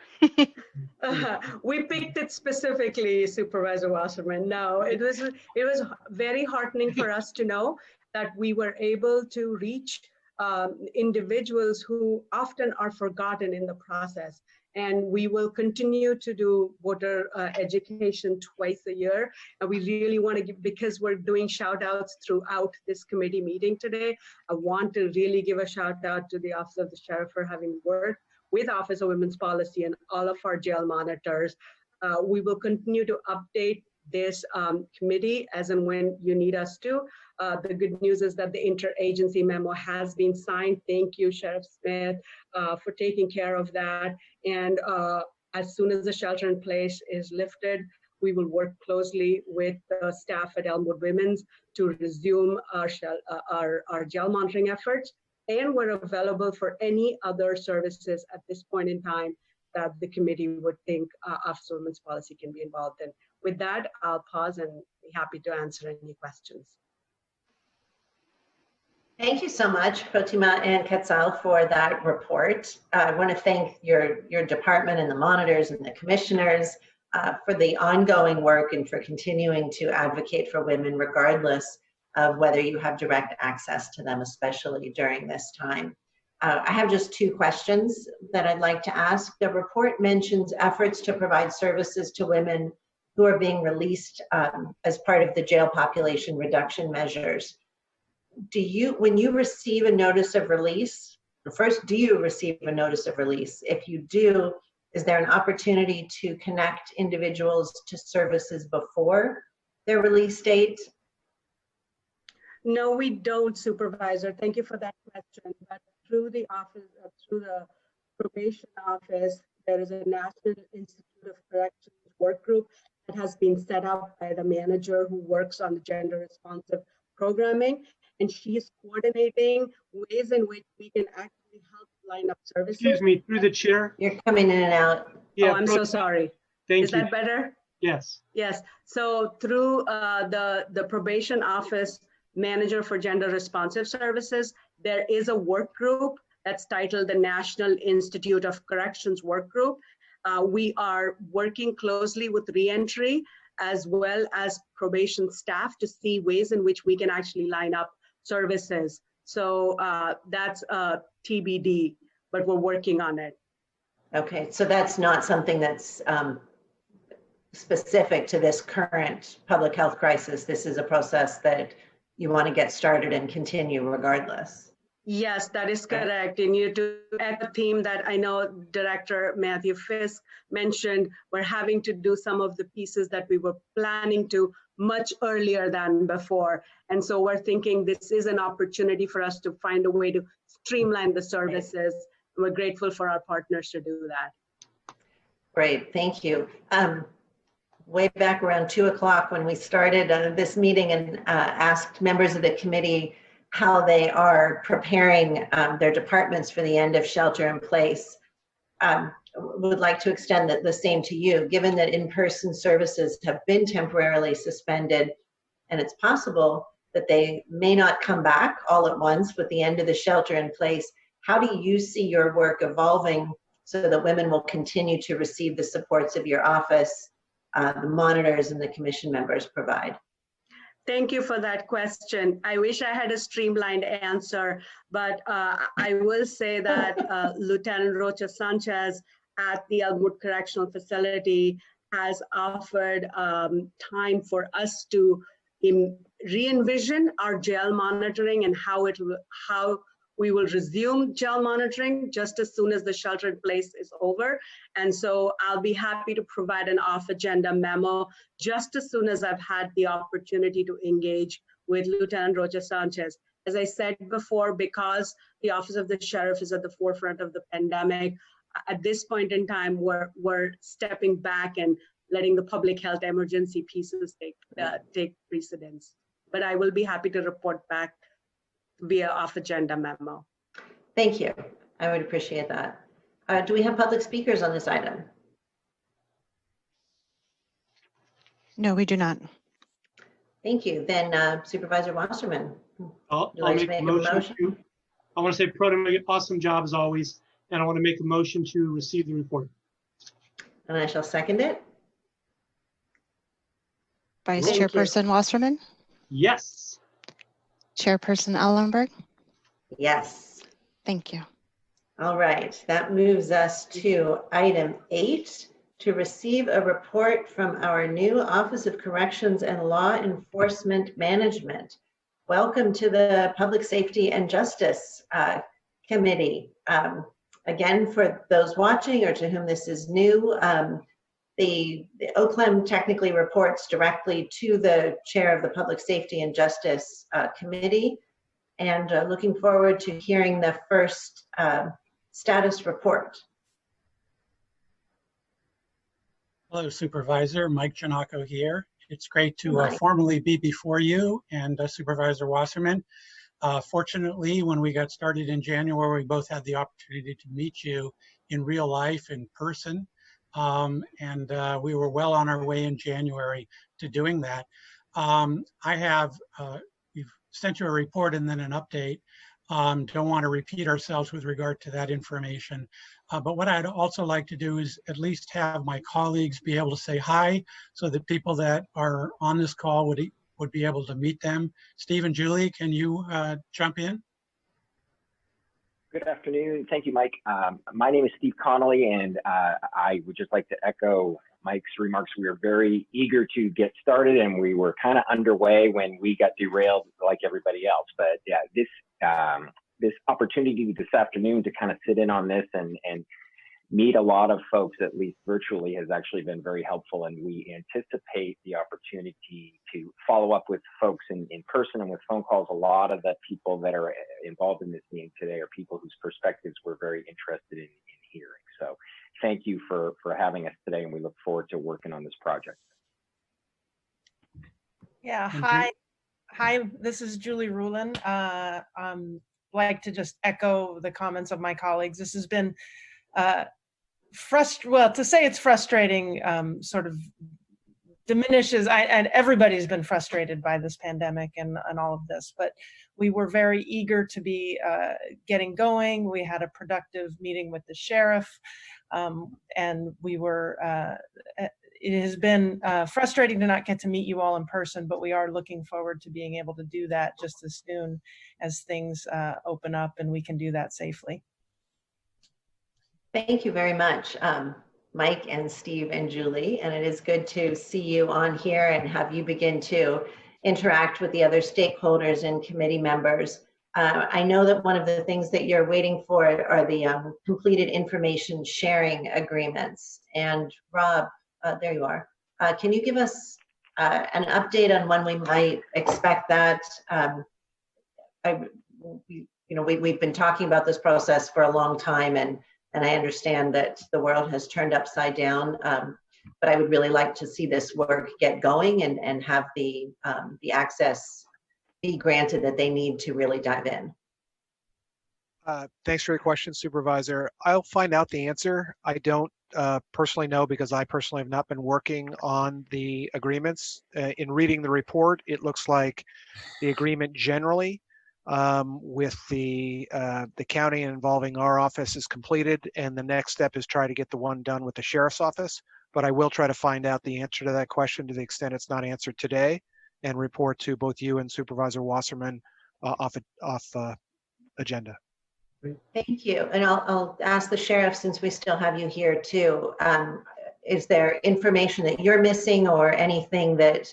We picked it specifically, Supervisor Wasserman. No, it was very heartening for us to know that we were able to reach individuals who often are forgotten in the process. And we will continue to do voter education twice a year. And we really want to give, because we're doing shout outs throughout this committee meeting today, I want to really give a shout out to the Office of the Sheriff for having worked with Office of Women's Policy and all of our jail monitors. We will continue to update this committee as and when you need us to. The good news is that the interagency memo has been signed. Thank you, Sheriff Smith, for taking care of that. And as soon as the shelter in place is lifted, we will work closely with the staff at Elmwood Women's to resume our jail monitoring efforts. And we're available for any other services at this point in time that the committee would think Office of Women's Policy can be involved in. With that, I'll pause and be happy to answer any questions. Thank you so much, Protima and Ketzel, for that report. I want to thank your department and the monitors and the commissioners for the ongoing work and for continuing to advocate for women regardless of whether you have direct access to them, especially during this time. I have just two questions that I'd like to ask. The report mentions efforts to provide services to women who are being released as part of the jail population reduction measures. When you receive a notice of release, first, do you receive a notice of release? If you do, is there an opportunity to connect individuals to services before their release date? No, we don't, Supervisor. Thank you for that question. But through the office, through the probation office, there is a National Institute of Corrections work group that has been set up by the manager who works on the gender responsive programming. And she is coordinating ways in which we can actually help line up services. Excuse me, through the chair. You're coming in and out. Yeah, I'm so sorry. Thank you. Is that better? Yes. Yes. So through the probation office manager for gender responsive services, there is a work group that's titled the National Institute of Corrections Work Group. We are working closely with reentry as well as probation staff to see ways in which we can actually line up services. So that's TBD, but we're working on it. Okay, so that's not something that's specific to this current public health crisis. This is a process that you want to get started and continue regardless. Yes, that is correct. And you do at the theme that I know Director Matthew Fisk mentioned, we're having to do some of the pieces that we were planning to much earlier than before. And so we're thinking this is an opportunity for us to find a way to streamline the services. And we're grateful for our partners to do that. Great, thank you. Way back around 2 o'clock when we started this meeting and asked members of the committee how they are preparing their departments for the end of shelter in place. Would like to extend the same to you, given that in-person services have been temporarily suspended, and it's possible that they may not come back all at once with the end of the shelter in place. How do you see your work evolving so that women will continue to receive the supports of your office, the monitors and the commission members provide? Thank you for that question. I wish I had a streamlined answer, but I will say that Lieutenant Rocha Sanchez at the Elmwood Correctional Facility has offered time for us to re-envision our jail monitoring and how we will resume jail monitoring just as soon as the shelter in place is over. And so I'll be happy to provide an off-agenda memo just as soon as I've had the opportunity to engage with Lieutenant Rocha Sanchez. As I said before, because the Office of the Sheriff is at the forefront of the pandemic, at this point in time, we're stepping back and letting the public health emergency pieces take precedence. But I will be happy to report back via off-agenda memo. Thank you. I would appreciate that. Do we have public speakers on this item? No, we do not. Thank you. Then Supervisor Wasserman. I'll Would you like make to a motion to, I want to say, Proto, awesome job as always. And I want to make a motion to receive the report. And I shall second it. Vice Thank you. Chairperson Wasserman, Yes. Chairperson Ellenberg. Yes. Thank you. All right, that moves us to item 8, to receive a report from our new Office of Corrections and Law Enforcement Management. Welcome to the Public Safety and Justice Committee. Again, for those watching or to whom this is new, the OCLEM technically reports directly to the chair of the Public Safety and Justice Committee, and looking forward to hearing the first status report. Hello, Supervisor. Mike Giannacco here. It's great to formally be before you and Supervisor Wasserman. Fortunately, when we got started in January, we both had the opportunity to meet you in real life, in person, and we were well on our way in January to doing that. We've sent you a report and then an update. Don't want to repeat ourselves with regard to that information. But what I'd also like to do is at least have my colleagues be able to say hi so that people that are on this call would be able to meet them. Steve and Julie, can you jump in? Good afternoon. Thank you, Mike. My name is Steve Connolly, and I would just like to echo Mike's remarks. We are very eager to get started, and we were kind of underway when we got derailed like everybody else. But yeah, this opportunity this afternoon to kind of sit in on this and meet a lot of folks, at least virtually, has actually been very helpful. And we anticipate the opportunity to follow up with folks in person and with phone calls. A lot of the people that are involved in this meeting today are people whose perspectives we're very interested in hearing. So thank you for having us today, and we look forward to working on this project. Yeah, hi, this is Julie Rulin. Like to just echo the comments of my colleagues. This has been well, to say it's frustrating sort of diminishes, and everybody's been frustrated by this pandemic and all of this, but we were very eager to be getting going. We had a productive meeting with the sheriff, and we were, it has been frustrating to not get to meet you all in person, but we are looking forward to being able to do that just as soon as things open up and we can do that safely. Thank you very much, Mike and Steve and Julie. And it is good to see you on here and have you begin to interact with the other stakeholders and committee members. I know that one of the things that you're waiting for are the completed information sharing agreements. And Rob, there you are. Can you give us an update on when we might expect that? We've been talking about this process for a long time, and I understand that the world has turned upside down, but I would really like to see this work get going and have the access be granted that they need to really dive in. Thanks for your question, Supervisor. I'll find out the answer. I don't personally know, because I personally have not been working on the agreements. In reading the report, it looks like the agreement generally with the county involving our office is completed, and the next step is try to get the one done with the sheriff's office. But I will try to find out the answer to that question to the extent it's not answered today, and report to both you and Supervisor Wasserman off agenda. Thank you. And I'll ask the sheriff, since we still have you here too. Is there information that you're missing or anything that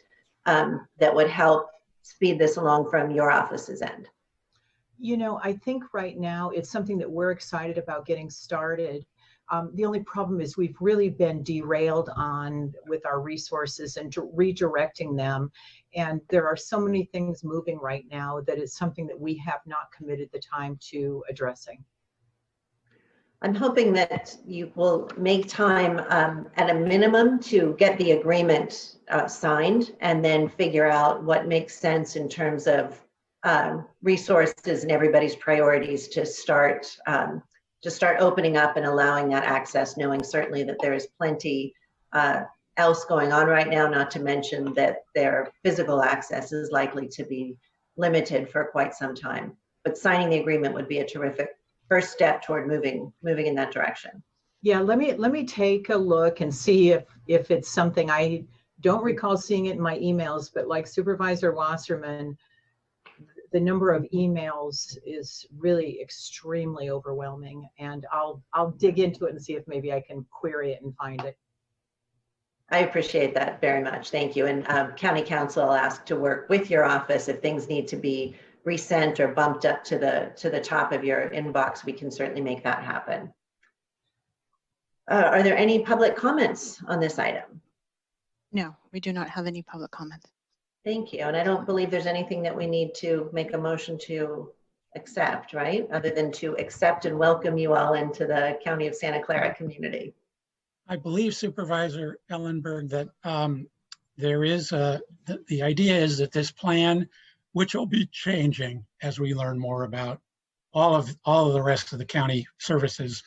that would help speed this along from your office's end? You know, I think right now it's something that we're excited about getting started. The only problem is we've really been derailed with our resources and redirecting them. And there are so many things moving right now that it's something that we have not committed the time to addressing. I'm hoping that you will make time at a minimum to get the agreement signed, and then figure out what makes sense in terms of resources and everybody's priorities to start opening up and allowing that access, knowing certainly that there is plenty else going on right now, not to mention that their physical access is likely to be limited for quite some time. But signing the agreement would be a terrific first step toward moving in that direction. Yeah, let me take a look and see if it's something. I don't recall seeing it in my emails, but like Supervisor Wasserman, the number of emails is really extremely overwhelming, and I'll dig into it and see if maybe I can query it and find it. I appreciate that very much. Thank you. And County Council asked to work with your office if things need to be resent or bumped up to the top of your inbox. We can certainly make that happen. Are there any public comments on this item? No, we do not have any public comments. Thank you. And I don't believe there's anything that we need to make a motion to accept, right? Other than to accept and welcome you all into the County of Santa Clara community. I believe Supervisor Ellenberg that there is the idea is that this plan, which will be changing as we learn more about all of the rest of the county services,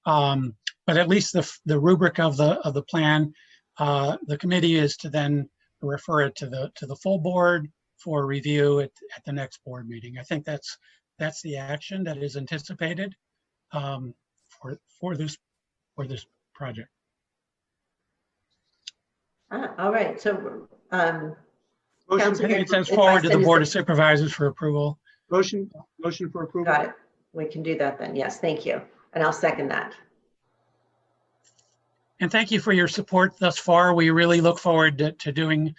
but at least the rubric of the plan, the committee is to then refer it to the full board for review at the next board meeting. I think that's the action that is anticipated for this project. All right. So motion it says forward to the Board of Supervisors for approval. Motion for approval. Got it. We can do that then. Yes, thank you. And I'll second that. And thank you for your support thus far. We really look forward to doing,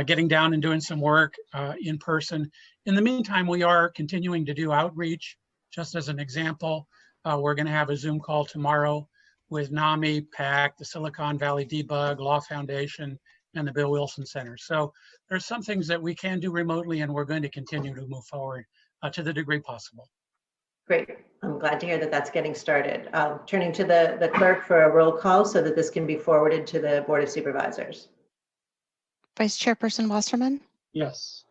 getting down and doing some work in person. In the meantime, we are continuing to do outreach. Just as an example, we're going to have a Zoom call tomorrow with NAMI, PAC, the Silicon Valley Debug, Law Foundation, and the Bill Wilson Center. So there's some things that we can do remotely, and we're going to continue to move forward to the degree possible. Great. I'm glad to hear that that's getting started. Turning to the clerk for a roll call so that this can be forwarded to the Board of Supervisors. Vice Chairperson Wasserman? Yes.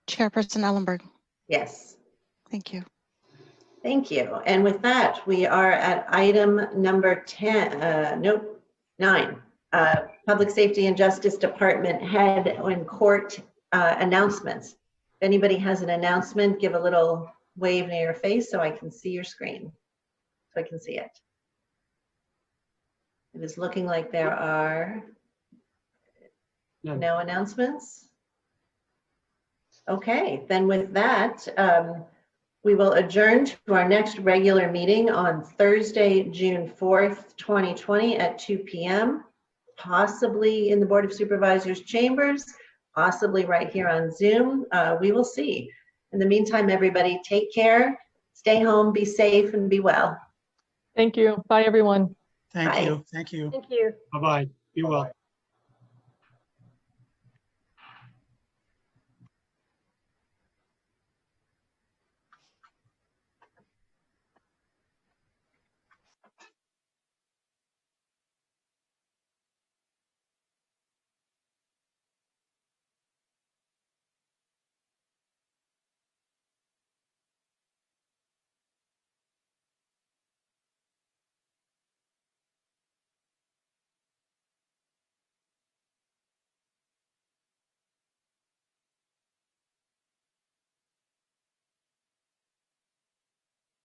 Chairperson Ellenberg? Yes. Thank you. Thank you. And with that, we are at item number 9. Public Safety and Justice Department Head and Court announcements. If anybody has an announcement, give a little wave near your face so I can see your screen, so I can see it. It is looking like there are no announcements. Okay, then with that, we will adjourn to our next regular meeting on Thursday, June 4th, 2020 at 2 p.m., possibly in the Board of Supervisors chambers, possibly right here on Zoom. We will see. In the meantime, everybody take care, stay home, be safe, and be well. Thank you. Bye, everyone. Thank you. Thank you. Thank you. Bye-bye. Be well.